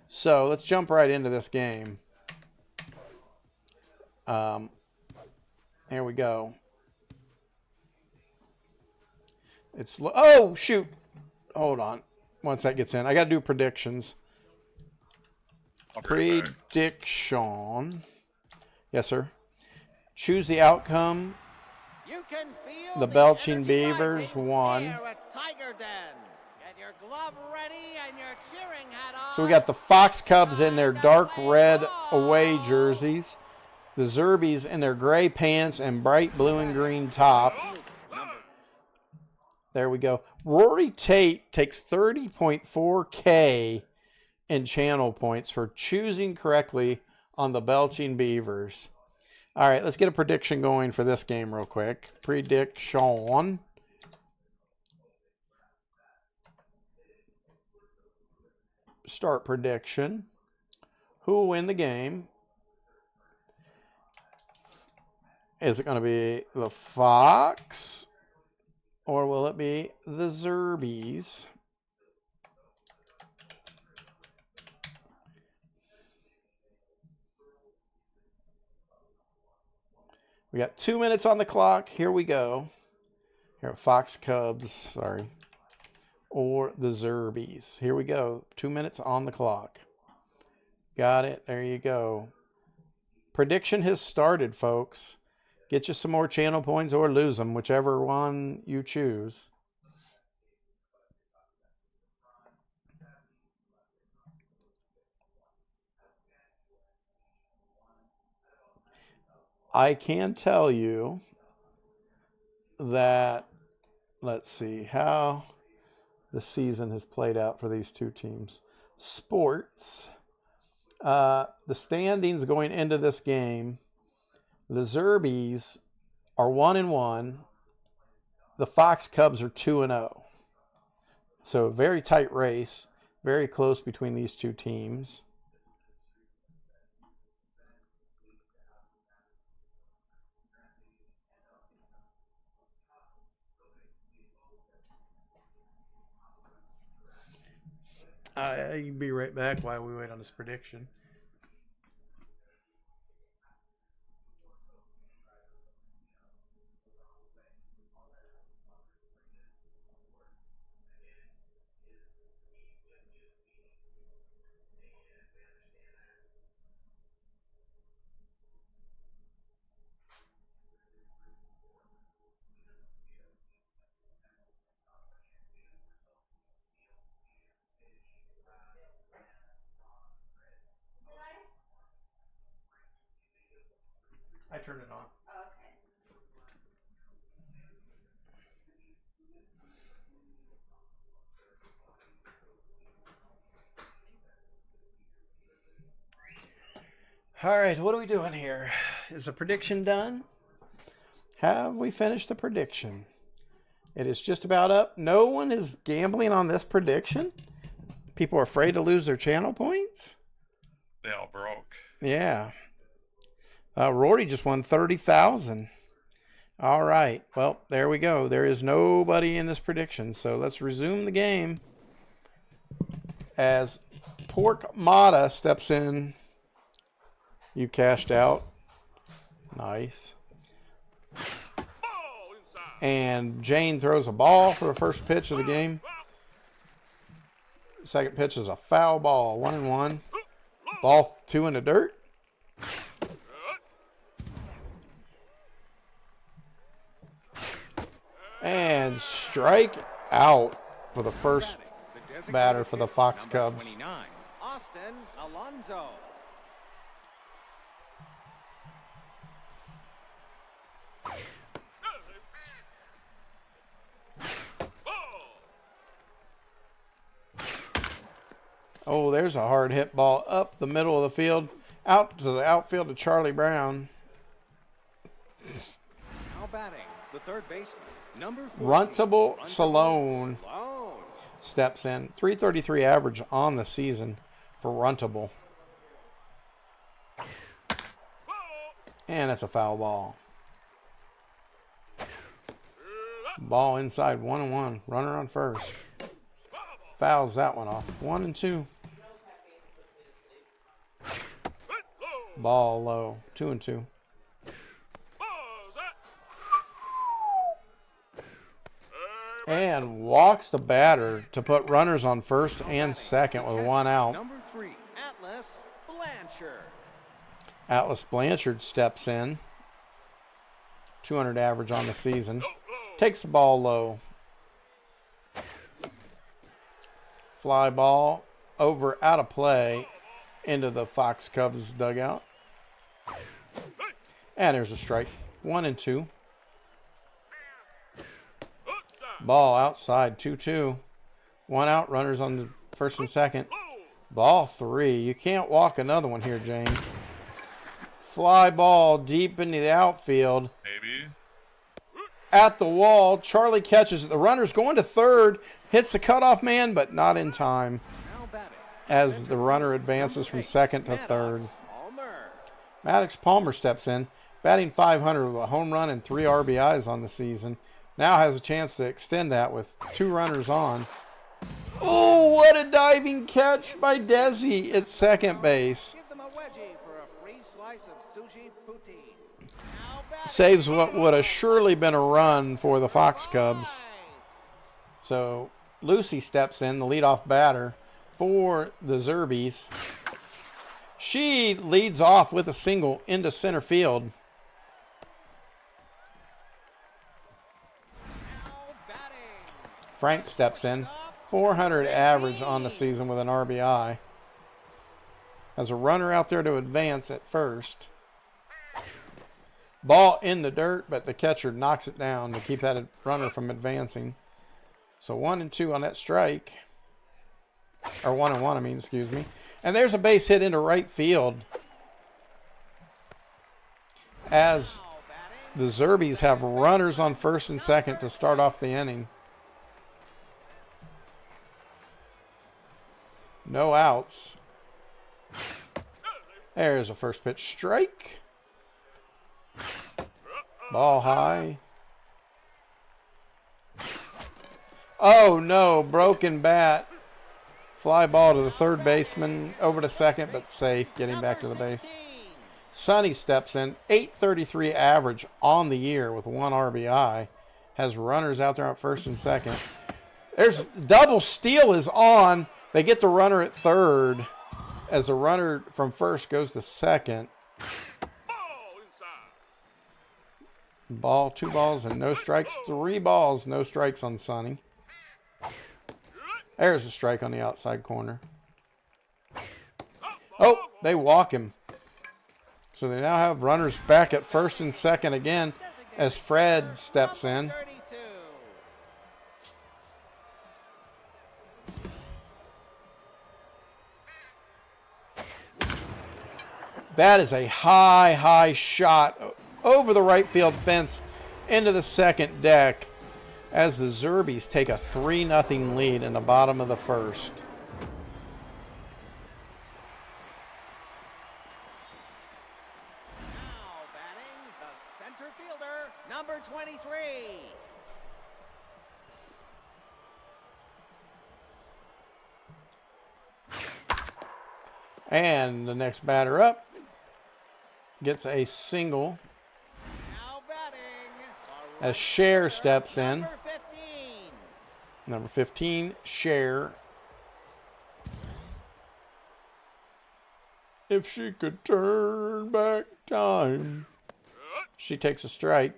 So let's jump right into this game. Here we go. Oh, shoot. Hold on. Once that gets in, I got to do predictions. Prediction. Yes, sir. Choose the outcome. You can feel The Belching Beavers won. Tiger Den. Get your glove ready and your cheering hat on. So we got the Fox Cubs in their dark red away jerseys. The Zerbies in their gray pants and bright blue and green tops. There we go. Rory Tate takes 30.4K in channel points for choosing correctly on the Belching Beavers. All right, let's get a prediction going for this game real quick. Prediction. Start prediction. Who will win the game? Is it going to be the Fox? Or will it be the Zerbies? We got 2 minutes on the clock. Here we go. Here, Fox Cubs. Sorry. or the Zerbies. Here we go. 2 minutes on the clock. Got it. There you go. Prediction has started, folks. Get you some more channel points or lose them, whichever one you choose. I can tell you that, let's see how the season has played out for these two teams. Sports. The standings going into this game, the Zerbies are 1-1. The Fox Cubs are 2-0. So a very tight race, very close between these two teams. I'll be right back while we wait on this prediction. I turned it on. Okay. All right, what are we doing here? Is the prediction done? Have we finished the prediction? It is just about up. No one is gambling on this prediction? People are afraid to lose their channel points? They all broke. Yeah. Rory just won 30,000. All right. Well, there we go. There is nobody in this prediction. So let's resume the game as Pork Mata steps in. You cashed out. Nice. And Jane throws a ball for the first pitch of the game. Second pitch is a foul ball. 1-1. Ball 2 in the dirt. And strike out for the first batter for the Fox Cubs. 29, Austin Alonso. Oh, there's a hard hit ball up the middle of the field. Out to the outfield to Charlie Brown. Now batting, the third baseman, number 14, Runtable Salone. steps in. 333 average on the season for Runtable. And that's a foul ball. Ball inside, 1-1. Runner on first. Fouls that one off. 1-2. Ball low. 2-2. And walks the batter to put runners on first and second with one out. Number 3, Atlas Blanchard. Atlas Blanchard steps in. 200 average on the season. Takes the ball low. Fly ball over out of play into the Fox Cubs dugout. And there's a strike. 1-2. Ball outside. 2-2. One out. Runners on the first and second. Ball 3. You can't walk another one here, Jane. Fly ball deep into the outfield. Maybe. At the wall. Charlie catches it. The runner's going to third. Hits the cutoff man, but not in time Now batting, as the runner advances from second to third. Palmer. Maddox Palmer steps in, batting .500 with a home run and 3 RBIs on the season. Now has a chance to extend that with 2 runners on. Oh, what a diving catch by Desi at second base. Give them a wedgie for a free slice of sushi poutine. Now batting, Saves what would have surely been a run for the Fox Cubs. So Lucy steps in, the leadoff batter for the Zerbies. She leads off with a single into center field. Now batting. Frank steps in. 400 average on the season with an RBI. Has a runner out there to advance at first. Ball in the dirt, but the catcher knocks it down to keep that runner from advancing. So 1-2 on that strike. Or 1-1, I mean, excuse me. And there's a base hit into right field. As the Zerbies have runners on first and second to start off the inning. No outs. There's a first pitch strike. Ball high. Oh no, broken bat. Fly ball to the third baseman, over to second, but safe, getting back to the base. Sonny steps in, 833 average on the year with 1 RBI. Has runners out there on first and second. There's double steal is on. They get the runner at third as the runner from first goes to second. Ball, 2 balls and no strikes. 3 balls, no strikes on Sonny. There's a strike on the outside corner. Oh, they walk him. So they now have runners back at first and second again as Fred steps in. That is a high shot over the right field fence into the second deck as the Zerbies take a 3-0 lead in the bottom of the first. Now batting, the center fielder, number 23. And the next batter up gets a single Now batting, as Cher steps in. number 15. Number 15, Cher. If she could turn back time. She takes a strike.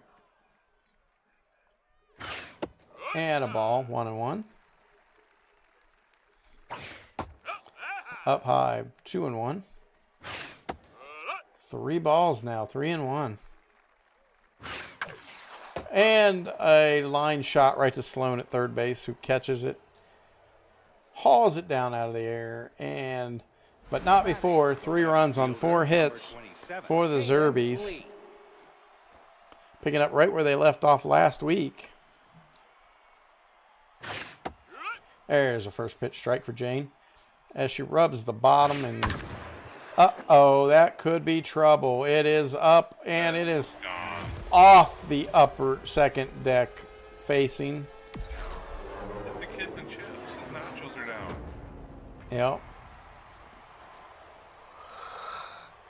And a ball, 1-1. Up high, 2-1. 3 balls now, 3-1. And a line shot right to Sloan at third base, who catches it, hauls it down out of the air, but not before 3 runs on 4 hits for the Zerbies. Picking up right where they left off last week. There's a first pitch strike for Jane as she rubs the bottom, and uh-oh, that could be trouble. It is up, and it is off the upper second deck facing. The kid and chips. His nachos are down. Yep.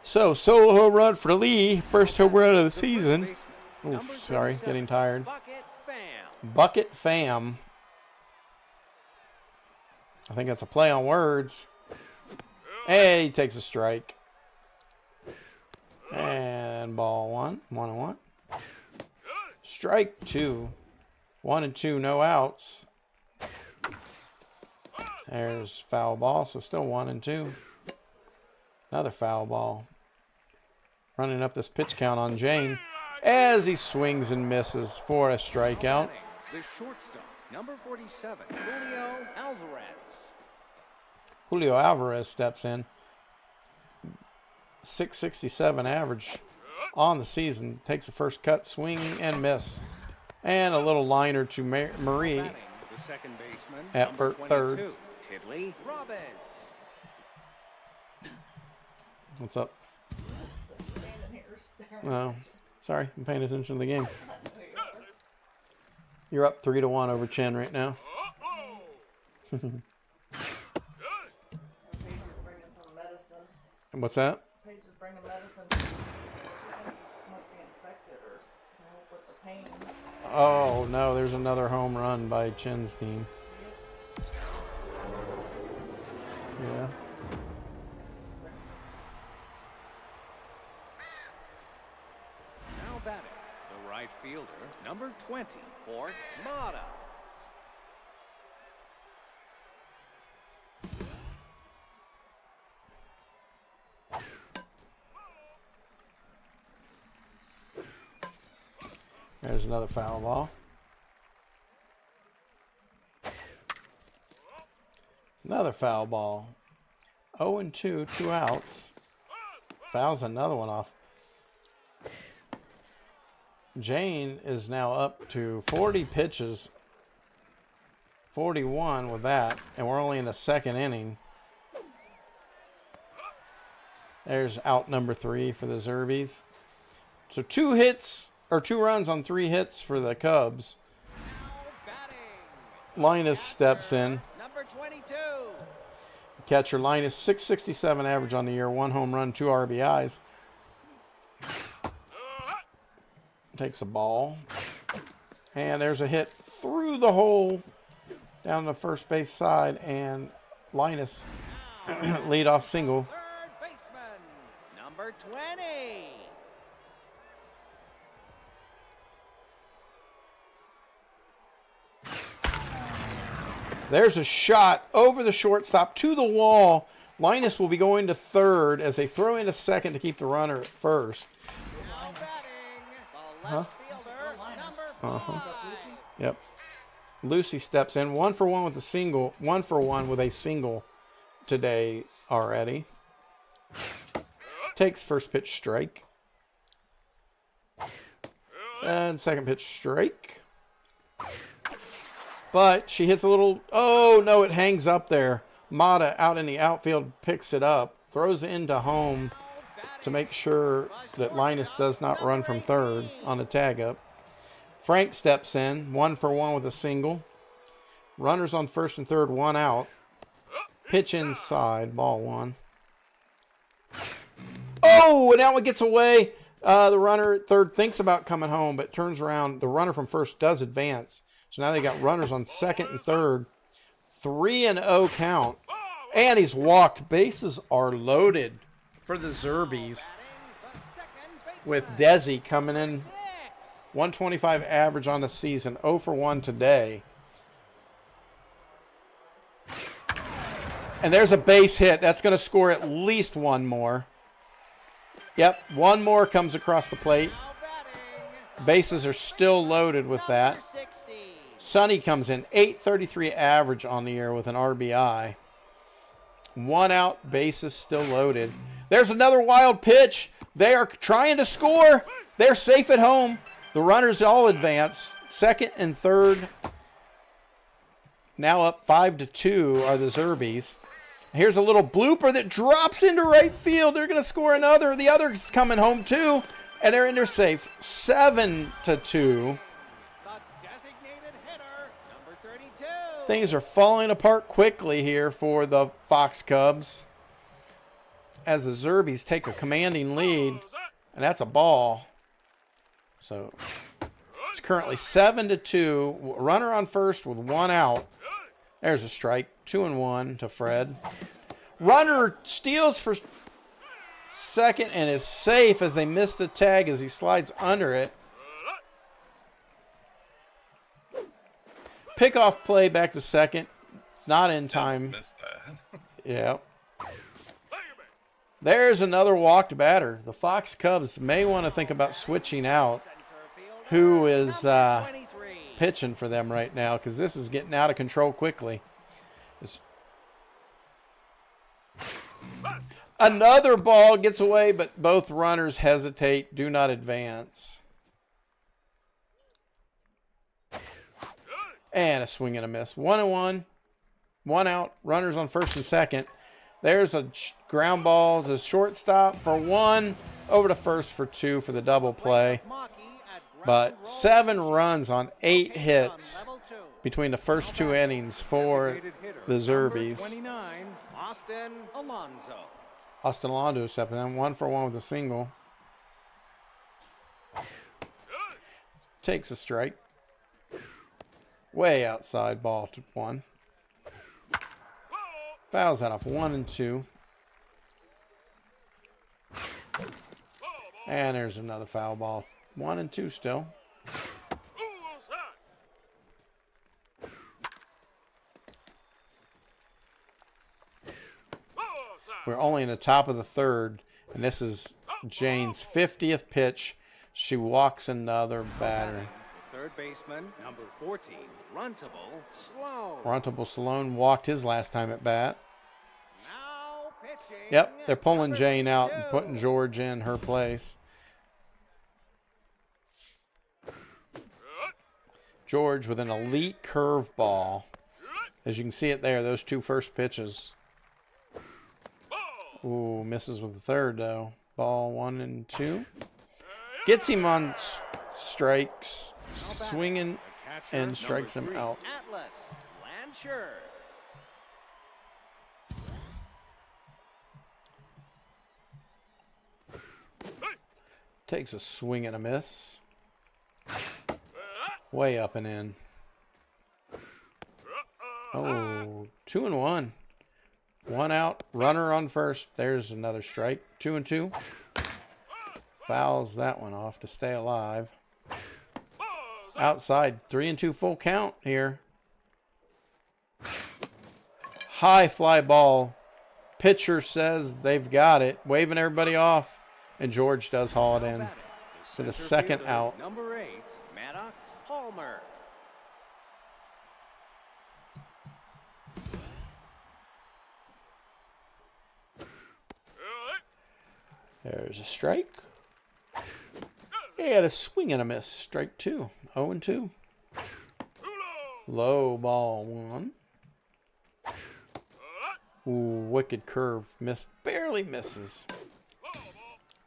So, solo home run for Lee. First home run of the season. Oof, sorry, getting tired. Bucket Fam. Bucket Fam. I think that's a play on words. Hey, he takes a strike. And ball 1, 1-1. Strike 2. 1-2, no outs. There's foul ball, so still 1-2. Another foul ball. Running up this pitch count on Jane as he swings and misses for a strikeout. The shortstop, number 47, Julio Alvarez. Julio Alvarez steps in. 667 average on the season. Takes the first cut, swing and miss. And a little liner to Marie Batting, the second baseman, at number third. 22, Tiddly Robbins. What's up? No. Sorry, I'm paying attention to the game. You're up 3-1 over Chen right now. What's that? Paige is bringing medicine. She thinks this might be infected or to help with the pain. Oh, no, there's another home run by Chen's team. right fielder, number 20, Port Mata. There's another foul ball. Another foul ball. 0-2, 2 outs. Fouls another one off. Jane is now up to 40 pitches. 41 with that, and we're only in the second inning. There's out number 3 for the Zerbies. So 2 hits, or 2 runs on 3 hits for the Cubs. Linus steps in. Number 22. Catcher Linus, 667 average on the year, 1 home run, 2 RBIs. Takes a ball. And there's a hit through the hole down the first base side, and Linus leadoff single. Third baseman, number 20. There's a shot over the shortstop to the wall. Linus will be going to third as they throw into second to keep the runner at first. Now batting, the left fielder, number 5. Yep. Lucy steps in. 1 for 1 with a single. 1 for 1 with a single today already. Takes first pitch strike. And second pitch strike. But she hits a little... Oh, no, it hangs up there. Mata out in the outfield picks it up. Throws it into home to make sure that Linus does not run from third on the tag up. Frank steps in. 1 for 1 with a single. Runners on first and third, 1 out. Pitch inside, ball 1. Oh, and now it gets away. The runner at third thinks about coming home, but turns around. The runner from first does advance. So now they got runners on second and third. 3-0 count. And he's walked. Bases are loaded for the Zerbies. With Desi coming in. 125 average on the season. 0 for 1 today. And there's a base hit. That's going to score at least 1 more. Yep, 1 more comes across the plate. Bases are still loaded with that. Sonny comes in, 833 average on the year with an RBI. 1 out, bases still loaded. There's another wild pitch. They are trying to score. They're safe at home. The runners all advance. Second and third. Now up 5-2 are the Zerbies. Here's a little blooper that drops into right field. They're going to score another. The other's coming home too. And they're in there safe. 7-2. Things are falling apart quickly here for the Fox Cubs as the Zerbies take a commanding lead, and that's a ball. So it's currently 7-2. Runner on first with 1 out. There's a strike. 2-1 to Fred. Runner steals for second and is safe as they miss the tag as he slides under it. Pickoff play back to second. Not in time. Missed that. Yeah. There's another walked batter. The Fox Cubs may want to think about switching out who is pitching for them right now, because this is getting out of control quickly. Another ball gets away, but both runners hesitate, do not advance. And a swing and a miss. 1-1. 1 out. Runners on first and second. There's a ground ball to shortstop for 1. Over to first for 2 for the double play. But 7 runs on 8 hits between the first 2 innings for the Zerbies. 29, Austin Alonso. Austin Alonso stepping in. 1 for 1 with a single. Takes a strike. Way outside, ball to 1. Fouls that off 1-2. And there's another foul ball. 1-2 still. We're only in the top of the third, and this is Jane's 50th pitch. She walks another batter. Third baseman, number 14, Runtable Sloan. Runtable Sloan walked his last time at bat. Now pitching. Yep, they're pulling number Jane out and 2. putting George in her place. George with an elite curveball. As you can see it there, those two first pitches. Ooh, misses with the third, though. Ball 1 and 2. Gets him on strikes, swinging, and strikes him out. Atlas Blanchard. Takes a swing and a miss. Way up and in. Oh, 2 and 1. 1 out, runner on first. There's another strike. 2 and 2. Fouls that one off to stay alive. Outside, 3 and 2 full count here. High fly ball. Pitcher says they've got it. Waving everybody off. And George does haul it in for the second out. Number 8, Maddox Palmer. There's a strike. He had a swing and a miss. Strike 2. 0 and 2. Low ball 1. Ooh, wicked curve. Missed. Barely misses.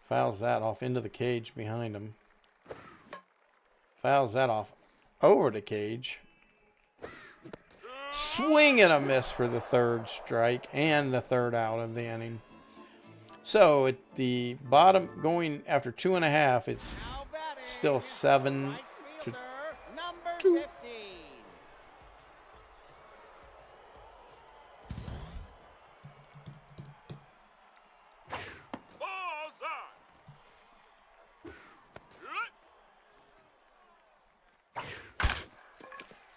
Fouls that off into the cage behind him. Fouls that off over the cage. Swing and a miss for the third strike and the third out of the inning. So at the bottom, going after 2.5, it's still 7 to 2.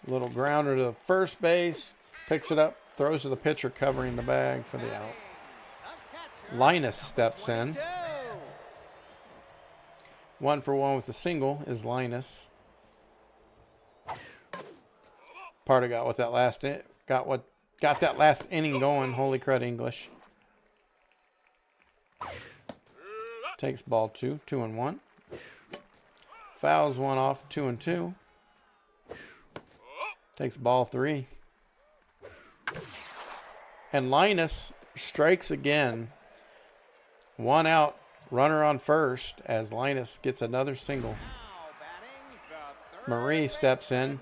Little grounder to the first base, picks it up, throws to the pitcher covering the bag for the out. Linus steps in. 1 for 1 with the single is Linus. Parta got what that last got that last inning going. Holy crud, English. Takes ball 2, 2 and 1. Fouls 1 off, 2 and 2. Takes ball 3. And Linus strikes again. 1 out, runner on first as Linus gets another single. Marie steps in.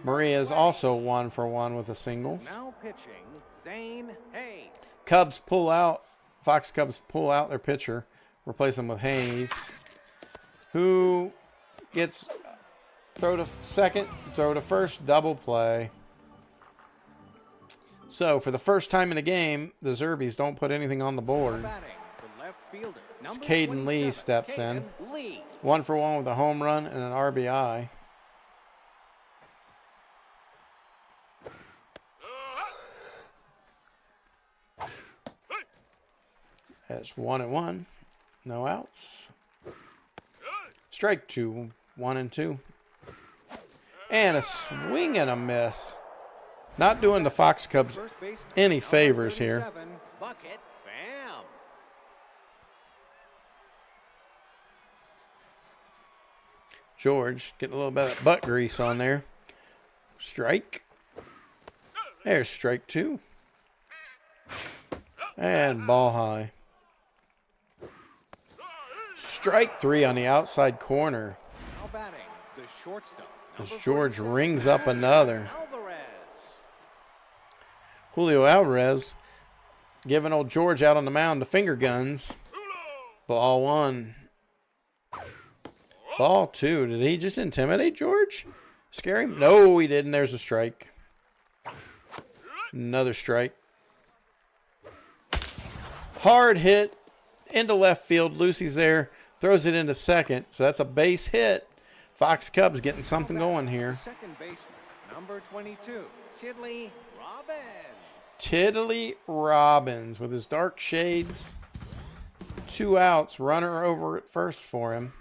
Marie is also 1 for 1 with a single. Now pitching, Zane Hayes. Cubs pull out. Fox Cubs pull out their pitcher, replace him with Hayes, who gets throw to second, throw to first, double play. So for the first time in the game, the Zerbies don't put anything on the board. As Caden Lee steps in. 1 for 1 with a home run and an RBI. That's 1 and 1. No outs. Strike 2. 1 and 2. And a swing and a miss. Not doing the Fox Cubs any favors here. Bucket Bam. George getting a little bit of butt grease on there. Strike. There's strike 2. And ball high. Strike 3 on the outside corner. Now batting, the shortstop. As George rings up another. Alvarez. Julio Alvarez giving old George out on the mound the finger guns. Ball 1. Ball 2. Did he just intimidate George? Scare him? No, he didn't. There's a strike. Another strike. Hard hit into left field. Lucy's there. Throws it into second. So that's a base hit Fox Cubs getting something going here. Second baseman, number 22, Tiddly Robbins. Tiddly Robbins with his dark shades. 2 outs. Runner over at first for him.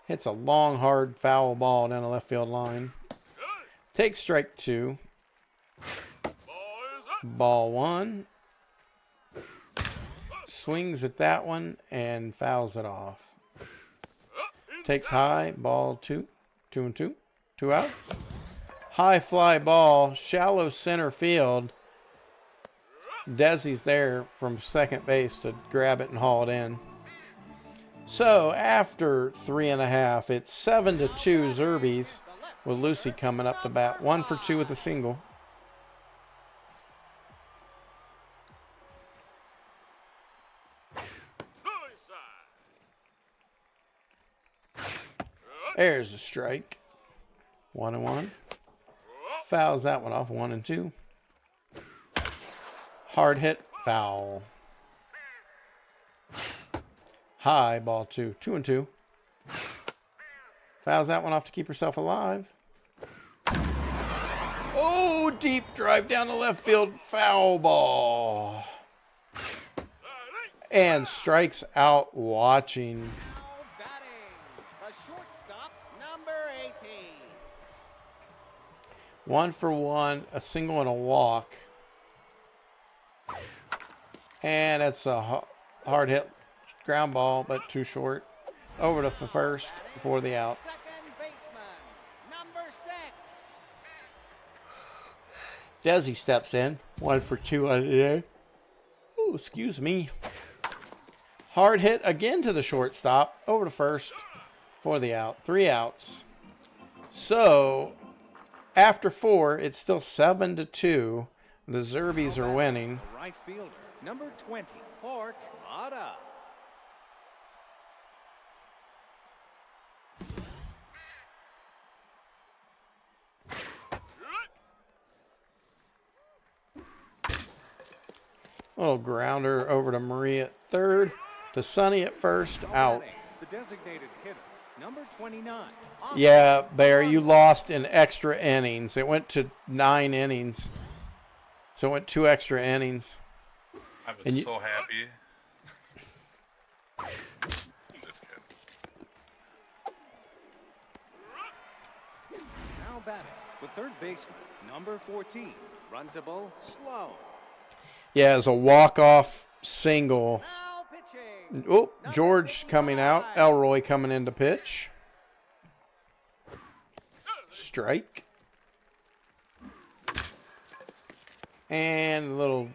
Hits a long, hard foul ball down the left field line. Takes strike 2. Ball 1. Swings at that one and fouls it off. Takes high. Ball 2. 2-2. 2 outs. High fly ball. Shallow center field. Desi's there from second base to grab it and haul it in. So after 3.5, it's 7-2 Zerbies with Lucy coming up to bat. 1 for 2 with a single. There's a strike. 1-1. Fouls that one off. 1-2. Hard hit, foul. High, ball 2. 2-2. Fouls that one off to keep herself alive. Oh, deep drive down the left field. Foul ball. And strikes out watching. Now batting, the shortstop, number 18. 1 for 1, a single and a walk. And it's a hard hit ground ball, but too short. Over to first for the out. Second baseman, number 6. Desi steps in. 1 for 2 on the day. Ooh, excuse me. Hard hit again to the shortstop. Over to first for the out. 3 outs. So, after 4, it's still 7-2. The Zerbies are winning. The right fielder, number 20, Pork Ada. Little grounder over to Marie at third. To Sonny at first. Out. The designated hitter, number 29. Yeah, Bear, you lost in extra innings. It went to 9 innings. So it went 2 extra innings. I was And you- so happy. Just kidding. Now batting, the third baseman, number 14, Runtable Sloan. Yeah, it's a walk-off single. Now pitching. Oh, George coming out. Elroy coming in to pitch. Strike. And a little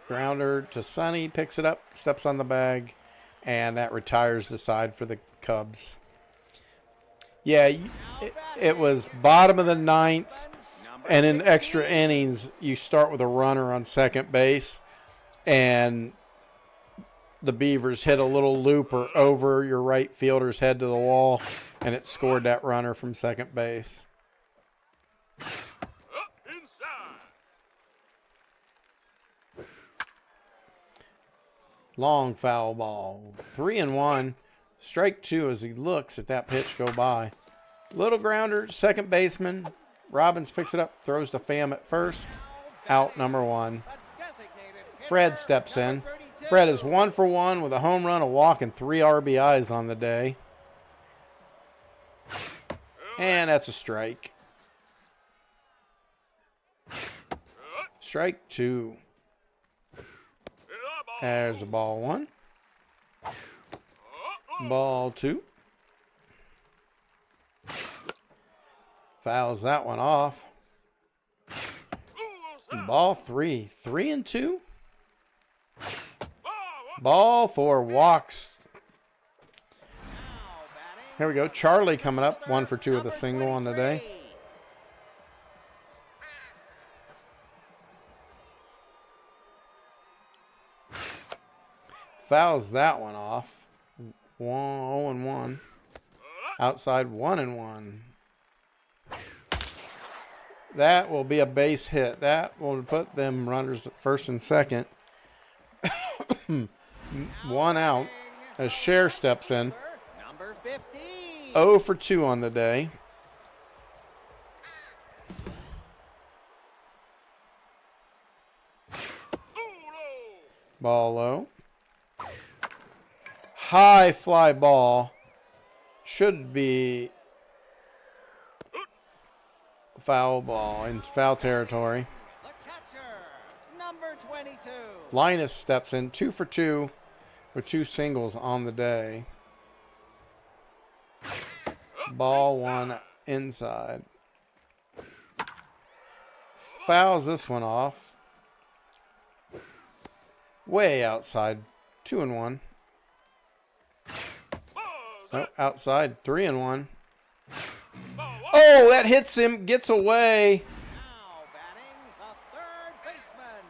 grounder to Sonny. Picks it up, steps on the bag, and that retires the side for the Cubs. Yeah, it was bottom of the 9th, and in extra innings, you start with a runner on second base, and the Beavers hit a little looper over your right fielder's head to the wall, and it scored that runner from second base. Inside. Long foul ball. 3-1. Strike 2 as he looks at that pitch go by. Little grounder, second baseman. Robbins picks it up, throws to Pham at first. Out number 1. Fred steps in. Fred is 1 for 1 with a home run, a walk, and 3 RBIs on the day. And that's a strike. Strike 2. There's the ball 1. Ball 2. Fouls that one off. Ball 3. 3-2. Ball 4. Walks. Here we go. Charlie coming up. 1 for 2 with a single on the day. Fouls that one off. 0-1. Outside 1-1. That will be a base hit. That will put them runners at first and second. 1 out as Cher steps in. Number 15. 0 for 2 on the day. Ball low. High fly ball. Should be foul ball in foul territory. The catcher, number 22. Linus steps in 2 for 2 with 2 singles on the day. Ball 1 inside. Fouls this one off. Way outside. 2 and 1. Oh, outside. 3 and 1. Oh, that hits him. Gets away. Now batting the third baseman,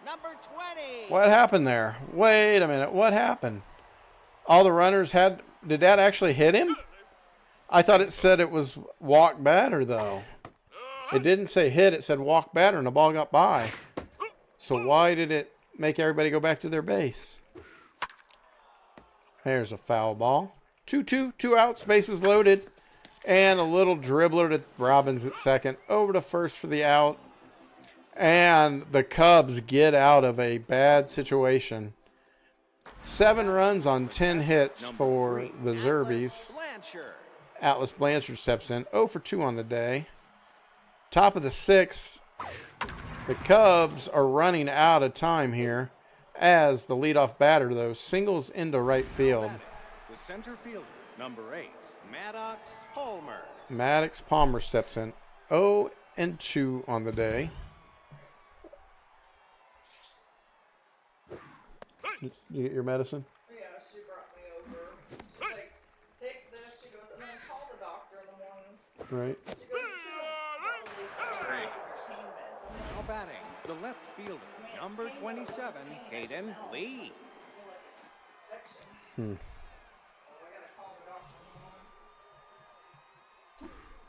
number 20. What happened there? Wait a minute. What happened? All the runners had... Did that actually hit him? I thought it said it was walk batter, though. It didn't say hit. It said walk batter, and the ball got by. So why did it make everybody go back to their base? There's a foul ball. 2-2. 2 outs. Bases loaded. And a little dribbler to Robbins at second. Over to first for the out. And the Cubs get out of a bad situation. 7 runs on 10 hits for the Zerbies. Blanchard. Atlas Blanchard steps in. 0 for 2 on the day. Top of the 6th. The Cubs are running out of time here as the leadoff batter, though, singles into right field. The center fielder, number 8, Maddox Palmer. Maddox Palmer steps in. 0 and 2 on the day. Did you get your medicine? Yeah, she brought me over. She's like, take this. She goes, and then call the doctor in the morning. Right. She goes, she'll probably start taking her pain meds. And then Now batting, the left fielder, number 27, Caden Lee. Hmm. I gotta call the doctor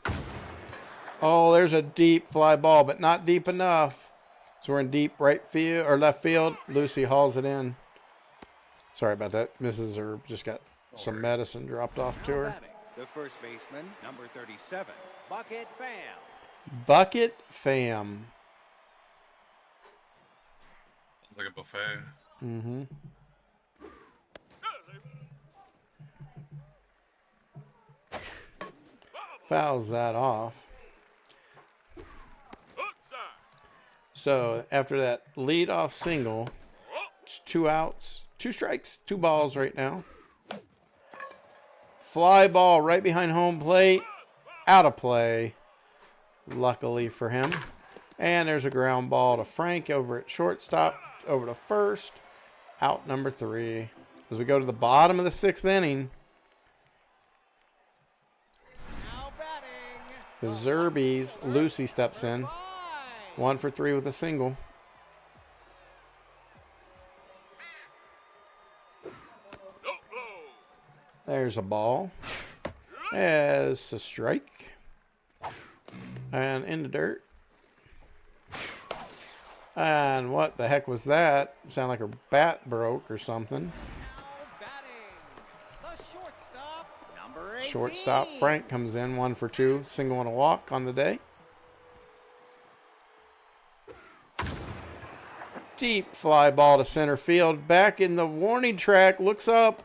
in the morning. Oh, there's a deep fly ball, but not deep enough. So we're in deep right field or left field. Lucy hauls it in. Sorry about that. Mrs. Herb just got some medicine dropped off to Now her. batting, the first baseman, number 37, Bucket Pham. Bucket Pham. It's like a buffet. Mm-hmm. Fouls that off. So after that leadoff single, it's 2 outs, 2 strikes, 2 balls right now. Fly ball right behind home plate, out of play, luckily for him. And there's a ground ball to Frank over at shortstop, over to first, out number 3. As we go to the bottom of the 6th inning, Now batting, the Zerbies, Lucy steps in. 1 for 3 with a single. There's a ball. There's a strike. And in the dirt. And what the heck was that? Sounded like her bat broke or something. now batting, the shortstop, number 18. Shortstop Frank comes in. 1 for 2. Single and a walk on the day. Deep fly ball to center field. Back in the warning track. Looks up.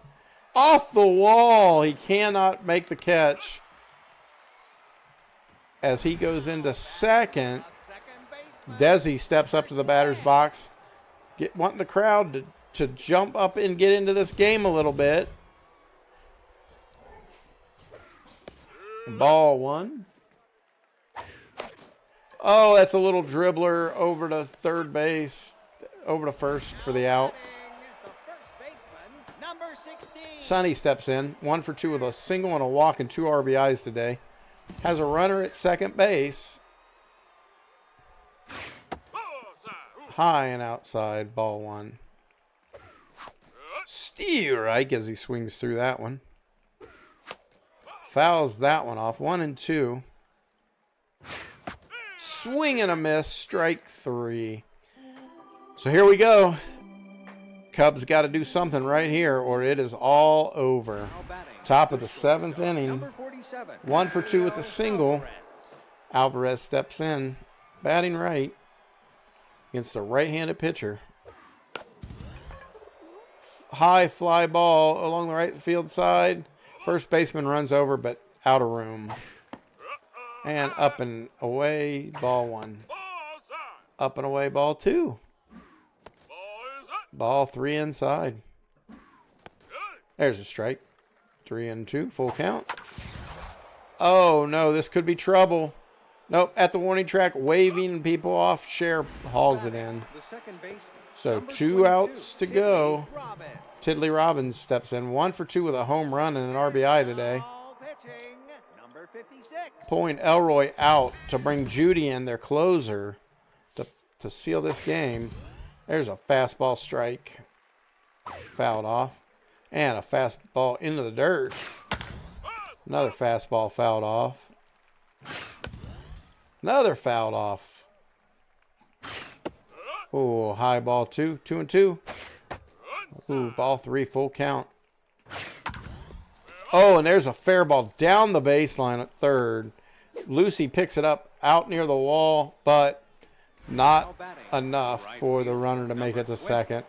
Off the wall. He cannot make the catch. As he goes into second, The second baseman, Desi steps up to the batter's box. Wanting the crowd to jump up and get into this game a little bit. Ball 1. Oh, that's a little dribbler over to third base. Over to first for the out. the first baseman, number 16. Sonny steps in. 1 for 2 with a single and a walk and 2 RBIs today. Has a runner at second base. High and outside. Ball 1. Strike as he swings through that one. Fouls that one off. 1 and 2. Swing and a miss. Strike 3. So here we go. Cubs got to do something right here or it is all over. Now batting, Top of the 7th inning. Number 47. 1 for 2 with a single. Alvarez. Alvarez steps in, batting right against a right-handed pitcher. High fly ball along the right field side. First baseman runs over, but out of room. And up and away, ball 1. Ball's on. Up and away, ball 2. Ball is up. Ball 3 inside. Good. There's a strike. 3-2, full count. Oh, no, this could be trouble. Nope, at the warning track, waving people off. Cher hauls it in. The second baseman. So Number 2 22, outs to go. Tiddly Robbins. Tiddly Robbins steps in. 1 for 2 with a home run and an RBI today. Ball pitching. Number 56. Pulling Elroy out to bring Judy in, their closer, to seal this game. There's a fastball strike. Fouled off. And a fastball into the dirt. Another fastball fouled off. Another fouled off. Ooh, high ball 2. 2-2. Ooh, ball 3, full count. Oh, and there's a fair ball down the baseline at third. Lucy picks it up out near the wall, but not enough for the runner to make it to second.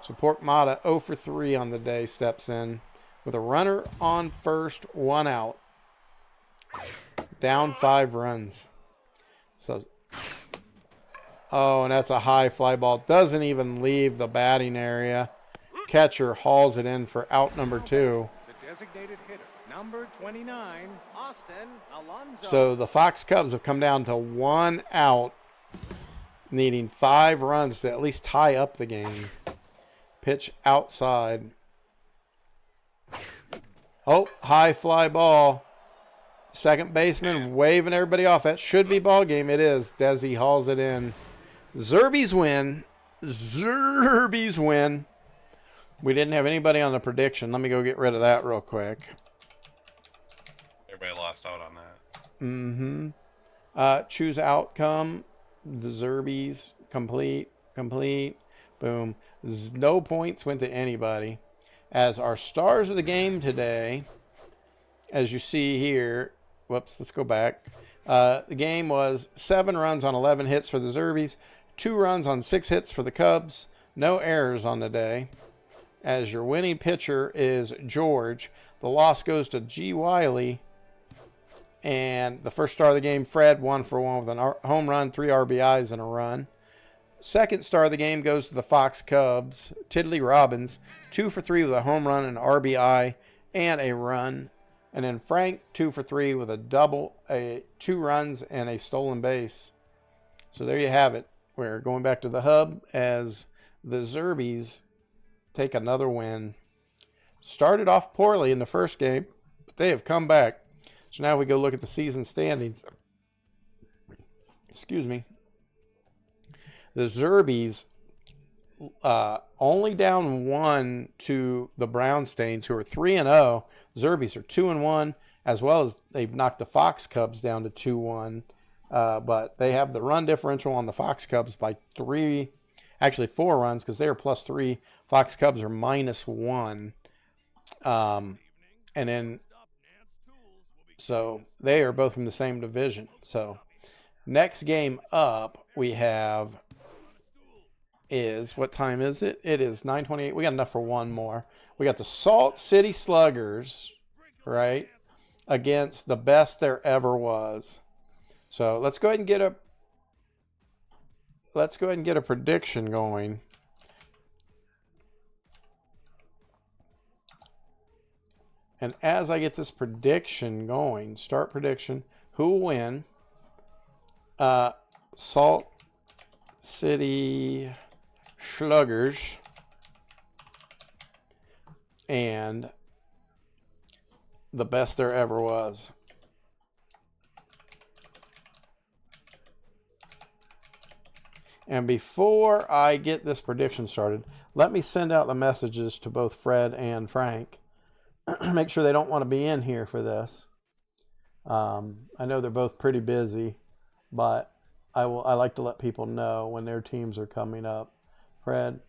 So Pork Mata 0 for 3 on the day steps in with a runner on first, 1 out. Down 5 runs. So, oh, and that's a high fly ball. Doesn't even leave the batting area. Catcher hauls it in for out number 2. The designated hitter, number 29, Austin Alonso. So the Fox Cubs have come down to 1 out, needing 5 runs to at least tie up the game. Pitch outside. Oh, high fly ball. Second baseman waving everybody off. That should be ball game. It is. Desi hauls it in. Zerbies win. Zerbies win. We didn't have anybody on the prediction. Let me go get rid of that real quick. Everybody lost out on that. Choose outcome. The Zerbies complete. Boom. No points went to anybody. As our stars of the game today, as you see here, whoops, let's go back. The game was 7 runs on 11 hits for the Zerbies, 2 runs on 6 hits for the Cubs, no errors on the day. As your winning pitcher is George. The loss goes to G. Wiley. And the first star of the game, Fred, 1 for 1 with a home run, 3 RBIs and a run. Second star of the game goes to the Fox Cubs, Tiddly Robbins, 2 for 3 with a home run, an RBI, and a run. And then Frank, 2 for 3 with a double, 2 runs, and a stolen base. So there you have it. We're going back to the hub as the Zerbies take another win. Started off poorly in the first game, but they have come back. So now we go look at the season standings. Excuse me. The Zerbies only down 1 to the Brownstains, who are 3-0. Zerbies are 2-1, as well as they've knocked the Fox Cubs down to 2-1. But they have the run differential on the Fox Cubs by 4 runs, because they are +3. Fox Cubs are -1. And then, so they are both from the same division. So next game up we have is, what time is it? It is 9:28. We got enough for one more. We got the Salt City Sluggers, right, against the best there ever was. So let's go ahead and get a prediction going. And as I get this prediction going, start prediction, who will win? Salt City Sluggers and the best there ever was. And before I get this prediction started, let me send out the messages to both Fred and Frank. Make sure they don't want to be in here for this. I know they're both pretty busy, but I like to let people know when their teams are coming up. Fred.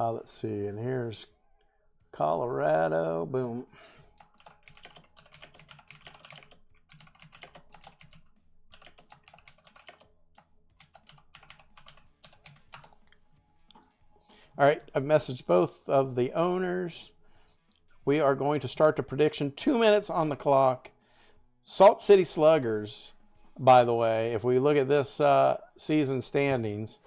Let's see, and here's Colorado. Boom. All right, I've messaged both of the owners. We are going to start the prediction. 2 minutes on the clock. Salt City Sluggers, by the way, if we look at this season standings,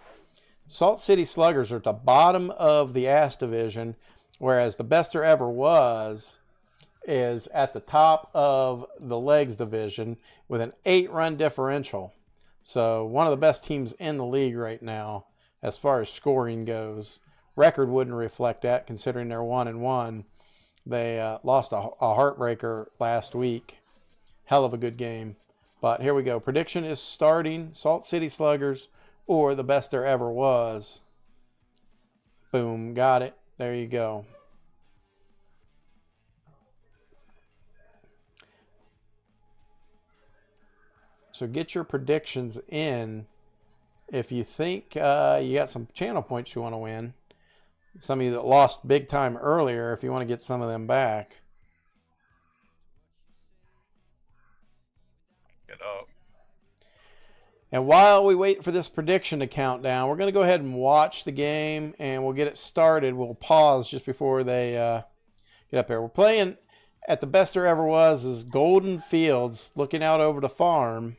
Salt City Sluggers are at the bottom of the Ash division, whereas the Best There Ever Was is at the top of the Legs division with an 8-run differential. So one of the best teams in the league right now as far as scoring goes. Record wouldn't reflect that considering they're 1-1. They lost a heartbreaker last week. Hell of a good game. But here we go. Prediction is starting. Salt City Sluggers or the Best There Ever Was. Boom. Got it. There you go. So get your predictions in if you think you got some channel points you want to win. Some of you that lost big time earlier, if you want to get some of them back. Get up. And while we wait for this prediction to count down, we're going to go ahead and watch the game, and we'll get it started. We'll pause just before they get up here. We're playing at the Best There Ever Was is Golden Fields, looking out over the farm.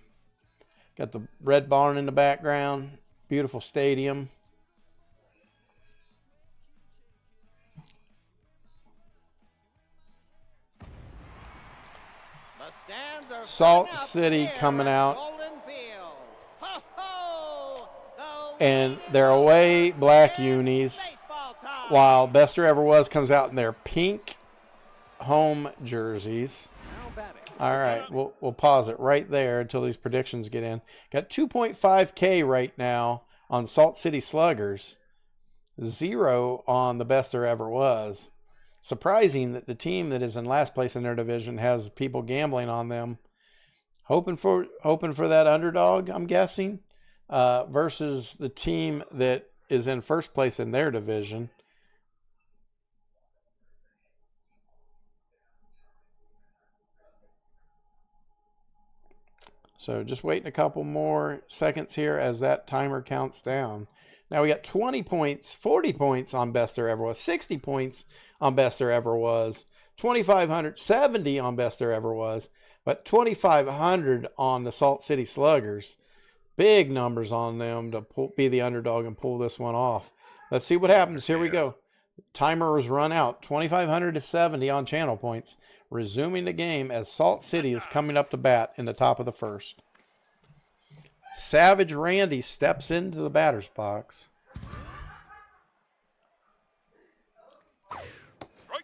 Got the red barn in the background. Beautiful stadium. Salt City coming out. And they're away black unis, while Best There Ever Was comes out in their pink home jerseys. All right, we'll pause it right there until these predictions get in. Got 2.5K right now on Salt City Sluggers. 0 on the Best There Ever Was. Surprising that the team that is in last place in their division has people gambling on them, hoping for that underdog, I'm guessing, versus the team that is in first place in their division. So just waiting a couple more seconds here as that timer counts down. Now we got 20 points, 40 points on Best There Ever Was, 60 points on Best There Ever Was, 2,500, 70 on Best There Ever Was, but 2,500 on the Salt City Sluggers. Big numbers on them to be the underdog and pull this one off. Let's see what happens. Here we go. Timer was run out. 2,500 to 70 on channel points. Resuming the game as Salt City is coming up to bat in the top of the first. Savage Randy steps into the batter's box.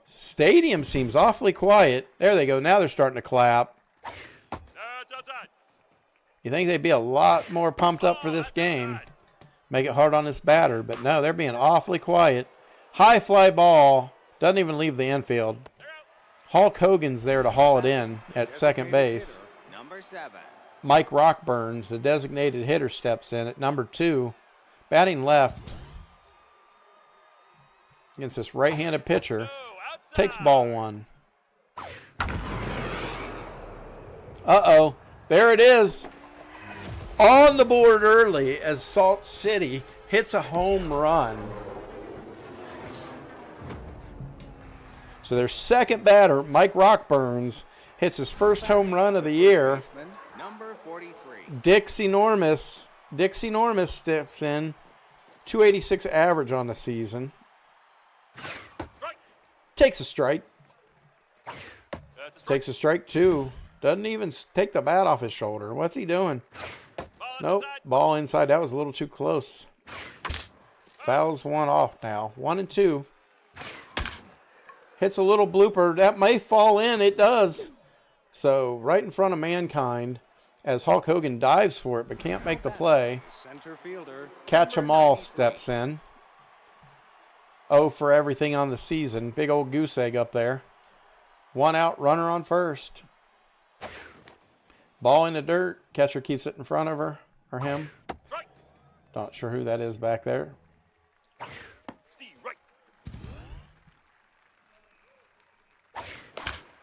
Stadium seems awfully quiet. There they go. Now they're starting to clap. You think they'd be a lot more pumped up for this game. Make it hard on this batter. But no, they're being awfully quiet. High fly ball. Doesn't even leave the infield. Hulk Hogan's there to haul it in at second base. Number 7. Mike Rockburns, the designated hitter, steps in at number 2. Batting left against this right-handed pitcher. Takes ball 1. Uh-oh. There it is. On the board early as Salt City hits a home run. So their second batter, Mike Rockburns, hits his first home run of the year. Number 43. Dixie Normus steps in. 286 average on the season. Takes a strike. Takes a strike, too. Doesn't even take the bat off his shoulder. What's he doing? Nope. Ball inside. That was a little too close. Fouls one off now. 1-2. Hits a little blooper. That may fall in. It does. So right in front of Mankind as Hulk Hogan dives for it but can't make the play. Center fielder. Catch 'em all steps in. 0 for everything on the season. Big old goose egg up there. 1 out, runner on first. Ball in the dirt. Catcher keeps it in front of her or him. Not sure who that is back there.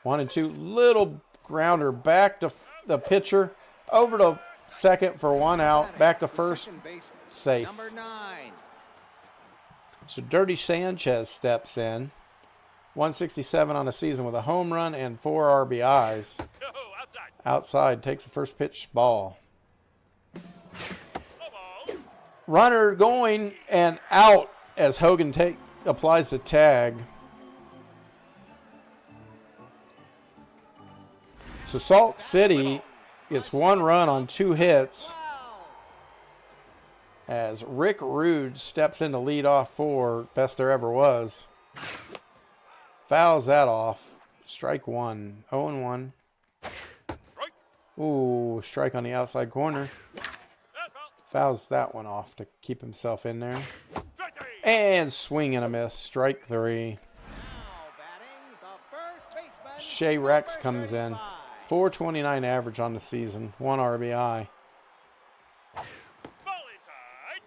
1 and 2. Little grounder back to the pitcher. Over to second for 1 out. Back to first. Safe. Number 9. So Dirty Sanchez steps in. 167 on the season with a home run and 4 RBIs. Yo, outside. Outside, takes the first pitch, ball. No ball. Runner going and out as Hogan applies the tag. So Salt City gets 1 run on 2 hits as Rick Rude steps in to lead off for best there ever was. Fouls that off. Strike 1. 0-1. Strike. Ooh, strike on the outside corner. That's foul. Fouls that one off to keep himself in there. Strike 3. And swing and a miss. Strike 3. Now batting the first baseman. Shea Rex number comes in. 35. 429 average on the season. 1 RBI. Ball inside.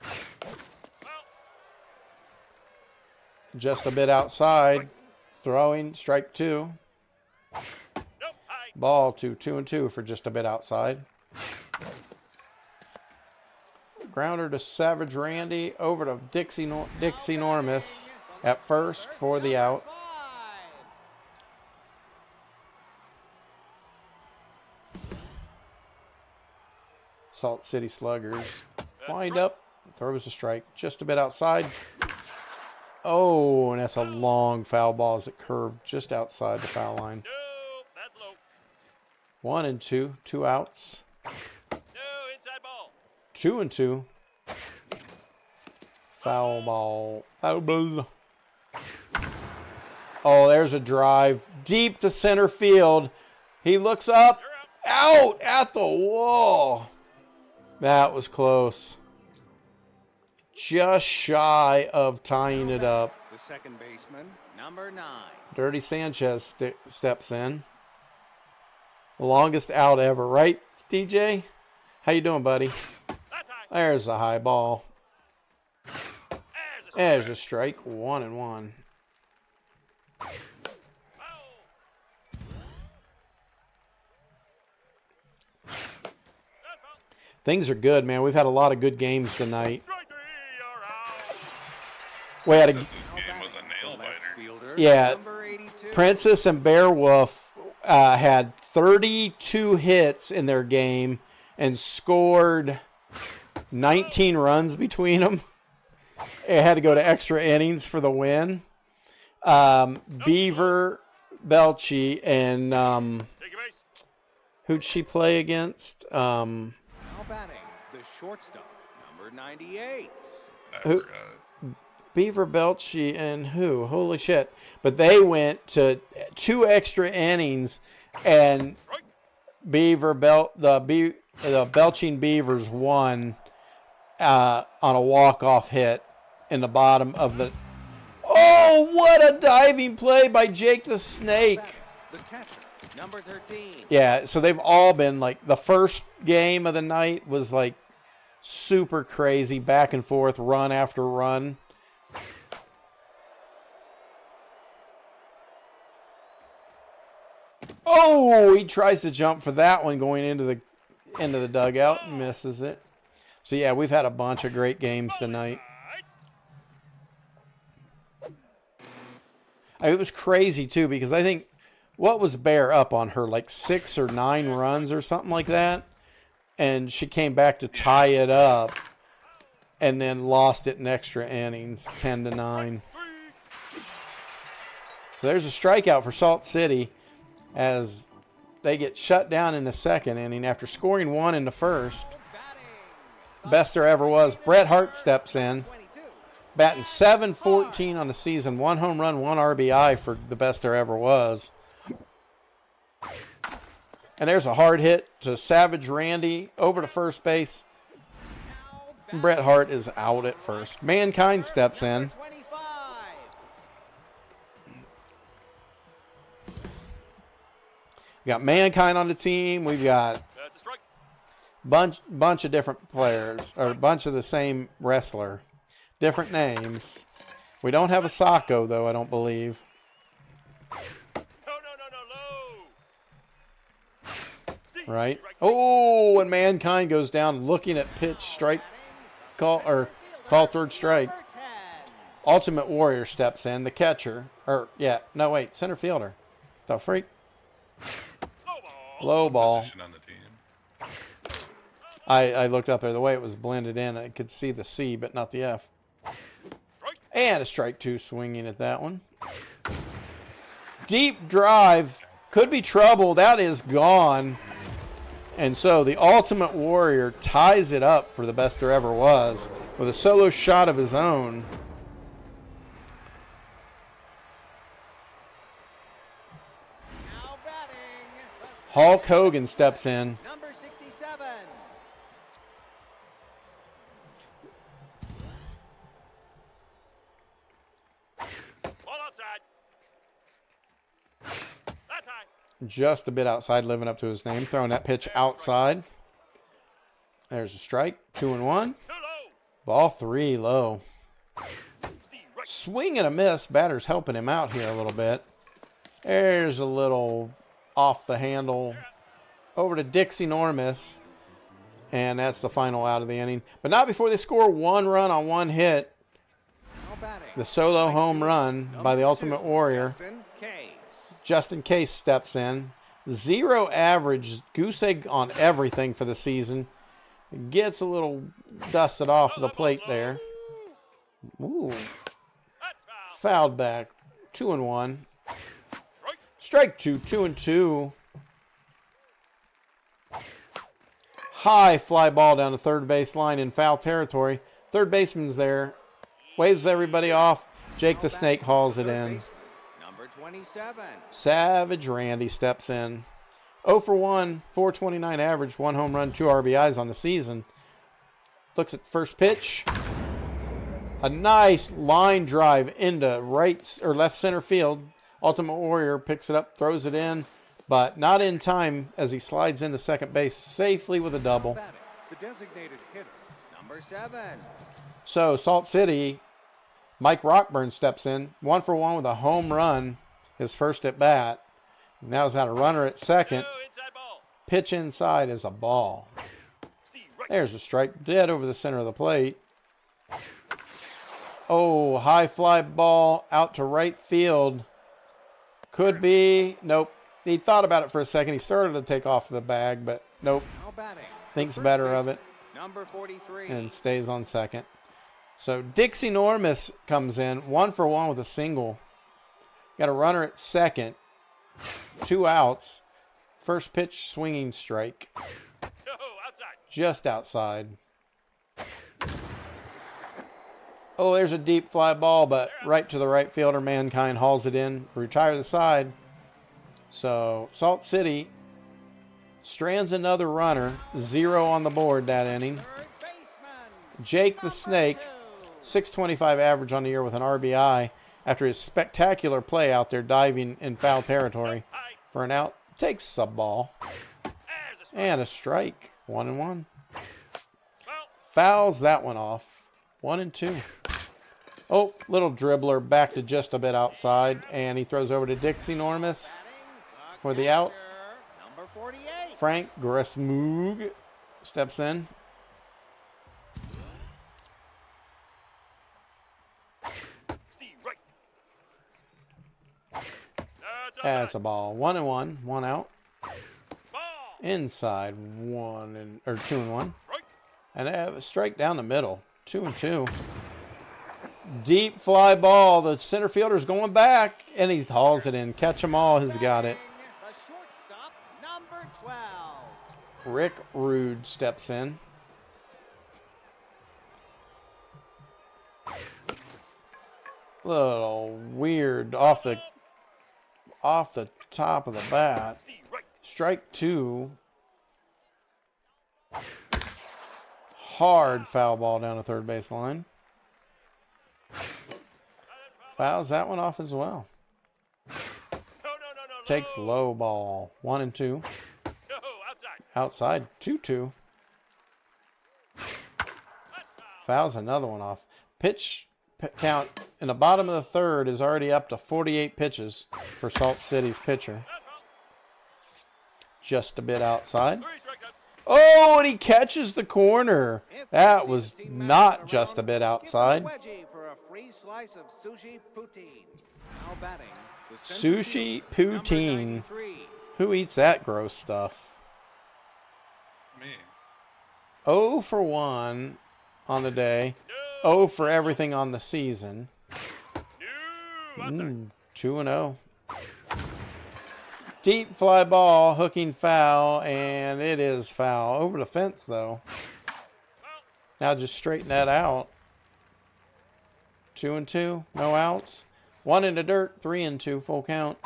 Well, Just a bit outside. Throwing. Strike 2. nope. High. Ball to 2 and 2 for just a bit outside. Grounder to Savage Randy. Over to Dixie Normus at first for the out. 5. Salt City Sluggers. Wind up. Throws a strike. Just a bit outside. Oh, and that's a long foul ball as it curved just outside the foul line. No, that's low. 1 and 2. 2 outs. No, inside ball. 2 and 2. Foul ball. Foul ball. Oh, there's a drive. Deep to center field. He looks up. You're out. Out at the wall. That was close. Just shy of tying it up. The second baseman, number 9. Dirty Sanchez steps in. The longest out ever, right, DJ? How you doing, buddy? That's high. There's the high ball. There's a strike. There's a strike. 1 and 1. Foul. That's foul. Things are good, man. We've had a lot of good games tonight. Strike 3. You're out. We had a This game was a nail The left biter. fielder, Yeah. number 82. Princess and Beowulf had 32 hits in their game and scored 19 runs between them. It had to go to extra innings for the win. Beaver, Belchy, and Take a base. who'd she play against? Now batting the shortstop, number 98. I Who- forgot. Beaver, Belchy, and who? Holy shit. But they went to 2 extra innings, and Strike. the Belching Beavers won on a walk-off hit in the bottom of the... Oh, what a diving play by Jake the Snake. The catcher, number 13. Yeah, so they've all been like... The first game of the night was like super crazy, back and forth, run after run. Oh, he tries to jump for that one going into the dugout and misses it. So yeah, we've had a bunch of great games tonight. It was crazy too because I think what was Bear up on her, like 6 or 9 runs or something like that, and she came back to tie it up and then lost it in extra innings, 10-9. So there's a strikeout for Salt City as they get shut down in the second inning after scoring 1 in the first. Best there ever was. Bret Hart steps in, batting .714 on the season, 1 home run, 1 RBI for the best there ever was. And there's a hard hit to Savage Randy over to first base. Bret Hart is out at first. Mankind steps in. 25. We got Mankind on the team. We've got That's a strike. bunch of different players, or a bunch of the same wrestler. Different names. We don't have a Sacco, though, I don't believe. Right. Oh, and Mankind goes down looking at pitch strike call or call third strike. Number 10. Ultimate Warrior steps in, the catcher. Center fielder. The freak. Low ball. Position on the team. I looked up there. The way it was blended in, I could see the C, but not the F. And a strike 2 swinging at that one. Deep drive. Could be trouble. That is gone. And so the Ultimate Warrior ties it up for the best there ever was with a solo shot of his own. Now batting. The Hulk Hogan steps in. number 67. Ball outside. That's high. Just a bit outside, living up to his name. Throwing that pitch outside. There's a strike. 2-1. Too low. Ball 3 low. The right. Swing and a miss. Batter's helping him out here a little bit. There's a little off the handle. Over to Dixie Normus. And that's the final out of the inning. But not before they score 1 run on 1 hit. Now batting. The solo home run by the Ultimate Warrior. Justin Case. Justin Case steps in. 0 average. Goose egg on everything for the season. Gets a little dusted off the plate there. Ooh. That's foul. Fouled back. 2-1. Strike. Strike 2. 2-2. High fly ball down the third base line in foul territory. Third baseman's there. Waves everybody off. Jake the Snake hauls it in. Number 27. Savage Randy steps in. 0 for 1, 429 average, 1 home run, 2 RBIs on the season. Looks at the first pitch. A nice line drive into right or left center field. Ultimate Warrior picks it up, throws it in, but not in time as he slides into second base safely with a double. Batting. The designated hitter. Number 7. So Salt City, Mike Rockburn steps in, 1 for 1 with a home run, his first at bat. Now he's got a runner at second. Inside ball. Pitch inside is a ball. The right. There's a strike dead over the center of the plate. Oh, high fly ball out to right field. Could be. Nope. He thought about it for a second. He started to take off the bag, but nope. Now batting. Thinks First better of baseman, it Number 43. and stays on second. So Dixie Normus comes in, 1 for 1 with a single. Got a runner at second. 2 outs. First pitch swinging strike. Oh, outside. Just outside. Oh, there's a deep fly ball, but right to the right fielder. Mankind hauls it in. Retire the side. So Salt City strands another runner. 0 on the board that inning. Third baseman. Jake the Number Snake, 2. 625 average on the year with an RBI after his spectacular play out there diving in foul territory High. for an out. Takes a ball There's a strike. and a strike. 1-1. Foul. Fouls that one off. 1-2. Oh, little dribbler back to just a bit outside, and he throws over to Dixie Normus Batting. for the out. Catcher, Number 48. Frank Gressmoog steps in. The right. That's a ball. 1-1. 1 out. Ball. Inside 2-1. Strike. And a strike down the middle. 2-2. Deep fly ball. The center fielder's going back, and he hauls it in. Catch 'em all has got it. The shortstop, number 12. Rick Rude steps in. Little weird off the top of the bat. The right. Strike 2. Hard foul ball down the third base line. Fouls that one off as well. No. Takes low ball. 1-2. No, outside. Outside 2-2. Fouls another one off. Pitch count in the bottom of the third is already up to 48 pitches for Salt City's pitcher. just a bit outside. 3 strike out. Oh, and he catches the corner. That was not just a bit outside. Wedgie for a free slice of sushi poutine. Now batting, the center Sushi fielder, number poutine. 93. Who eats that gross stuff? Me. 0 for 1 on the day. 0 for everything on the season. No, outside. 2-0. Deep fly ball, hooking foul, and it is foul. Over the fence, though. Now just straighten that out. 2-2, no outs. 1 in the dirt, 3-2, full count.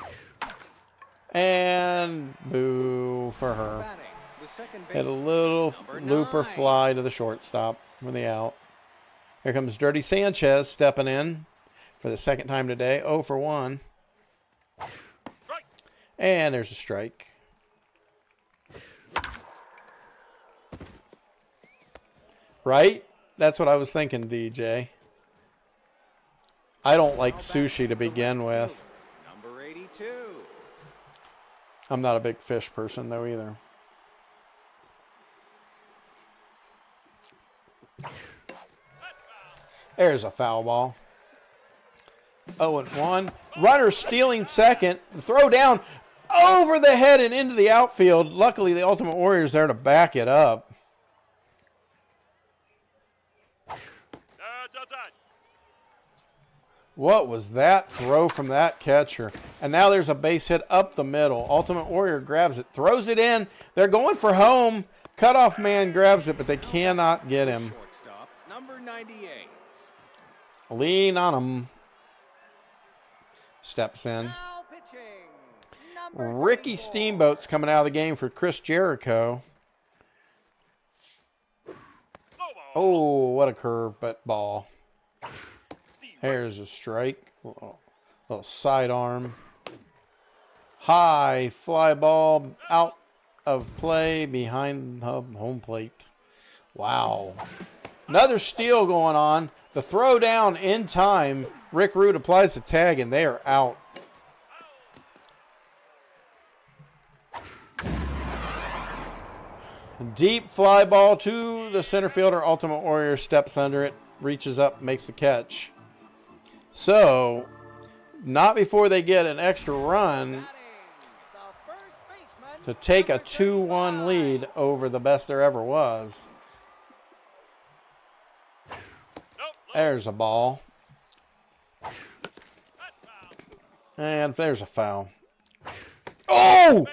And boo for her. Batting, the second Hit a baseman, little number looper 9. fly to the shortstop for the out. Here comes Dirty Sanchez stepping in for the second time today. 0 for 1. Strike. And there's a strike. Right? That's what I was thinking, DJ. I don't like sushi to begin with. Number 82. I'm not a big fish person, though, either. There's a foul ball. 0-1. Runner stealing second. Throw down over the head and into the outfield. Luckily, the Ultimate Warrior's there to back it up. That's outside. What was that throw from that catcher? And now there's a base hit up the middle. Ultimate Warrior grabs it, throws it in. They're going for home. Cutoff man grabs it, but they cannot get him. Shortstop, number 98. Lean on him. Steps in. Now pitching, number Ricky 34. Steamboat's coming out of the game for Chris Jericho. Low ball. Oh, what a curve, but ball. There's a strike. Little sidearm. High fly ball out of play behind the home plate. Wow. Another steal going on. The throw down in time. Rick Root applies the tag, and they are out. Deep fly ball to the center fielder. Ultimate Warrior steps under it, reaches up, makes the catch. So, not before they get an extra run Batting, the first baseman, to take a number 2-1 lead over the best there ever was. Nope. There's a ball. That's foul. And there's a foul. Oh! Base.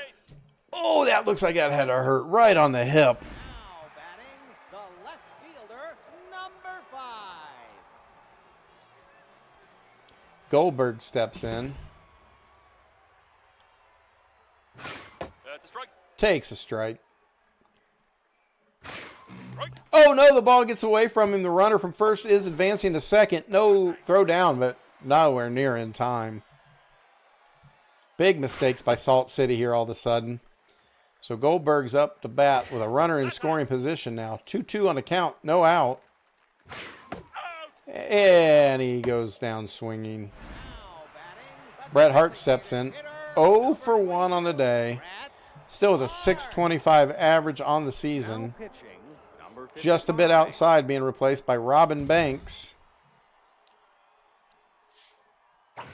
Oh, that looks like that had a hurt right on the hip. Now batting, the left fielder, number 5. Goldberg steps in. That's a strike. Takes a strike. Strike. Oh, no, the ball gets away from him. The runner from first is advancing to second. No throw down, but nowhere near in time. Big mistakes by Salt City here all of a sudden. So Goldberg's up to bat with a runner in scoring position now. 2-2 on the count. No out. And he goes down swinging. Now batting, Bret Hart steps in. 0 for 1 on the day. Still with a 625 average on the season. pitching, number Just a bit 55. outside, being replaced by Robin Banks. There's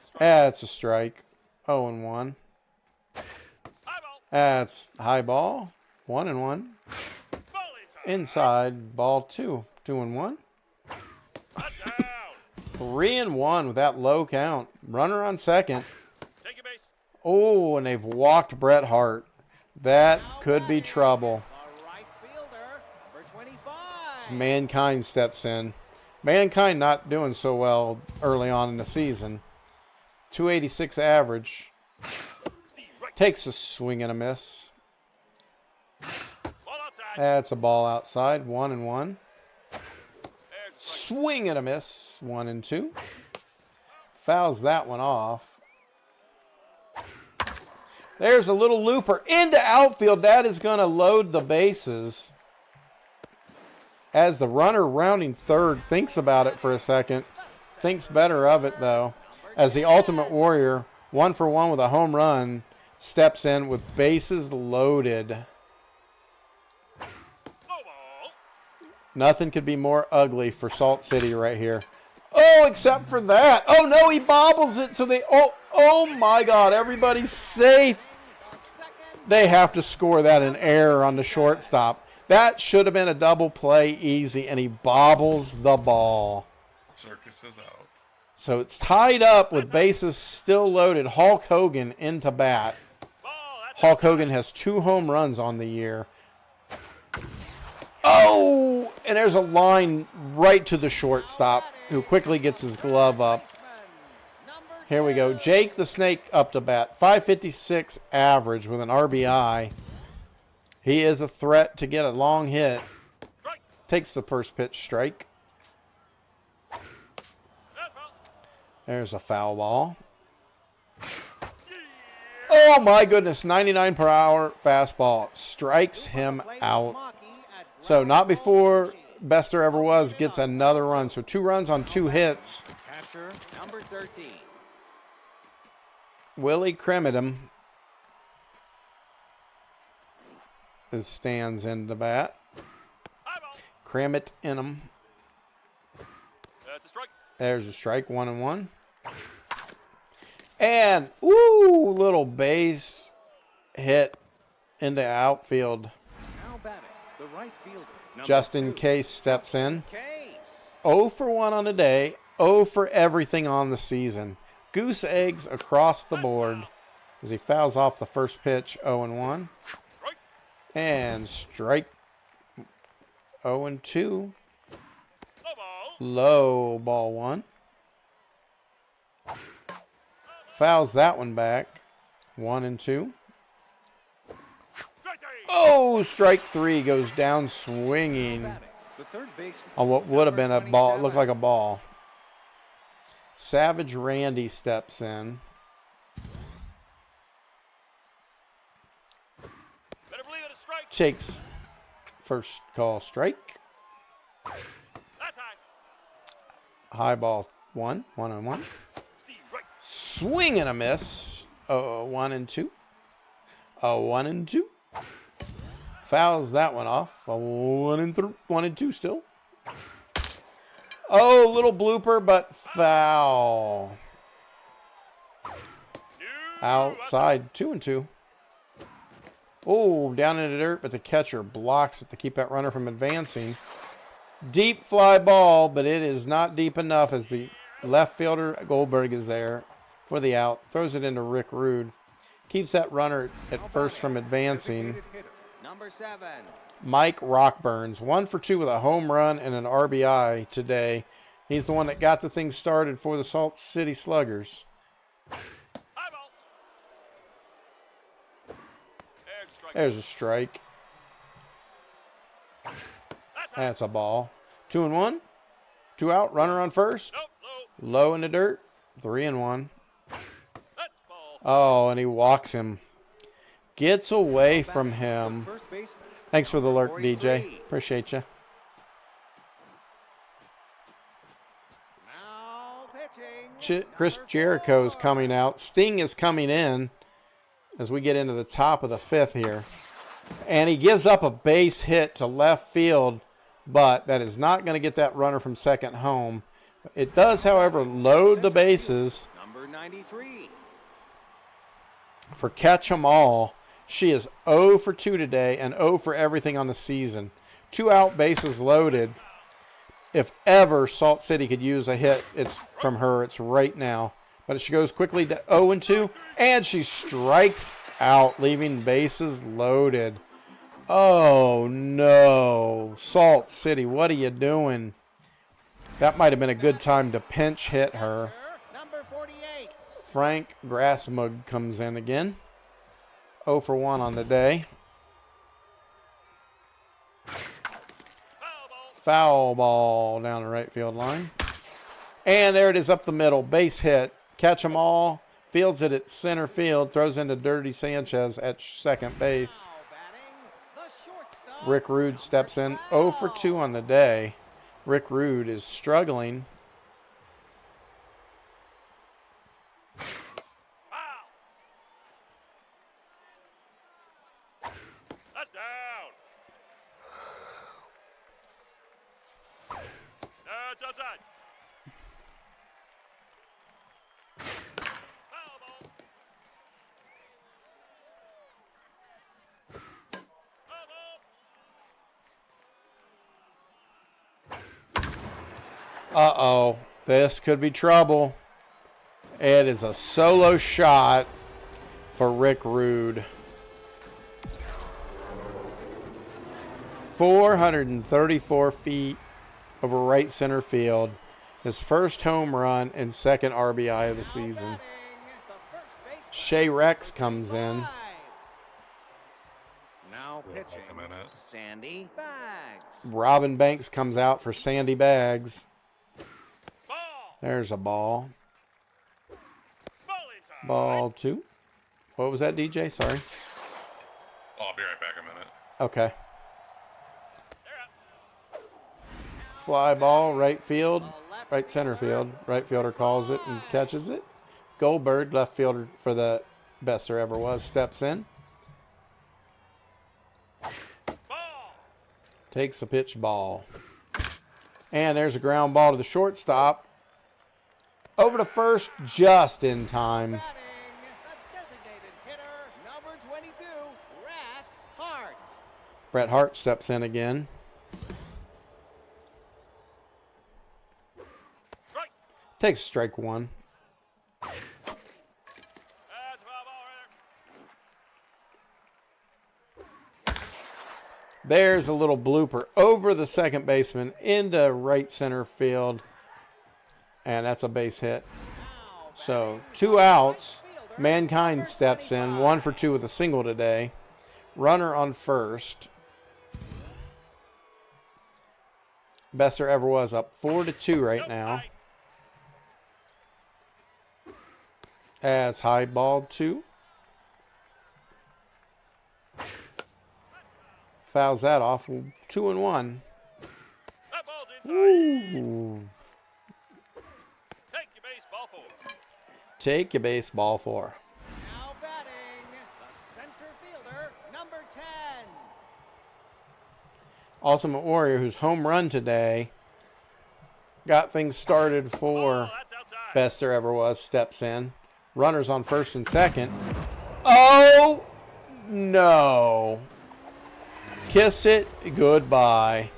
a strike. That's a strike. 0-1. High ball. That's high ball. 1-1. Ball inside. Inside ball 2. 2-1. That's down. 3-1 with that low count. Runner on second. Take a base. Oh, and they've walked Bret Hart. That could be trouble. The right fielder, number 25. Mankind steps in. Mankind not doing so well early on in the season. 286 average. Takes a swing and a miss. Ball outside. That's a ball outside. 1-1. There's a strike. Swing and a miss. 1-2. Fouls that one off. There's a little looper into outfield. That is going to load the bases. As the runner rounding third thinks about it for a second. Thinks better of it, though. As the Ultimate Warrior, 1 for 1 with a home run, steps in with bases loaded. Low ball. Nothing could be more ugly for Salt City right here. Oh, except for that. Oh, no, he bobbles it. So they, oh my God, everybody's safe. They have to score that an error on the shortstop. That should have been a double play easy, and he bobbles the ball. Circus is out. So it's tied up with bases still loaded. Hulk Hogan into bat. Ball. That's Hulk Hogan has 2 home runs on the year. Oh, and there's a line right to the shortstop who quickly gets his glove up. Here we go. Jake the Snake up to bat. 556 average with an RBI. He is a threat to get a long hit. strike. Takes the first pitch strike. That's foul. There's a foul ball. Oh my goodness, 99 per hour fastball. Strikes him out. So not before best there ever was gets another run. So 2 runs on 2 hits. Catcher number 13. Willie Cremidum stands in the bat. High ball. Cram-it in him. That's a strike. There's a strike, 1-1. And, ooh, little base hit into outfield. Now batting, the right fielder. Number Justin 2. Case steps in. Case. 0 for 1 on the day, 0 for everything on the season. Goose eggs across the board as he fouls off the first pitch, 0-1. Strike. And strike, 0-2. Low ball. Low ball 1. Fouls that one back, 1-2. Strike. Oh, strike 3 goes down swinging Batting, the third baseman. on what would have been a Number ball. It 27. looked like a ball. Savage Randy steps in. Better believe it. A strike. Takes first call strike. That's high. High ball 1, 1-1. Steve right. Swing and a miss. 1-2. 1-2. Fouls that one off. 1-2 still. Oh, little blooper, but foul. New. Outside, 2-2. Oh, down in the dirt, but the catcher blocks it to keep that runner from advancing. Deep fly ball, but it is not deep enough as the left fielder Goldberg is there for the out. Throws it into Rick Rude. Keeps that runner at first from advancing. Designated hitter, number 7. Mike Rockburns, 1 for 2 with a home run and an RBI today. He's the one that got the thing started for the Salt City Sluggers. High ball. There's a strike. There's a strike. That's high. That's a ball. 2-1. 2 out. Runner on first. Nope. Low. Low in the dirt. 3-1. That's ball. Oh, and he walks him. Gets away from him. First baseman. Thanks for the alert, 43. DJ. Appreciate you. Now pitching. Chris Jericho's coming out. Sting is coming in as we get into the top of the 5th here. And he gives up a base hit to left field, but that is not going to get that runner from second home. It does, however, load the bases Number 93. for Catch 'em All. She is 0 for 2 today and 0 for everything on the season. 2 out, bases loaded. If ever Salt City could use a hit, it's from her. It's right now. But she goes quickly to 0-2, and she strikes out, leaving bases loaded. Oh, no. Salt City, what are you doing? That might have been a good time to pinch hit her. Number 48. Frank Grassmug comes in again. 0 for 1 on the day. Foul ball. Foul ball down the right field line. And there it is up the middle. Base hit. Catch 'em all. Fields it at center field. Throws into Dirty Sanchez at second base. Now batting, the shortstop. Rick Rude steps in. 0 for 2 on the day. Rick Rude is struggling. Foul. down. No, it's outside. Foul ball. Foul ball. Uh-oh. This could be trouble. It is a solo shot for Rick Rude. 434 feet over right center field. His first home run and second RBI of the season. Shea Rex comes in. Now pitching, Come in at. Sandy Bags. Robin Banks comes out for Sandy Bags. Ball. There's a ball. Ball inside. Ball 2. What was that, DJ? Sorry. Oh, I'll be right back a minute. Okay. They're up. Fly ball, right field, right center field. Right fielder calls it and catches it. Goldberg, left fielder for the best there ever was, steps in. Ball. Takes a pitch ball. And there's a ground ball to the shortstop. Over to first, just in time. Batting, the designated hitter, number 22, Rat Hart. Bret Hart steps in again. Strike. Takes strike 1. That's a foul ball right There's a little blooper over the second baseman into right center field. And that's a base hit. So 2 outs. Mankind steps in. 1 for 2 with a single today. Runner on first. Best there ever was, up 4-2 right now. As high ball 2. Fouls that off. 2-1. That ball's inside. Ooh. Take your baseball for. Take your baseball 4. Now batting, the center fielder, number 10. Ultimate Warrior, whose home run today got things started for Oh, that's outside. best there ever was, steps in. Runners on first and second. Oh, no. Kiss it goodbye.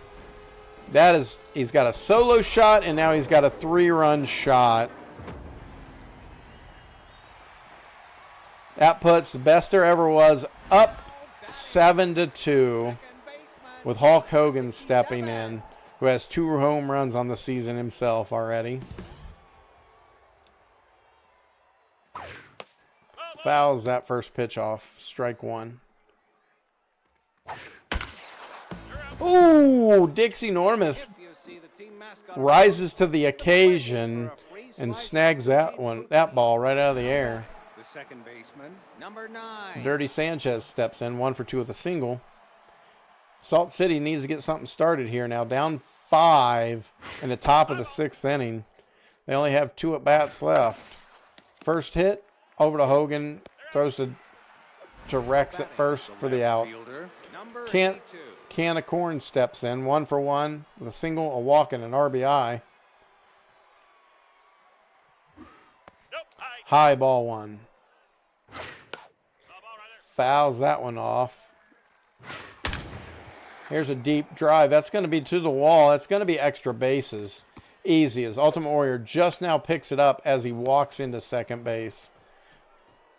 That is, he's got a solo shot, and now he's got a 3-run shot. That puts the best there ever was up 7-2 with Hulk Hogan stepping in, who has 2 home runs on the season himself already. Fouls that first pitch off. Strike 1. Ooh, Dixie Normus If you see the team mascot rises to the occasion and snags that ball right out of the air. the second baseman, number 9. Dirty Sanchez steps in, 1 for 2 with a single. Salt City needs to get something started here now. Down 5 in the top of the 6th inning. They only have 2 at-bats left. First hit, over to Hogan. Throws to Rex at first for the out. Fielder, number Can't 82. Can of Corn steps in, 1 for 1 with a single, a walk, and an RBI. Nope. High. High ball 1. Foul ball right there. Fouls that one off. Here's a deep drive. That's going to be to the wall. That's going to be extra bases. Easy as Ultimate Warrior just now picks it up as he walks into second base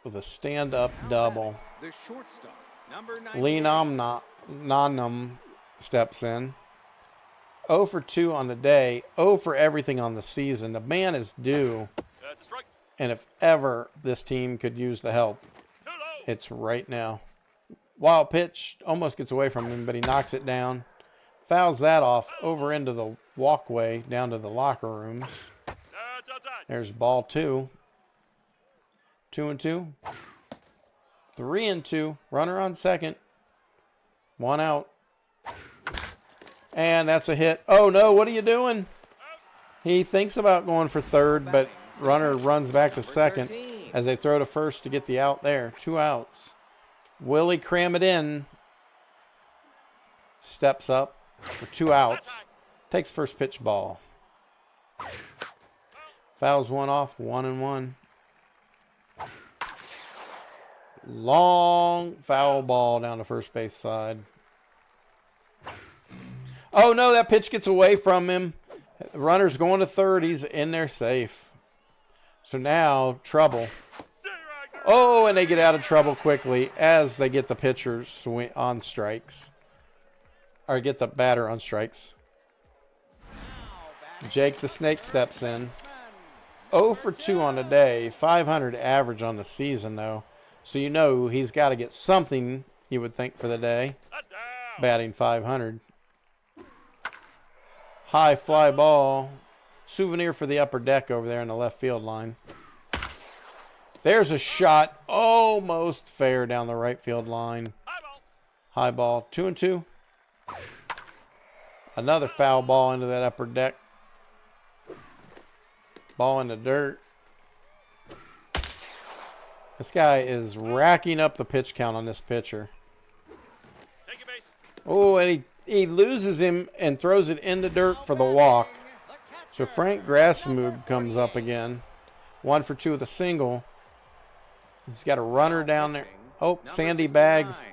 with a stand-up double. The shortstop, number 9. Lee Namnum steps in. 0 for 2 on the day. 0 for everything on the season. The man is due. That's a strike. And if ever this team could use the help, Too low. it's right now. Wild pitch almost gets away from him, but he knocks it down. Fouls that off over into the walkway down to the locker rooms. That's outside. There's ball 2. 2-2. 3-2. Runner on second. 1 out. And that's a hit. Oh no, what are you doing? He thinks about going for third, but runner runs back to second as they throw to first to get the out there. 2 outs. Will he cram it in? steps up for 2 outs. Takes first pitch ball. Fouls one off, 1-1. Long foul ball down the first base side. Oh no, that pitch gets away from him. Runner's going to third. He's in there safe. So now, trouble. Oh, and they get out of trouble quickly as they get the pitcher swing on strikes. Or get the batter on strikes. Jake the Snake steps in. 0 for 2 on the day. 500 average on the season, though. So you know he's got to get something, you would think, for the day. Batting 500. High fly ball. Souvenir for the upper deck over there in the left field line. There's a shot almost fair down the right field line. High ball. 2-2. Another foul ball into that upper deck. Ball in the dirt. This guy is racking up the pitch count on this pitcher. Oh, and he loses him and throws it in the dirt for the walk. So Frank Grasmug comes up again. 1 for 2 with a single. He's got a runner down there. Oh, Sandy Baggs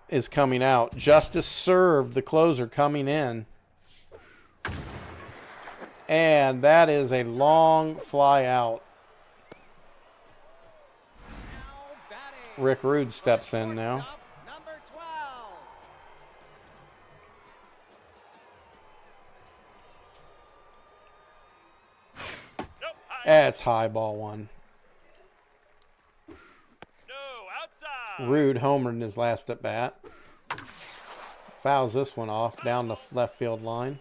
is coming out. Justice served, the closer, coming in. And that is a long fly out. Rick Rude steps in now. That's high ball one. Rude homered in his last at bat. Fouls this one off down the left field line.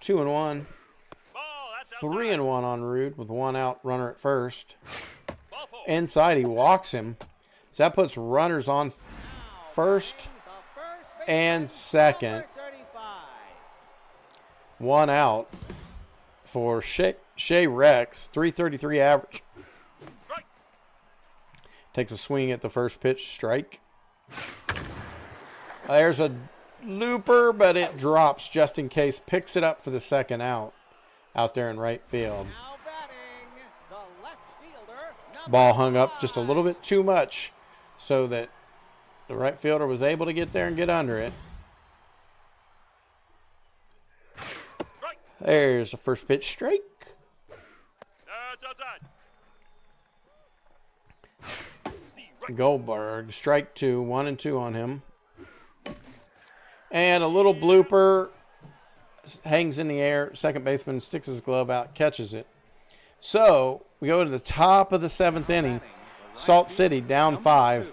2-1. 3-1 on Rude with 1 out, runner at first. Inside, he walks him. So that puts runners on first and second. 1 out for Shea Rex. 333 average. Takes a swing at the first pitch, strike. There's a looper, but it drops just in case. Picks it up for the second out there in right field. Ball hung up just a little bit too much so that the right fielder was able to get there and get under it. There's the first pitch, strike. Goldberg, strike 2, 1-2 on him. And a little blooper, hangs in the air. Second baseman sticks his glove out, catches it. So we go to the top of the 7th inning. Salt City down 5.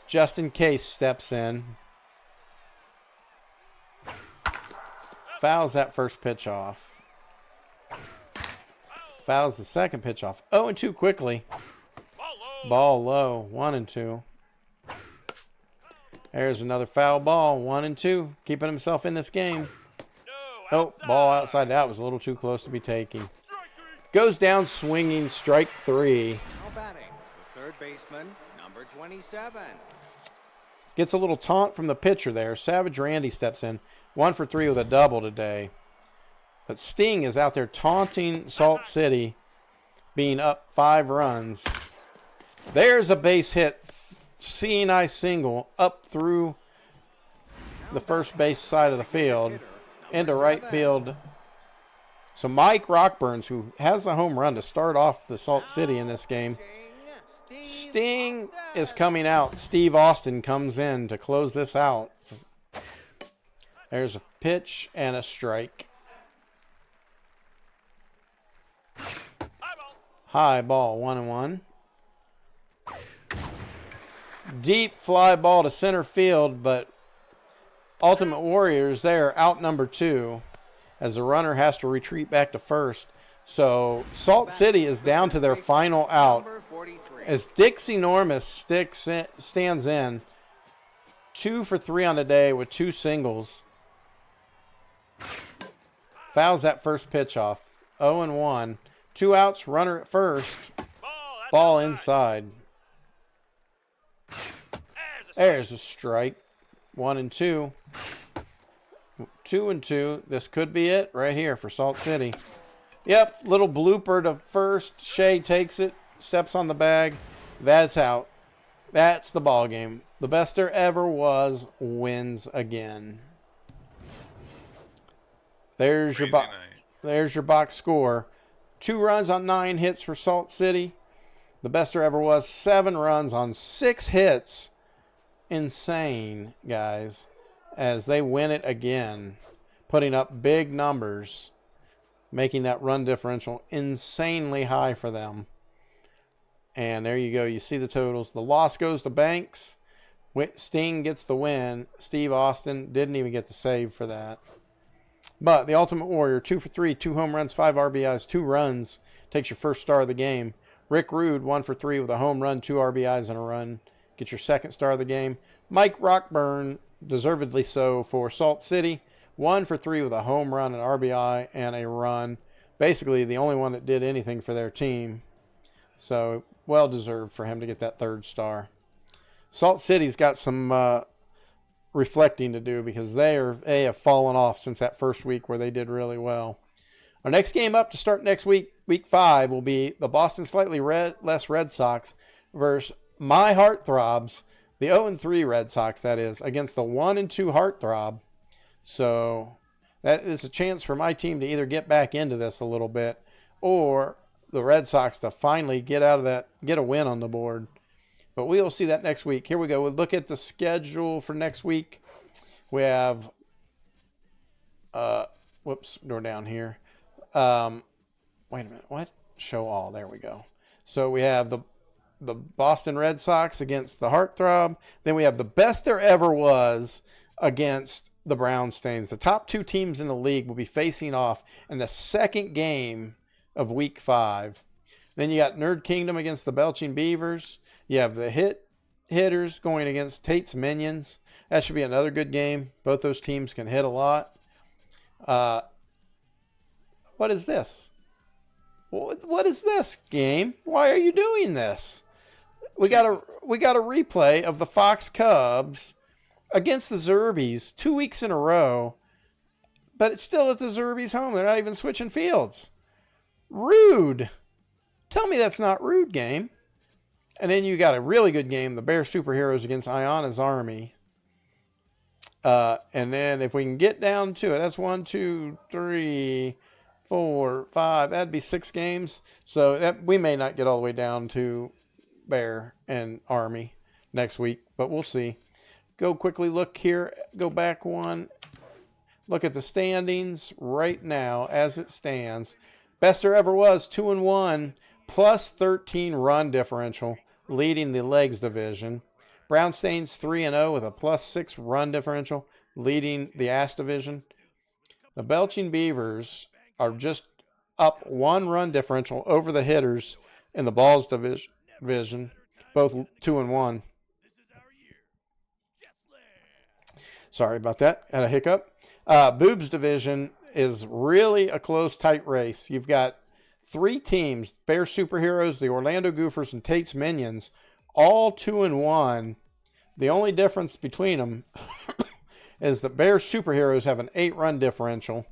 Justin Case steps in. Fouls that first pitch off. Fouls the second pitch off. 0-2 quickly. Ball low, 1-2. There's another foul ball, 1-2. Keeping himself in this game. Oh, ball outside. That was a little too close to be taken. Goes down swinging, strike 3. Now batting, the third baseman, number 27. Gets a little taunt from the pitcher there. Savage Randy steps in. 1 for 3 with a double today. But Sting is out there taunting Salt City, being up 5 runs. There's a base hit. Seeing eye single up through the first base side of the field into right field. So Mike Rockburns, who has a home run to start off the Salt City in this game. Sting is coming out. Steve Austin comes in to close this out. There's a pitch and a strike. High ball, 1-1. Deep fly ball to center field, but Ultimate Warriors there, out number 2, as the runner has to retreat back to first. So Salt City is down to their final out as Dixie Normus stands in. 2 for 3 on the day with 2 singles. Fouls that first pitch off. 0-1. 2 outs, runner at first. Ball inside. There's a strike. 1 and 2. 2 and 2. This could be it right here for Salt City. Yep, little blooper to first. Shea takes it, steps on the bag. That's out. That's the ball game. The best there ever was wins again. There's your box. There's your box score. 2 runs on 9 hits for Salt City. The best there ever was 7 runs on 6 hits. Insane, guys, as they win it again, putting up big numbers, making that run differential insanely high for them. And there you go. You see the totals. The loss goes to Banks. Sting gets the win. Steve Austin didn't even get the save for that. But the Ultimate Warrior, 2 for 3, 2 home runs, 5 RBIs, 2 runs, takes your first star of the game. Rick Rude, 1 for 3 with a home run, 2 RBIs, and a run. Get your second star of the game. Mike Rockburn, deservedly so for Salt City, 1 for 3 with a home run, an RBI, and a run. Basically the only one that did anything for their team. So well deserved for him to get that 3rd star. Salt City's got some reflecting to do because they have fallen off since that first week where they did really well. Our next game up to start next week, week 5, will be the Boston Slightly Less Red Sox versus my Heartthrobs, the 0-3 Red Sox, that is, against the 1-2 Heartthrob. So that is a chance for my team to either get back into this a little bit or the Red Sox to finally get out of that, get a win on the board. But we will see that next week. Here we go. We'll look at the schedule for next week. We have, whoops, go down here. Wait a minute. What? Show all. There we go. So we have the Boston Red Sox against the Heartthrob. Then we have the best there ever was against the Brownstains. The top 2 teams in the league will be facing off in the second game of week 5. Then you got Nerd Kingdom against the Belching Beavers. You have the hitters going against Tate's Minions. That should be another good game. Both those teams can hit a lot. What is this? What is this game? Why are you doing this? We got a replay of the Fox Cubs against the Zerbies 2 weeks in a row, but it's still at the Zerbies' home. They're not even switching fields. Rude. Tell me that's not rude, game. And then you got a really good game, the Bear Superheroes against Iana's Army. And then if we can get down to it, that's 1, 2, 3, 4, 5. That'd be 6 games. So that we may not get all the way down to Bear and Army next week, but we'll see. Go quickly look here. Go back one. Look at the standings right now as it stands. Best there ever was, 2-1, plus 13 run differential, leading the Legs division. Brownstains 3-0 with a plus 6 run differential, leading the Ass division. The Belching Beavers are just up 1 run differential over the hitters in the Balls division, both 2-1. Sorry about that. Had a hiccup. Boobs division is really a close, tight race. You've got 3 teams, Bear Superheroes, the Orlando Goofers, and Tate's Minions, all 2-1. The only difference between them is that Bear Superheroes have an 8-run differential.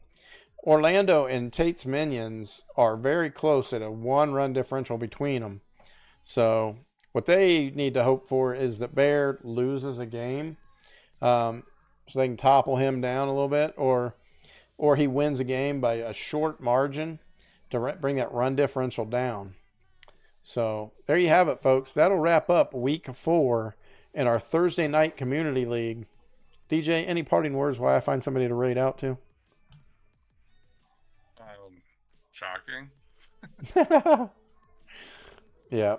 Orlando and Tate's Minions are very close at a 1-run differential between them. So what they need to hope for is that Bear loses a game, so they can topple him down a little bit, or he wins a game by a short margin to bring that run differential down. So there you have it, folks. That'll wrap up week 4 in our Thursday night community league. DJ, any parting words while I find somebody to raid out to? Shocking. Yeah,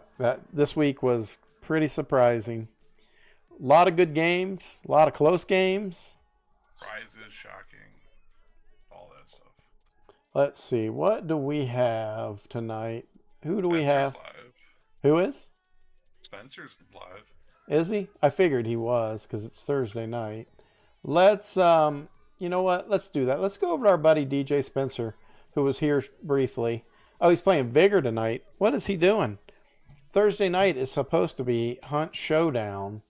this week was pretty surprising. A lot of good games, a lot of close games. Prizes, shocking. All that stuff. Let's see, what do we have tonight? Who do we have? Live. Who is? Spencer's live. Is he? I figured he was because it's Thursday night. Let's, you know what? Let's do that. Let's go over to our buddy DJ Spencer, who was here briefly. Oh, he's playing Vigor tonight. What is he doing? Thursday night is supposed to be Hunt Showdown.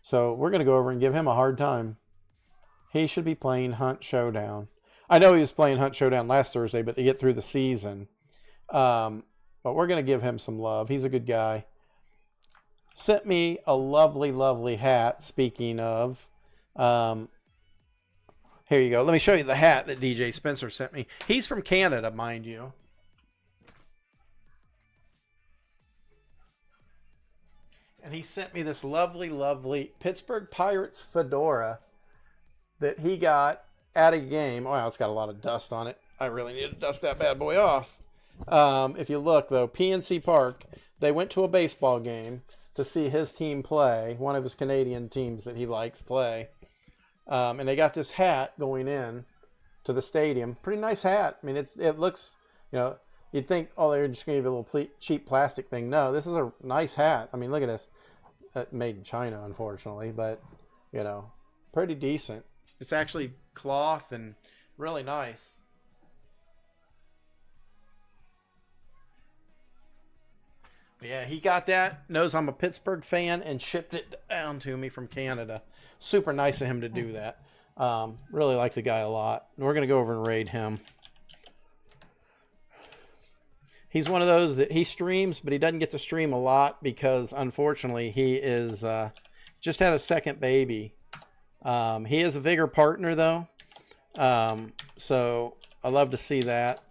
So we're going to go over and give him a hard time. He should be playing Hunt Showdown. I know he was playing Hunt Showdown last Thursday, but to get through the season. But we're going to give him some love. He's a good guy. Sent me a lovely, lovely hat, speaking of. Here you go. Let me show you the hat that DJ Spencer sent me. He's from Canada, mind you. And he sent me this lovely, lovely Pittsburgh Pirates fedora that he got at a game. Wow, it's got a lot of dust on it. I really need to dust that bad boy off. If you look, though, PNC Park, they went to a baseball game to see his team play, one of his Canadian teams that he likes play. And they got this hat going in to the stadium. Pretty nice hat. I mean, it looks, you know, you'd think, oh, they're just going to give you a little cheap plastic thing. No, this is a nice hat. I mean, look at this. Made in China, unfortunately, but, you know, pretty decent. It's actually cloth and really nice. But yeah, he got that, knows I'm a Pittsburgh fan, and shipped it down to me from Canada. Super nice of him to do that. Really like the guy a lot. And we're going to go over and raid him. He's one of those that he streams, but he doesn't get to stream a lot because, unfortunately, he is just had a second baby. He is a Vigor partner, though. So I love to see that.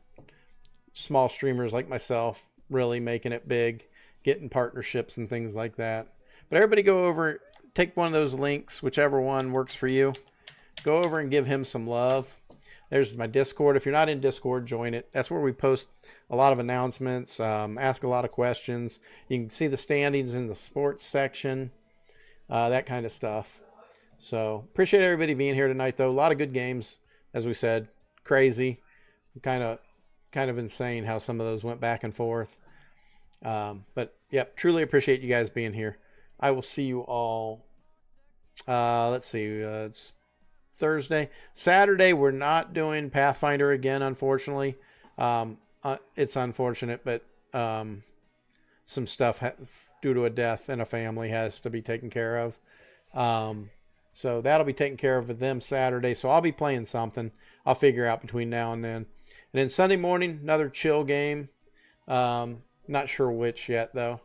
Small streamers like myself really making it big, getting partnerships and things like that. But everybody go over, take one of those links, whichever one works for you. Go over and give him some love. There's my Discord. If you're not in Discord, join it. That's where we post a lot of announcements, ask a lot of questions. You can see the standings in the sports section, that kind of stuff. So appreciate everybody being here tonight, though. A lot of good games, as we said. Crazy, kind of insane how some of those went back and forth. But yep, truly appreciate you guys being here. I will see you all. Let's see, it's Thursday. Saturday, we're not doing Pathfinder again, unfortunately. It's unfortunate, but some stuff due to a death in a family has to be taken care of. So that'll be taken care of with them Saturday. So I'll be playing something. I'll figure out between now and then. And then Sunday morning, another chill game. Not sure which yet, though.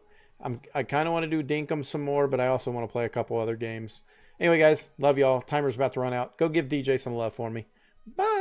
I kind of want to do Dinkum some more, but I also want to play a couple other games. Anyway, guys, love y'all. Timer's about to run out. Go give DJ some love for me. Bye.